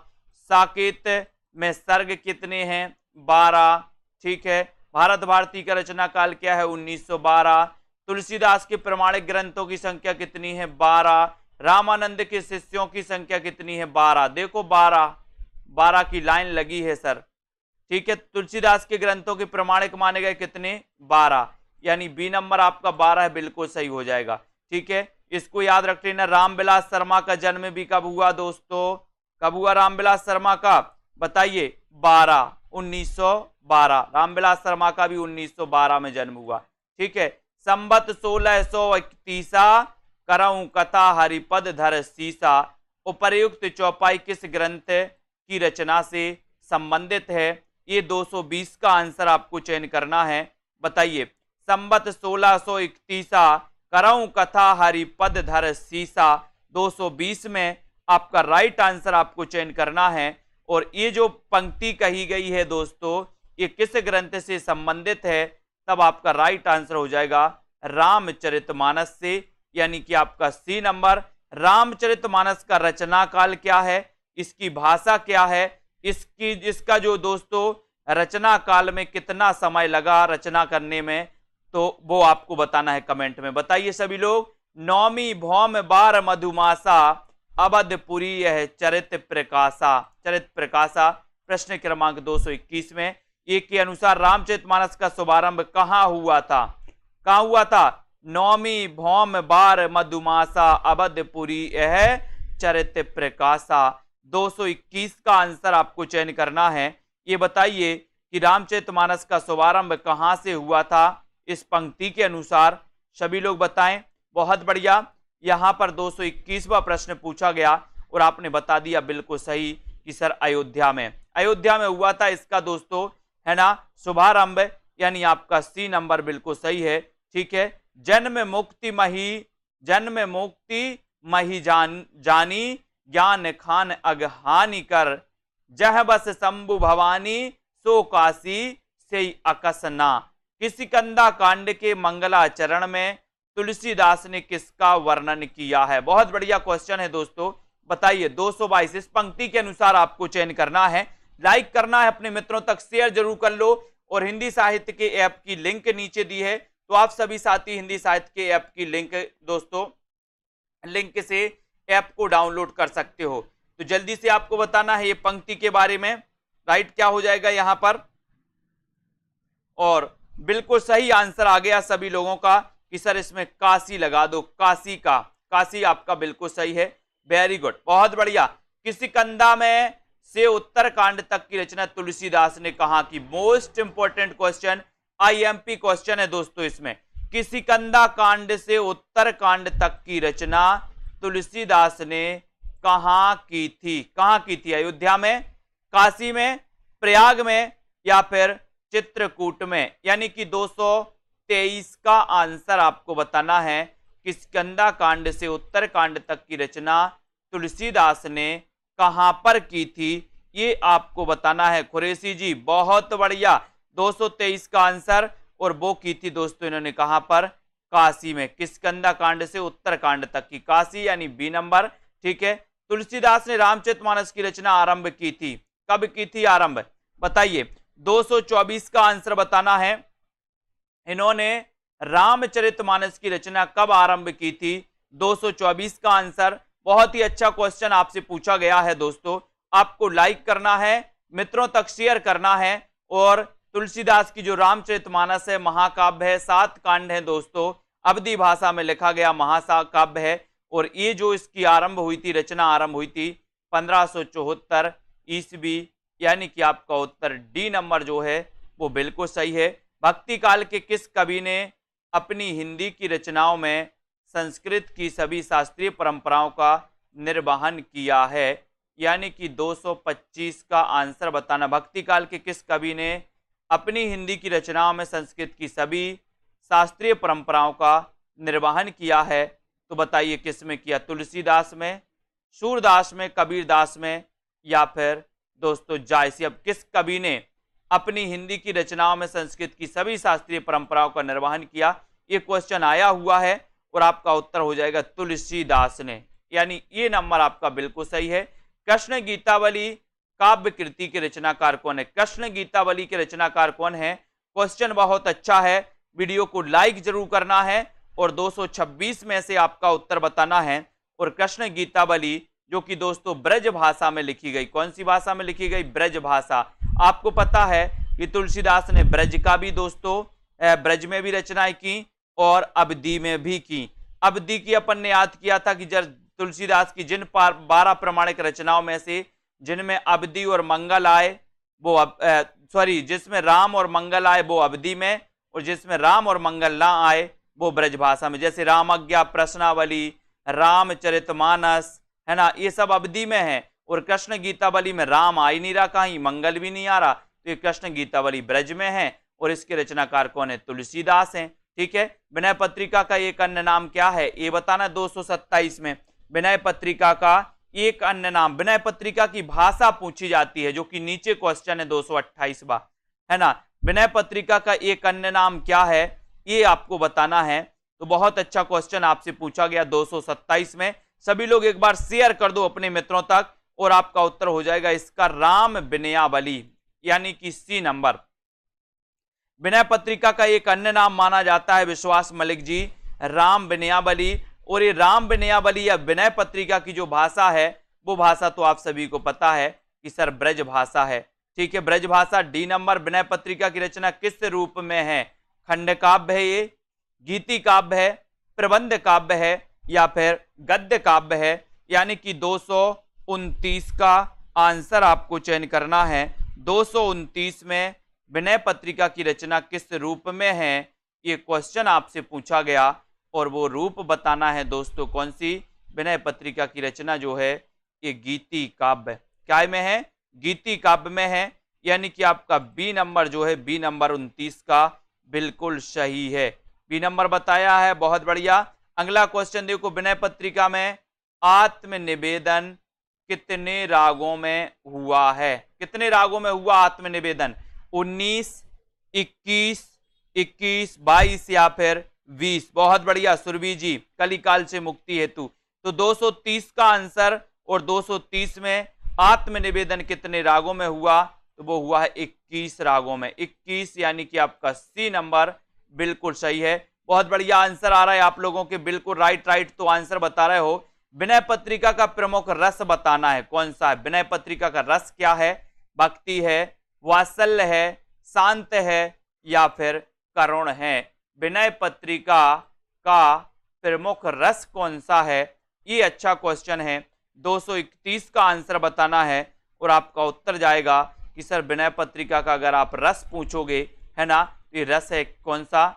साकेत में सर्ग कितने हैं? 12, ठीक है। भारत भारती का रचना काल क्या है? 1912। तुलसीदास के प्रमाणिक ग्रंथों की संख्या कितनी है? 12। रामानंद के शिष्यों की संख्या कितनी है? 12। देखो 12 की लाइन लगी है सर, ठीक है। तुलसीदास के ग्रंथों के प्रमाणिक माने गए कितने? 12, यानी बी नंबर आपका 12 है, बिल्कुल सही हो जाएगा, ठीक है। इसको याद रख लेना। रामविलास शर्मा का जन्म भी कब हुआ दोस्तों? कब हुआ रामविलास शर्मा का? बताइए। 1912। रामविलास शर्मा का भी 1912 में जन्म हुआ, ठीक है। संबत 1631 करऊं कथा हरिपद धर सीसा, उपर्युक्त चौपाई किस ग्रंथ की रचना से संबंधित है? ये 220 का आंसर आपको चयन करना है। बताइए। संबत 1631 करऊं कथा हरिपद धर सीसा, 220 में आपका राइट आंसर आपको चयन करना है। और ये जो पंक्ति कही गई है दोस्तों, ये किस ग्रंथ से संबंधित है? तब आपका राइट आंसर हो जाएगा रामचरितमानस से, यानी कि आपका सी नंबर। रामचरितमानस का रचना काल क्या है? इसकी भाषा क्या है? इसका जो दोस्तों रचना काल में कितना समय लगा रचना करने में, तो वो आपको बताना है कमेंट में। बताइए सभी लोग। नौमी भौम बार मधुमासा, अवधपुरी यह चरित प्रकाशा। चरित प्रकाशा प्रश्न क्रमांक 221 में। एक के अनुसार रामचरितमानस का शुभारंभ कहां हुआ था? कहां हुआ था? नौमी भौम बार मधुमासा, अवधपुरी यह चरित प्रकाशा। 221 का आंसर आपको चयन करना है। ये बताइए कि रामचरितमानस का शुभारंभ कहां से हुआ था इस पंक्ति के अनुसार? सभी लोग बताएं। बहुत बढ़िया। यहां पर 221वां प्रश्न पूछा गया और आपने बता दिया बिल्कुल सही कि सर अयोध्या में। अयोध्या में हुआ था इसका दोस्तों, है ना, शुभारंभ, यानी आपका सी नंबर बिल्कुल सही है, ठीक है। जन्म मुक्ति मही जानी, ज्ञान खान अगहानी कर, जह बस शंभु भवानी, सो काशी से अकसना। किसिकंदा कांड के मंगलाचरण में तुलसीदास ने किसका वर्णन किया है? बहुत बढ़िया क्वेश्चन है दोस्तों। बताइए। 222 इस पंक्ति के अनुसार आपको चयन करना है। लाइक करना है, अपने मित्रों तक शेयर जरूर कर लो। और हिंदी साहित्य के ऐप की लिंक नीचे दी है, तो आप सभी साथी हिंदी साहित्य के ऐप की लिंक दोस्तों, लिंक से ऐप को डाउनलोड कर सकते हो। तो जल्दी से आपको बताना है ये पंक्ति के बारे में। राइट क्या हो जाएगा यहां पर? और बिल्कुल सही आंसर आ गया सभी लोगों का कि सर इसमें काशी लगा दो। काशी का, काशी आपका बिल्कुल सही है। वेरी गुड, बहुत बढ़िया। किसिकंदा में से उत्तरकांड तक की रचना तुलसीदास ने कहा की? Most important question, IMP question है दोस्तों इसमें। किसिकंदा कांड से उत्तरकांड तक की रचना तुलसीदास ने कहां की थी? कहां की थी? अयोध्या में, काशी में, प्रयाग में, या फिर चित्रकूट में? यानी कि 223 का आंसर आपको बताना है। किसिकंदा कांड से उत्तरकांड तक की रचना तुलसीदास ने कहां पर की थी, ये आपको बताना है। कुरैशी जी बहुत बढ़िया, 223 का आंसर, और वो की थी दोस्तों इन्होंने कहां पर? काशी में। किसिकंदा कांड से उत्तरकांड तक की, काशी, यानी बी नंबर, ठीक है। तुलसीदास ने रामचरितमानस की रचना आरंभ की थी, कब की थी आरंभ? बताइए। 224 का आंसर बताना है। इन्होंने रामचरितमानस की रचना कब आरंभ की थी? 224 का आंसर। बहुत ही अच्छा क्वेश्चन आपसे पूछा गया है दोस्तों। आपको लाइक करना है, मित्रों तक शेयर करना है। और तुलसीदास की जो रामचरितमानस है महाकाव्य है, 7 कांड है दोस्तों, अवधी भाषा में लिखा गया महाकाव्य है। और ये जो इसकी आरंभ हुई थी, रचना आरंभ हुई थी 1574 ईस्वी यानी कि आपका उत्तर डी नंबर जो है वो बिल्कुल सही है। भक्ति काल के किस कवि ने अपनी हिंदी की रचनाओं में संस्कृत की सभी शास्त्रीय परंपराओं का निर्वहन किया है? यानी कि 225 का आंसर बताना। भक्ति काल के किस कवि ने अपनी हिंदी की रचनाओं में संस्कृत की सभी शास्त्रीय परंपराओं का निर्वहन किया है? तो बताइए किस में किया? तुलसीदास में, सूरदास में, कबीरदास में, या फिर दोस्तों जायसी। अब किस कवि ने अपनी हिंदी की रचनाओं में संस्कृत की सभी शास्त्रीय परंपराओं का निर्वहन किया? ये क्वेश्चन आया हुआ है और आपका उत्तर हो जाएगा तुलसीदास ने, यानी ये नंबर आपका बिल्कुल सही है। कृष्ण गीतावली काव्य कृति के रचनाकार कौन है? कृष्ण गीतावली के रचनाकार कौन है? क्वेश्चन बहुत अच्छा है, वीडियो को लाइक जरूर करना है और 226 में से आपका उत्तर बताना है। और कृष्ण गीतावली जो कि दोस्तों ब्रज भाषा में लिखी गई, कौन सी भाषा में लिखी गई? ब्रज भाषा। आपको पता है कि तुलसीदास ने ब्रज का भी दोस्तों ब्रज में भी रचनाएं की और अवधि में भी की। अवधि की अपन ने याद किया था कि जब तुलसीदास की जिन 12 प्रमाणिक रचनाओं में से जिनमें अवधि और मंगल आए वो जिसमें राम और मंगल आए वो अवधि में, और जिसमें राम और मंगल ना आए वो ब्रज भाषा में। जैसे रामज्ञा, प्रश्नावली, रामचरितमानस, है ना, ये सब अवधि में है। और कृष्ण गीतावली में राम आ ही नहीं रहा, कहीं मंगल भी नहीं आ रहा, तो ये कृष्ण गीतावली ब्रज में है। और इसके रचनाकार कौन है? तुलसीदास हैं। ठीक है। विनय पत्रिका का एक अन्य नाम क्या है? ये बताना। 227 में विनय पत्रिका का एक अन्य नाम। विनय पत्रिका की भाषा पूछी जाती है, जो कि नीचे क्वेश्चन है 228वां, है ना। विनय पत्रिका का एक अन्य नाम क्या है, ये आपको बताना है। तो बहुत अच्छा क्वेश्चन आपसे पूछा गया 227 में। सभी लोग एक बार शेयर कर दो अपने मित्रों तक और आपका उत्तर हो जाएगा इसका राम विनयावली, यानी कि सी नंबर। विनय पत्रिका का एक अन्य नाम माना जाता है विश्वास मलिक जी, राम विनयावली। और ये राम विनयावली या विनय पत्रिका की जो भाषा है वो भाषा तो आप सभी को पता है कि सर ब्रज भाषा है। ठीक है, ब्रज भाषा डी नंबर। विनय पत्रिका की रचना किस रूप में है? खंड काव्य है ये, गीति काव्य है, प्रबंध काव्य है, या फिर गद्य काव्य है? यानी कि 229 का आंसर आपको चयन करना है। 229 में विनय पत्रिका की रचना किस रूप में है, ये क्वेश्चन आपसे पूछा गया और वो रूप बताना है दोस्तों। कौन सी? विनय पत्रिका की रचना जो है ये गीति काव्य। क्या में है? गीति काव्य में है, यानी कि आपका बी नंबर जो है, बी नंबर 29 का बिल्कुल सही है। बी नंबर बताया है, बहुत बढ़िया। अगला क्वेश्चन देखो, विनय पत्रिका में आत्मनिवेदन कितने रागों में हुआ है? कितने रागों में हुआ आत्मनिवेदन? 19, 21, 22 या फिर 20? बहुत बढ़िया सुरभि जी, कलिकाल से मुक्ति हेतु। तो 230 का आंसर, और 230 में आत्मनिवेदन कितने रागों में हुआ? तो वो हुआ है 21 रागों में। 21 यानी कि आपका सी नंबर बिल्कुल सही है। बहुत बढ़िया आंसर आ रहा है आप लोगों के, बिल्कुल राइट तो आंसर बता रहे हो। विनय पत्रिका का प्रमुख रस बताना है, कौन सा है? विनय पत्रिका का रस क्या है? भक्ति है, वात्सल्य है, शांत है, या फिर करुण है? विनय पत्रिका का प्रमुख रस कौन सा है? ये अच्छा क्वेश्चन है। 231 का आंसर बताना है और आपका उत्तर जाएगा कि सर विनय पत्रिका का अगर आप रस पूछोगे, है ना, ये रस है कौन सा?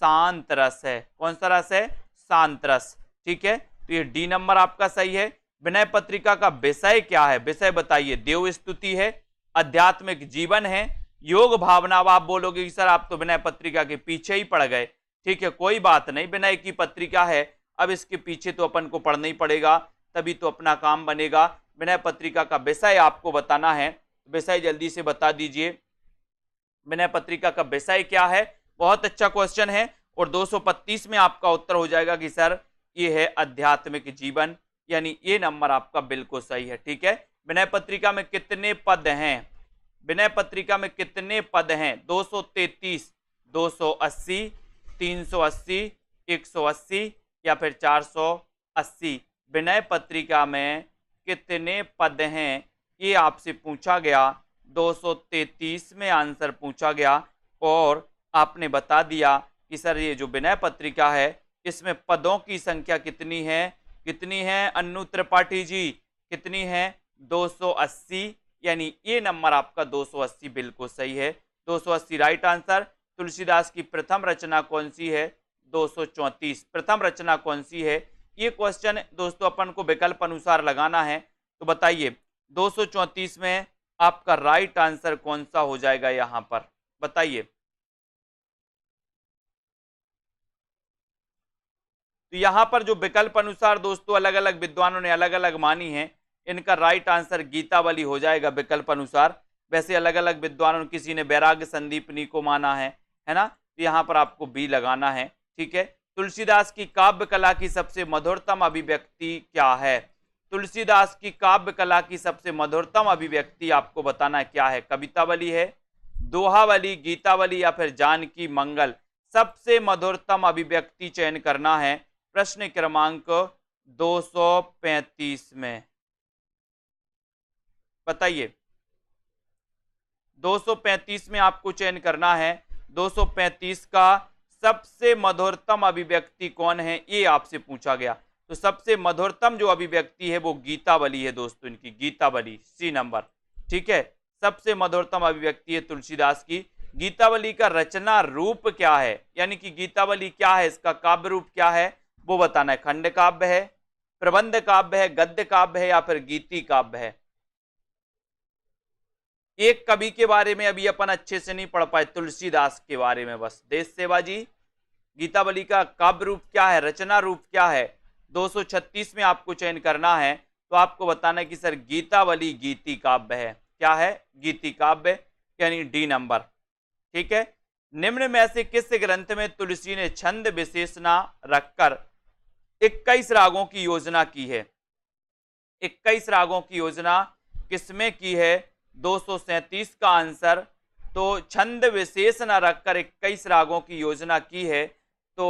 शांत रस है। कौन सा रस है? शांत रस। ठीक है, तो ये डी नंबर आपका सही है। विनय पत्रिका का विषय क्या है? विषय बताइए। देव स्तुति है, आध्यात्मिक जीवन है, योग भावना। अब आप बोलोगे कि सर आप तो विनय पत्रिका के पीछे ही पड़ गए। ठीक है, कोई बात नहीं, विनय की पत्रिका है, अब इसके पीछे तो अपन को पढ़ना ही पड़ेगा, तभी तो अपना काम बनेगा। विनय पत्रिका का विषय आपको बताना है, विषय जल्दी से बता दीजिए। विनय पत्रिका का विषय क्या है? बहुत अच्छा क्वेश्चन है। और 225 में आपका उत्तर हो जाएगा कि सर ये है आध्यात्मिक जीवन, यानी ये नंबर आपका बिल्कुल सही है। ठीक है, विनय पत्रिका में कितने पद हैं? विनय पत्रिका में कितने पद हैं? 233, 280, 380, 180 या फिर 480? विनय पत्रिका में कितने पद हैं, ये आपसे पूछा गया। 233 में आंसर पूछा गया और आपने बता दिया कि सर ये जो विनय पत्रिका है इसमें पदों की संख्या कितनी है? कितनी है अन्नू त्रिपाठी जी? कितनी है? 280 यानी ये नंबर आपका 280 बिल्कुल सही है। 280 राइट आंसर। तुलसीदास की प्रथम रचना कौन सी है? 234। प्रथम रचना कौन सी है? ये क्वेश्चन दोस्तों अपन को विकल्प अनुसार लगाना है। तो बताइए 234 में आपका राइट आंसर कौन सा हो जाएगा यहां पर, बताइए। तो यहां पर जो विकल्प अनुसार दोस्तों अलग अलग विद्वानों ने अलग अलग मानी है, इनका राइट आंसर गीतावली हो जाएगा विकल्प अनुसार। वैसे अलग अलग विद्वानों, किसी ने वैराग्य संदीपनी को माना है ना। तो यहां पर आपको बी लगाना है, ठीक है। तुलसीदास की काव्य कला की सबसे मधुरतम अभिव्यक्ति क्या है? तुलसीदास की काव्य कला की सबसे मधुरतम अभिव्यक्ति आपको बताना क्या है? कवितावली है, दोहावली, गीतावली या फिर जानकी मंगल? सबसे मधुरतम अभिव्यक्ति चयन करना है प्रश्न क्रमांक 235 में, बताइए। 235 में आपको चयन करना है। 235 का सबसे मधुरतम अभिव्यक्ति कौन है, ये आपसे पूछा गया। तो सबसे मधुरतम जो अभिव्यक्ति है वो गीतावली है दोस्तों, इनकी गीतावली, सी नंबर, ठीक है। सबसे मधुरतम अभिव्यक्ति है तुलसीदास की। गीतावली का रचना रूप क्या है, यानी कि गीतावली क्या है, इसका काव्य रूप क्या है वो बताना है। खंड काव्य है, प्रबंध काव्य है, गद्य काव्य है या फिर गीति काव्य है? एक कवि के बारे में अभी अपन अच्छे से नहीं पढ़ पाए, तुलसीदास के बारे में बस। देश सेवा जी, गीतावली का काव्य रूप क्या है, रचना रूप क्या है? 236 में आपको चयन करना है। तो आपको बताना है कि सर गीतावली गीति काव्य है। क्या है? गीति काव्य, यानी डी नंबर, ठीक है। निम्न में से किस ग्रंथ में तुलसी ने छंद विशेषणा रखकर 21 रागों की योजना की है? 21 रागों की योजना किसमें की है? 237 का आंसर। तो छंद विशेष न रखकर 21 रागों की योजना की है। तो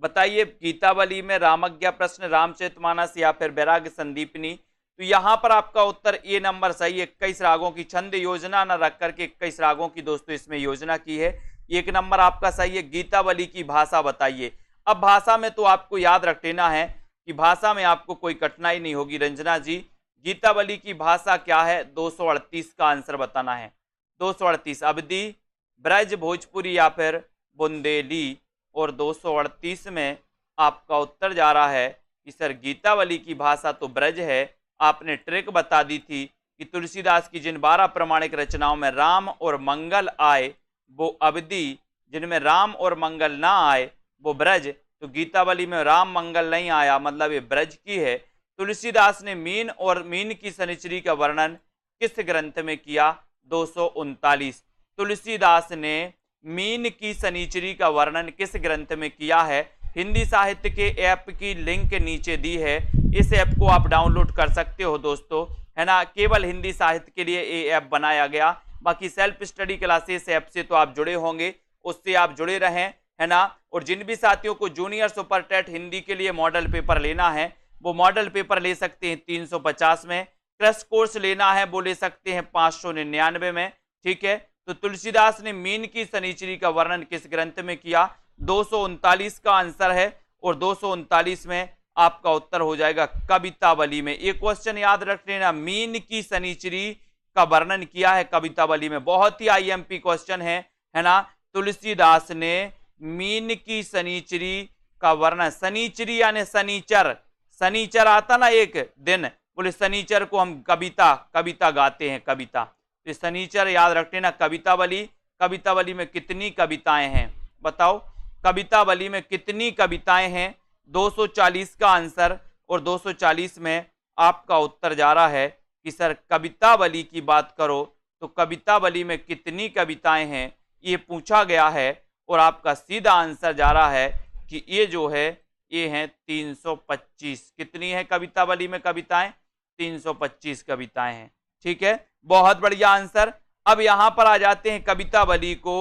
बताइए गीतावली में, रामज्ञा प्रश्न, रामचरितमानस या फिर वैराग्य संदीपनी? तो यहां पर आपका उत्तर ए नंबर सही। 21 रागों की छंद योजना न रख करके 21 रागों की दोस्तों इसमें योजना की है। एक नंबर आपका सही है। गीतावली की भाषा बताइए। अब भाषा में तो आपको याद रख लेना है कि भाषा में आपको कोई कठिनाई नहीं होगी। रंजना जी, गीतावली की भाषा क्या है? 238 का आंसर बताना है। 238 अवधी, ब्रज, भोजपुरी या फिर बुंदेली? और 238 में आपका उत्तर जा रहा है कि सर गीतावली की भाषा तो ब्रज है। आपने ट्रिक बता दी थी कि तुलसीदास की जिन 12 प्रमाणिक रचनाओं में राम और मंगल आए वो अवधी, जिनमें राम और मंगल ना आए वो ब्रज। तो गीतावली में राम मंगल नहीं आया, मतलब ये ब्रज की है। तुलसीदास ने मीन और मीन की शनिचरी का वर्णन किस ग्रंथ में किया? 239। तुलसीदास ने मीन की शनिचरी का वर्णन किस ग्रंथ में किया है? हिंदी साहित्य के ऐप की लिंक नीचे दी है, इस ऐप को आप डाउनलोड कर सकते हो दोस्तों, है ना। केवल हिंदी साहित्य के लिए ये ऐप बनाया गया। बाकी सेल्फ स्टडी क्लासेस ऐप से तो आप जुड़े होंगे, उससे आप जुड़े रहें, है ना। और जिन भी साथियों को जूनियर सुपर टेट हिंदी के लिए मॉडल पेपर लेना है वो मॉडल पेपर ले सकते हैं 350 में। क्रश कोर्स लेना है वो ले सकते हैं 599 में, ठीक है। तो तुलसीदास ने मीन की शनिचरी का वर्णन किस ग्रंथ में किया? 239 का आंसर है। और 239 में आपका उत्तर हो जाएगा कवितावली में। एक क्वेश्चन याद रख लेना, मीन की शनिचरी का वर्णन किया है कवितावली में। बहुत ही आईएमपी क्वेश्चन है ना। तुलसीदास ने मीन की शनिचरी का वर्णन, शनिचरी यानी शनिचर, शनिचर आता ना एक दिन, बोले शनिचर को हम कविता गाते हैं, कविता। तो शनिचर याद रख लेना। कवितावली, कवितावली में कितनी कविताएं हैं बताओ? कवितावली में कितनी कविताएं हैं? 240 का आंसर। और 240 में आपका उत्तर जा रहा है कि सर कवितावली की बात करो तो कवितावली में कितनी कविताएं हैं ये पूछा गया है। और आपका सीधा आंसर जा रहा है कि ये जो है ये हैं 325। कितनी है कवितावली में कविताएं? 325 कविताएं हैं, ठीक है। बहुत बढ़िया आंसर। अब यहां पर आ जाते हैं, कवितावली को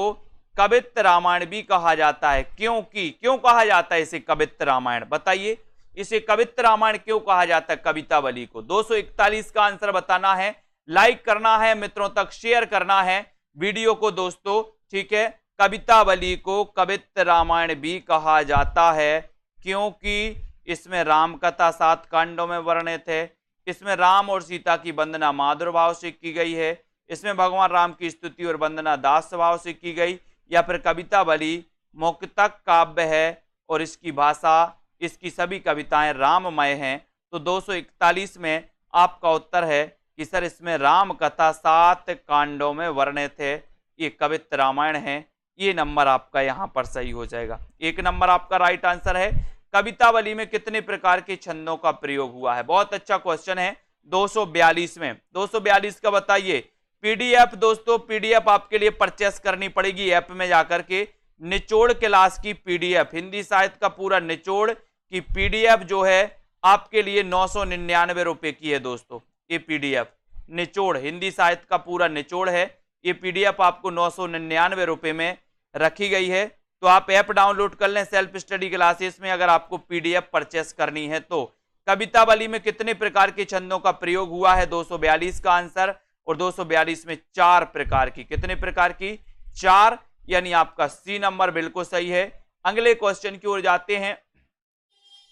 कवित्त रामायण भी कहा जाता है। क्यों कहा जाता है इसे कवित्त रामायण? बताइए, इसे कवित्त रामायण क्यों कहा जाता है कवितावली को? 241 का आंसर बताना है, लाइक करना है, मित्रों तक शेयर करना है वीडियो को दोस्तों, ठीक है। कवितावली को कवित्त रामायण भी कहा जाता है क्योंकि इसमें राम कथा 7 कांडों में वर्णित है, इसमें राम और सीता की वंदना माधुर भाव से की गई है, इसमें भगवान राम की स्तुति और वंदना दास भाव से की गई, या फिर कवितावली मुक्तक काव्य है और इसकी भाषा, इसकी सभी कविताएं राममय हैं। तो 241 में आपका उत्तर है कि सर इसमें राम कथा 7 कांडों में वर्णित है, ये कवित्त रामायण है। ये नंबर आपका यहाँ पर सही हो जाएगा। 1 नंबर आपका राइट आंसर है। कवितावली में कितने प्रकार के छंदों का प्रयोग हुआ है? बहुत अच्छा क्वेश्चन है। 242 में 242 का बताइए। पीडीएफ दोस्तों, पीडीएफ आपके लिए परचेस करनी पड़ेगी ऐप में जाकर के। निचोड़ क्लास की पीडीएफ, हिंदी साहित्य का पूरा निचोड़ की पीडीएफ जो है आपके लिए 999 रुपए की है दोस्तों। ये पीडीएफ निचोड़, हिंदी साहित्य का पूरा निचोड़ है। ये पीडीएफ आपको 999 रुपए में रखी गई है। तो आप ऐप डाउनलोड कर लें सेल्फ स्टडी क्लासेस में, अगर आपको पीडीएफ परचेस करनी है तो। कवितावली में कितने प्रकार के छंदों का प्रयोग हुआ है? 242 का आंसर। और 242 में 4 प्रकार की, कितने प्रकार की? 4, यानी आपका सी नंबर बिल्कुल सही है। अगले क्वेश्चन की ओर जाते हैं।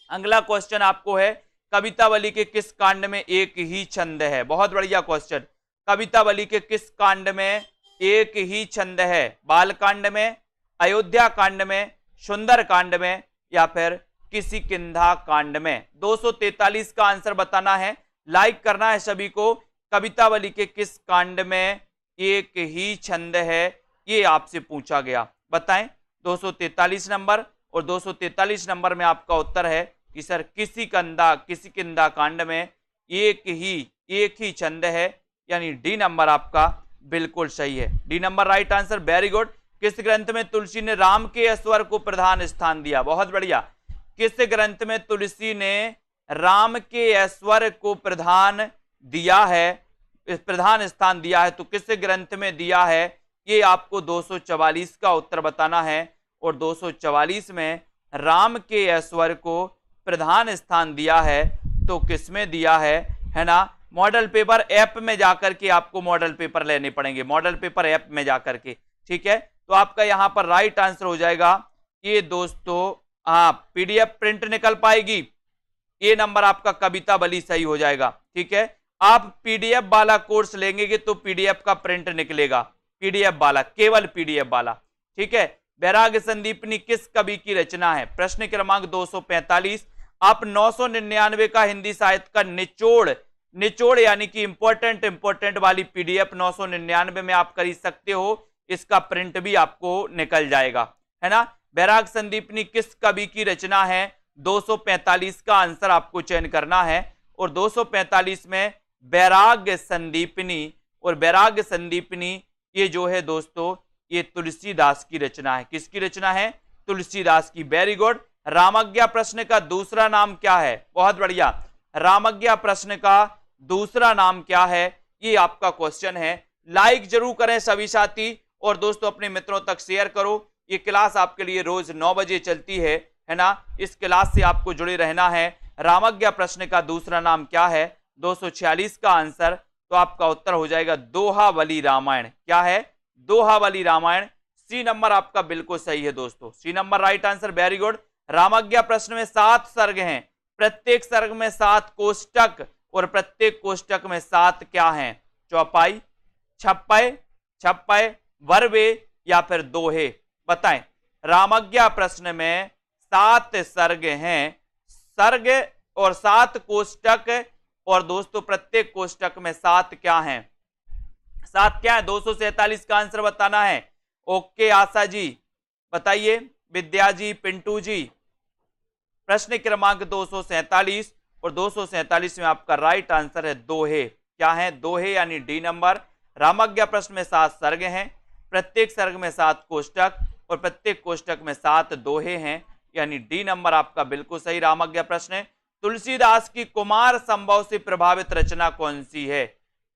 अगला क्वेश्चन आपको है, कवितावली के किस कांड में एक ही छंद है? बहुत बढ़िया क्वेश्चन। कवितावली के किस कांड में एक ही छंद है? बाल कांड में, अयोध्या कांड में, सुंदर कांड में, या फिर किष्किंधा कांड में? 243 का आंसर बताना है, लाइक करना है सभी को। कवितावली के किस कांड में एक ही छंद है, ये आपसे पूछा गया, बताएं। 243 नंबर और 243 नंबर में आपका उत्तर है कि सर किष्किंधा कांड में एक ही छंद है, यानी डी नंबर आपका बिल्कुल सही है। D number right answer, very good. किस ग्रंथ में तुलसी ने राम के स्वर को प्रधान स्थान दिया? बहुत बढ़िया। किस ग्रंथ में तुलसी ने राम के स्वर को प्रधान दिया है, प्रधान स्थान दिया है? तो किस ग्रंथ में दिया है, ये आपको 244 का उत्तर बताना है। और 244 में राम के स्वर को प्रधान स्थान दिया है तो किसमें दिया है ना? मॉडल पेपर ऐप में जाकर के आपको मॉडल पेपर लेने पड़ेंगे, मॉडल पेपर ऐप में जाकर के, ठीक है। तो आपका यहां पर राइट आंसर हो जाएगा ये दोस्तों, हाँ, पीडीएफ प्रिंट निकल पाएगी, ये नंबर आपका कवितावली सही हो जाएगा, ठीक है। आप पीडीएफ वाला कोर्स लेंगे तो पीडीएफ का प्रिंट निकलेगा, पीडीएफ वाला, केवल पीडीएफ वाला, ठीक है। वैराग्य संदीपनी किस कवि की रचना है? प्रश्न क्रमांक 245। आप 999 का हिंदी साहित्य का निचोड़ यानी कि इंपॉर्टेंट वाली पीडीएफ 999 में आप खरीद सकते हो, इसका प्रिंट भी आपको निकल जाएगा, है ना। वैराग्य संदीपनी किस कवि की रचना है? 245 का आंसर आपको चयन करना है। और 245 में वैराग्य संदीपनी, और वैराग्य संदीपनी ये जो है दोस्तों, ये तुलसीदास की रचना है। किसकी रचना है? तुलसीदास की, वेरी गुड। रामज्ञा प्रश्न का दूसरा नाम क्या है? बहुत बढ़िया। रामज्ञा प्रश्न का दूसरा नाम क्या है, ये आपका क्वेश्चन है। लाइक जरूर करें सभी साथी, और दोस्तों अपने मित्रों तक शेयर करो। ये क्लास आपके लिए रोज 9 बजे चलती है ना। इस क्लास से आपको जुड़े रहना है। रामज्ञा प्रश्न का दूसरा नाम क्या है? 246 का आंसर, तो आपका उत्तर हो जाएगा दोहावली रामायण। क्या है? दोहावली रामायण। सी नंबर आपका बिल्कुल सही है दोस्तों, C number right answer, very good. Ramagya Prashna में 7 सर्ग हैं, प्रत्येक सर्ग में 7 कोष्टक, और प्रत्येक कोष्टक में 7 क्या हैं? चौपाई, छप्पय, वर्वे, या फिर दोहे? बताएं। रामज्ञा प्रश्न में 7 सर्ग हैं, सर्ग और 7 कोष्टक, और दोस्तों प्रत्येक कोष्टक में 7 क्या हैं? 7 क्या है? 247 का आंसर बताना है। ओके आशा जी, बताइए। विद्या जी, पिंटू जी। प्रश्न क्रमांक 247, और 247 में आपका राइट आंसर है दोहे। क्या है? दोहे, यानी डी नंबर। रामज्ञा प्रश्न में 7 सर्ग हैं, प्रत्येक सर्ग में 7 कोष्टक, और प्रत्येक कोष्टक में 7 दोहे हैं, यानी डी नंबर आपका बिल्कुल सही। रामज्ञा प्रश्न। तुलसीदास की कुमार संभव से प्रभावित रचना कौन सी है?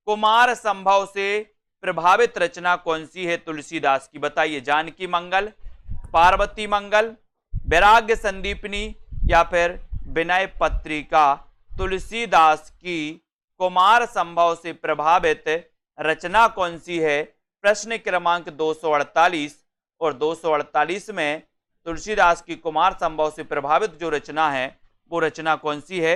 कुमार संभव से प्रभावित रचना कौन सी है तुलसीदास की? बताइए। जानकी मंगल, पार्वती मंगल, वैराग्य संदीपनी, या फिर विनय पत्रिका? तुलसीदास की कुमार संभव से प्रभावित रचना कौन सी है? प्रश्न क्रमांक 248, और 248 में तुलसीदास की कुमार संभव से प्रभावित जो रचना है वो रचना कौन सी है?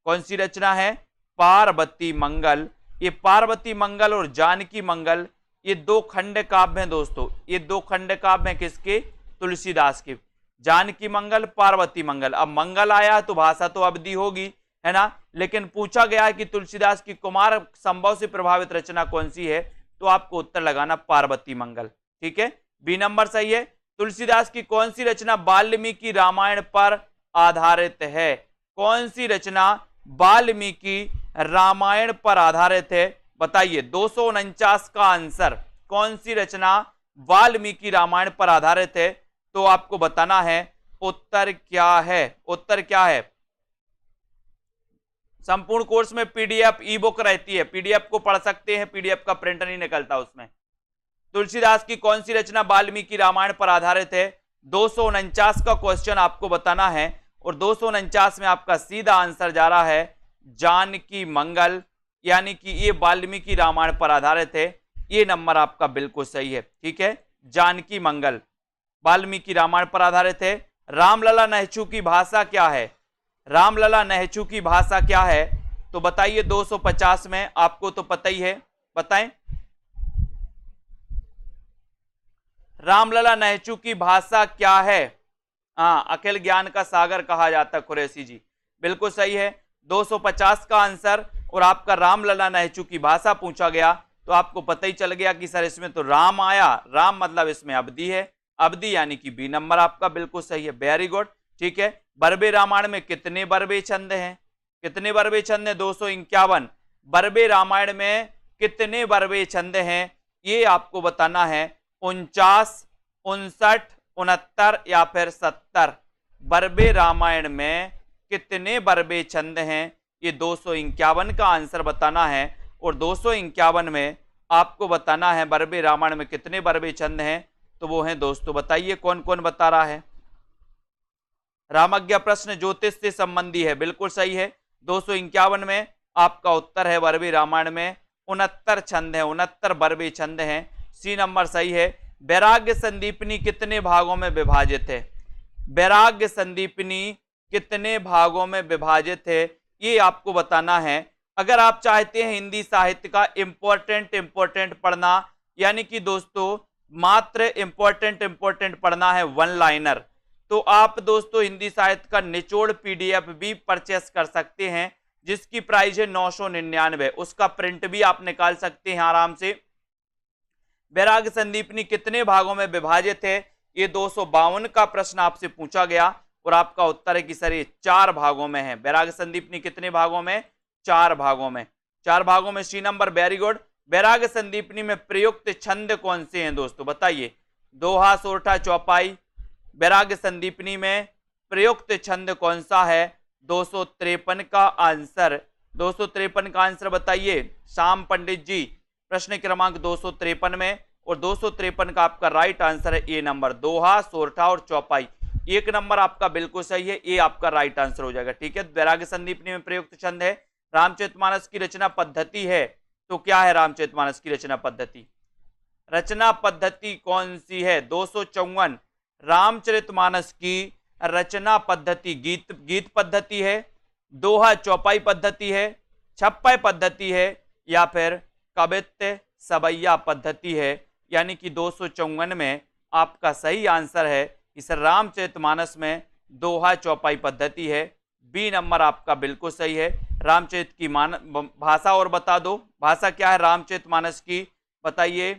कौन सी रचना है? पार्वती मंगल। ये पार्वती मंगल और जानकी मंगल ये दो खंड काव्य हैं दोस्तों, ये दो खंड काव्य हैं किसके? तुलसीदास के। जानकी मंगल, पार्वती मंगल। अब मंगल आया तो भाषा तो अवधि होगी, है ना, लेकिन पूछा गया है कि तुलसीदास की कुमार संभव से प्रभावित रचना कौन सी है, तो आपको उत्तर लगाना पार्वती मंगल। ठीक है, बी नंबर सही है। तुलसीदास की कौन सी रचना वाल्मीकि रामायण पर आधारित है? कौन सी रचना वाल्मीकि रामायण पर आधारित है? बताइए 249 का आंसर। कौन सी रचना वाल्मीकि रामायण पर आधारित है? तो आपको बताना है उत्तर क्या है। उत्तर क्या है? संपूर्ण कोर्स में पीडीएफ ई बुक रहती है, पीडीएफ को पढ़ सकते हैं, पीडीएफ का प्रिंटर नहीं निकलता उसमें। तुलसीदास की कौन सी रचना वाल्मीकि रामायण पर आधारित है? 249 का क्वेश्चन आपको बताना है और 249 में आपका सीधा आंसर जा रहा है जानकी मंगल, यानी कि ये वाल्मीकि रामायण पर आधारित है। ये नंबर आपका बिल्कुल सही है। ठीक है, जानकी मंगल वाल्मीकि रामायण पर आधारित है। रामलला नहचू की भाषा क्या है? रामलला नहचू की भाषा क्या है? तो बताइए 250 में, आपको तो पता ही है, बताएं। रामलला नहचू की भाषा क्या है? हाँ, अखिल ज्ञान का सागर कहा जाता है कुरैशी जी, बिल्कुल सही है। 250 का आंसर। और आपका रामलला नहचू की भाषा पूछा गया तो आपको पता ही चल गया कि सर इसमें तो राम आया, राम मतलब इसमें अवधि है, अवधि यानी कि बी नंबर आपका बिल्कुल सही है। Very good. ठीक है, बरबे रामायण में कितने बरबे छंद हैं? कितने बरबे छंद हैं? 251। बरबे रामायण में कितने बरबे छंद हैं? ये आपको बताना है 49, 59, 69 या फिर 70। बरबे रामायण में कितने बरबे छंद हैं? ये 251 का आंसर बताना है। और 251 में आपको बताना है बरबे रामायण में कितने बरबे छंद हैं, तो वो हैं दोस्तों, बताइए कौन कौन बता रहा है। रामज्ञा प्रश्न ज्योतिष से संबंधी है, बिल्कुल सही है। 251 में आपका उत्तर है बरबे रामायण में 69 छंद है, 69 बरबे छंद हैं। सी नंबर सही है। वैराग्य संदीपनी कितने भागों में विभाजित है? वैराग्य संदीपनी कितने भागों में विभाजित है, ये आपको बताना है। अगर आप चाहते हैं हिंदी साहित्य का इंपॉर्टेंट पढ़ना, यानी कि दोस्तों मात्र इंपॉर्टेंट पढ़ना है, वन लाइनर, तो आप दोस्तों हिंदी साहित्य का निचोड़ पीडीएफ भी परचेस कर सकते हैं, जिसकी प्राइस है 999। उसका प्रिंट भी आप निकाल सकते हैं आराम से। वैराग्य संदीपनी कितने भागों में विभाजित है? ये 252 का प्रश्न आपसे पूछा गया और आपका उत्तर है कि सर ये 4 भागों में है। वैराग्य संदीपनी कितने भागों में? 4 भागों में। 4 भागों में सी नंबर, वेरी गुड। वैराग्य संदीपनी में प्रयुक्त छंद कौन से हैं दोस्तों? बताइए। दोहा, सोरठा, चौपाई। वैराग्य संदीपनी में प्रयुक्त छंद कौन सा है? 253 का आंसर। 253 का आंसर बताइए श्याम पंडित जी, प्रश्न क्रमांक 253 में। और 253 का आपका राइट आंसर है ए नंबर, दोहा, सोरठा और चौपाई। 1 नंबर आपका बिल्कुल सही है, ये आपका राइट आंसर हो जाएगा। ठीक है, वैराग्य संदीपनी में प्रयुक्त छंद है। रामचरितमानस की रचना पद्धति है, तो क्या है रामचरितमानस की रचना पद्धति? रचना पद्धति कौन सी है? 254। रामचरितमानस की रचना पद्धति गीत पद्धति है, दोहा चौपाई पद्धति है, छप्पय पद्धति है, या फिर कवित्त सवैया पद्धति है। यानी कि 254 में आपका सही आंसर है इस रामचरितमानस में दोहा चौपाई पद्धति है। बी नंबर आपका बिल्कुल सही है। रामचरित की भाषा और बता दो, भाषा क्या है रामचरितमानस की? बताइए।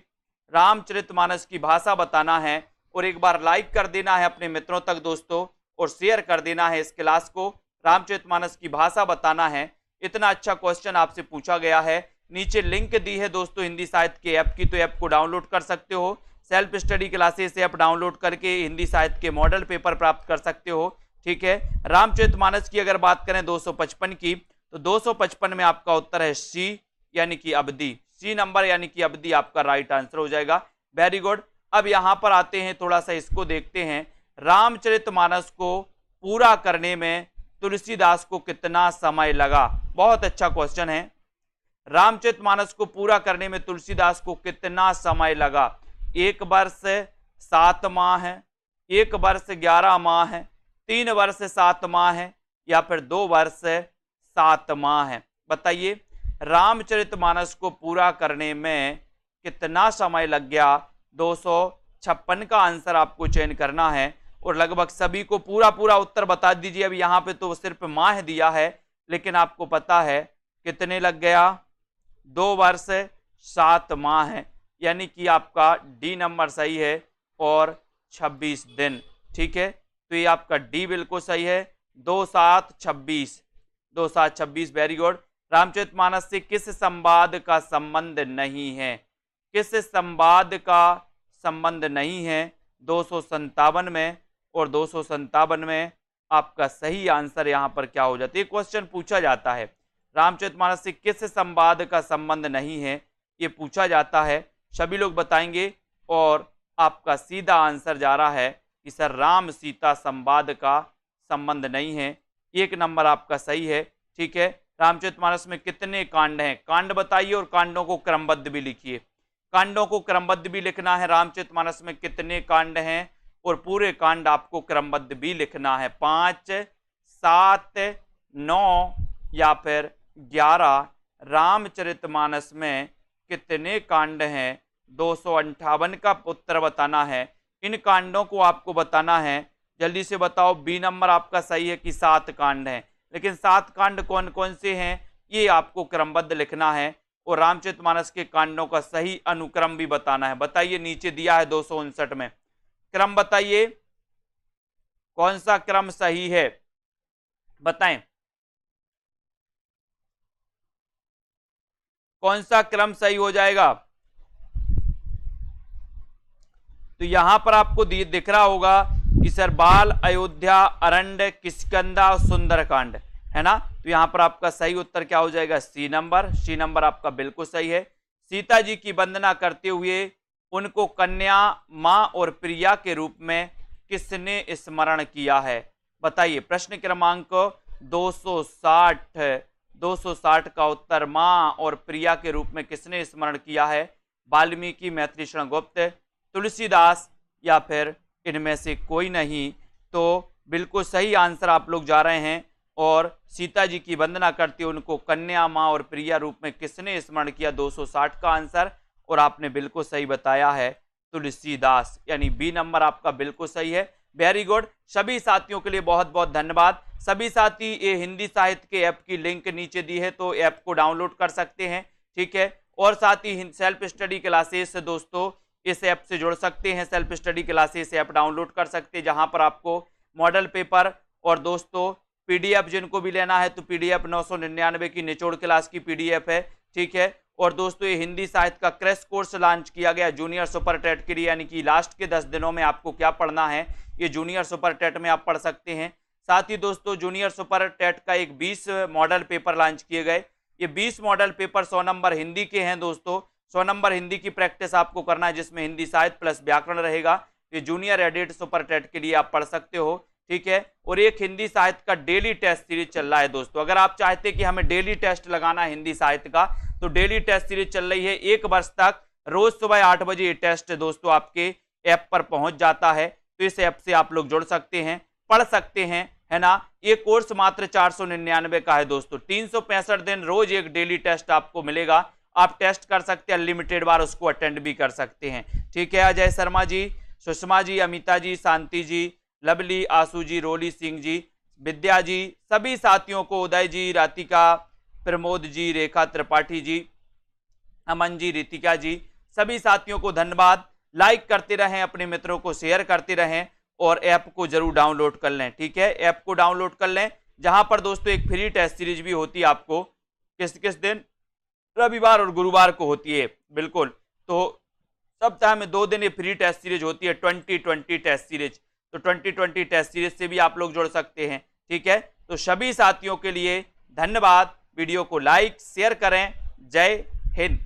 रामचरितमानस की भाषा बताना है और एक बार लाइक कर देना है अपने मित्रों तक दोस्तों, और शेयर कर देना है इस क्लास को। रामचरितमानस की भाषा बताना है। इतना अच्छा क्वेश्चन आपसे पूछा गया है। नीचे लिंक दी है दोस्तों हिंदी साहित्य के ऐप की, तो ऐप को डाउनलोड कर सकते हो। Self study classes app download करके हिंदी साहित्य के मॉडल पेपर प्राप्त कर सकते हो। ठीक है, रामचरितमानस की अगर बात करें 255 की, तो 255 में आपका उत्तर है सी, यानी कि अवधि। सी नंबर यानी कि अवधि आपका राइट आंसर हो जाएगा। Very good. अब यहां पर आते हैं, थोड़ा सा इसको देखते हैं। रामचरितमानस को पूरा करने में तुलसीदास को कितना समय लगा? बहुत अच्छा क्वेश्चन है। रामचरितमानस को पूरा करने में तुलसीदास को कितना समय लगा? 1 वर्ष 7 माह है, 1 वर्ष 11 माह है, 3 वर्ष 7 माह है, या फिर 2 वर्ष 7 माह है? बताइए रामचरितमानस को पूरा करने में कितना समय लग गया। 256 का आंसर आपको चयन करना है और लगभग सभी को पूरा पूरा उत्तर बता दीजिए। अब यहाँ पे तो सिर्फ माह दिया है, लेकिन आपको पता है कितने लग गया, 2 वर्ष 7 माह है, यानी कि आपका डी नंबर सही है और 26 दिन। ठीक है, तो ये आपका डी बिल्कुल सही है, 2 7 26, 2 7 26, वेरी गुड। रामचरितमानस से किस संवाद का संबंध नहीं है, किस संवाद का संबंध नहीं है, 257 में, और 257 में आपका सही आंसर यहां पर क्या हो जाता है। क्वेश्चन पूछा जाता है रामचरितमानस से किस संवाद का संबंध नहीं है, ये पूछा जाता है, सभी लोग बताएंगे और आपका सीधा आंसर जा रहा है कि सर राम सीता संवाद का संबंध नहीं है। 1 नंबर आपका सही है। ठीक है, रामचरितमानस में कितने कांड हैं, कांड बताइए और कांडों को क्रमबद्ध भी लिखिए। कांडों को क्रमबद्ध भी लिखना है, रामचरितमानस में कितने कांड हैं और पूरे कांड आपको क्रमबद्ध भी लिखना है, 5 7 9 या फिर 11। रामचरितमानस में कितने कांड हैं, 258 का उत्तर बताना है। इन कांडों को आपको बताना है, जल्दी से बताओ। बी नंबर आपका सही है कि 7 कांड हैं, लेकिन 7 कांड कौन कौन से हैं ये आपको क्रमबद्ध लिखना है और रामचरितमानस के कांडों का सही अनुक्रम भी बताना है। बताइए, नीचे दिया है 259 में, क्रम बताइए कौन सा क्रम सही है, बताएं कौन सा क्रम सही हो जाएगा। तो यहां पर आपको दिख रहा होगा कि सर बाल, अयोध्या, अरण्य, किष्किंधा और सुंदरकांड है ना। तो यहां पर आपका सही उत्तर क्या हो जाएगा, सी नंबर। सी नंबर आपका बिल्कुल सही है। सीता जी की वंदना करते हुए उनको कन्या, मां और प्रिया के रूप में किसने स्मरण किया है, बताइए। प्रश्न क्रमांक 260 का उत्तर मां और प्रिया के रूप में किसने स्मरण किया है, वाल्मीकि, मैथिलीशरण गुप्त, तुलसीदास या फिर इनमें से कोई नहीं। तो बिल्कुल सही आंसर आप लोग जा रहे हैं और सीता जी की वंदना करते उनको कन्या, मां और प्रिया रूप में किसने स्मरण किया, 260 का आंसर, और आपने बिल्कुल सही बताया है तुलसीदास, यानी बी नंबर आपका बिल्कुल सही है। Very good. सभी साथियों के लिए बहुत बहुत धन्यवाद। सभी साथी ये हिंदी साहित्य के ऐप की लिंक नीचे दी है, तो ऐप को डाउनलोड कर सकते हैं। ठीक है, और साथ ही सेल्फ स्टडी क्लासेस दोस्तों इस ऐप से जुड़ सकते हैं। Self study classes app download कर सकते हैं, जहां पर आपको मॉडल पेपर और दोस्तों पीडीएफ जिनको भी लेना है तो पीडीएफ 999 की निचोड़ क्लास की पीडीएफ है। ठीक है, और दोस्तों ये हिंदी साहित्य का क्रैश कोर्स लॉन्च किया गया जूनियर सुपर टेट के लिए, यानी कि लास्ट के 10 दिनों में आपको क्या पढ़ना है ये जूनियर सुपर टेट में आप पढ़ सकते हैं। साथ ही दोस्तों जूनियर सुपर टेट का एक 20 मॉडल पेपर लॉन्च किए गए। ये 20 मॉडल पेपर 100 नंबर हिंदी के हैं दोस्तों। 100 नंबर हिंदी की प्रैक्टिस आपको करना है, जिसमें हिंदी साहित्य प्लस व्याकरण रहेगा। ये जूनियर एडिट सुपर टेट के लिए आप पढ़ सकते हो। ठीक है, और एक हिंदी साहित्य का डेली टेस्ट सीरीज चल रहा है दोस्तों। अगर आप चाहते कि हमें डेली टेस्ट लगाना है हिंदी साहित्य का, तो डेली टेस्ट सीरीज चल रही है 1 वर्ष तक। रोज सुबह 8 बजे ये टेस्ट दोस्तों आपके ऐप पर पहुंच जाता है, तो इस ऐप से आप लोग जुड़ सकते हैं, पढ़ सकते हैं, है ना। ये कोर्स मात्र 499 का है दोस्तों। 365 दिन रोज एक डेली टेस्ट आपको मिलेगा, आप टेस्ट कर सकते हैं, अनलिमिटेड बार उसको अटेंड भी कर सकते हैं। ठीक है, अजय शर्मा जी, सुषमा जी, अमिता जी, शांति जी, लवली, आशु जी, रोली सिंह जी, विद्या जी, सभी साथियों को, उदय जी, रातिका, प्रमोद जी, रेखा त्रिपाठी जी, अमन जी, रितिका जी, सभी साथियों को धन्यवाद। लाइक करते रहें, अपने मित्रों को शेयर करते रहें और ऐप को जरूर डाउनलोड कर लें। ठीक है, ऐप को डाउनलोड कर लें, जहां पर दोस्तों एक फ्री टेस्ट सीरीज भी होती है आपको, किस किस दिन, रविवार और गुरुवार को होती है। बिल्कुल, तो सप्ताह में 2 दिन ये फ्री टेस्ट सीरीज होती है, 2020 टेस्ट सीरीज। तो 2020 टेस्ट सीरीज से भी आप लोग जुड़ सकते हैं। ठीक है, तो सभी साथियों के लिए धन्यवाद। वीडियो को लाइक शेयर करें। जय हिंद।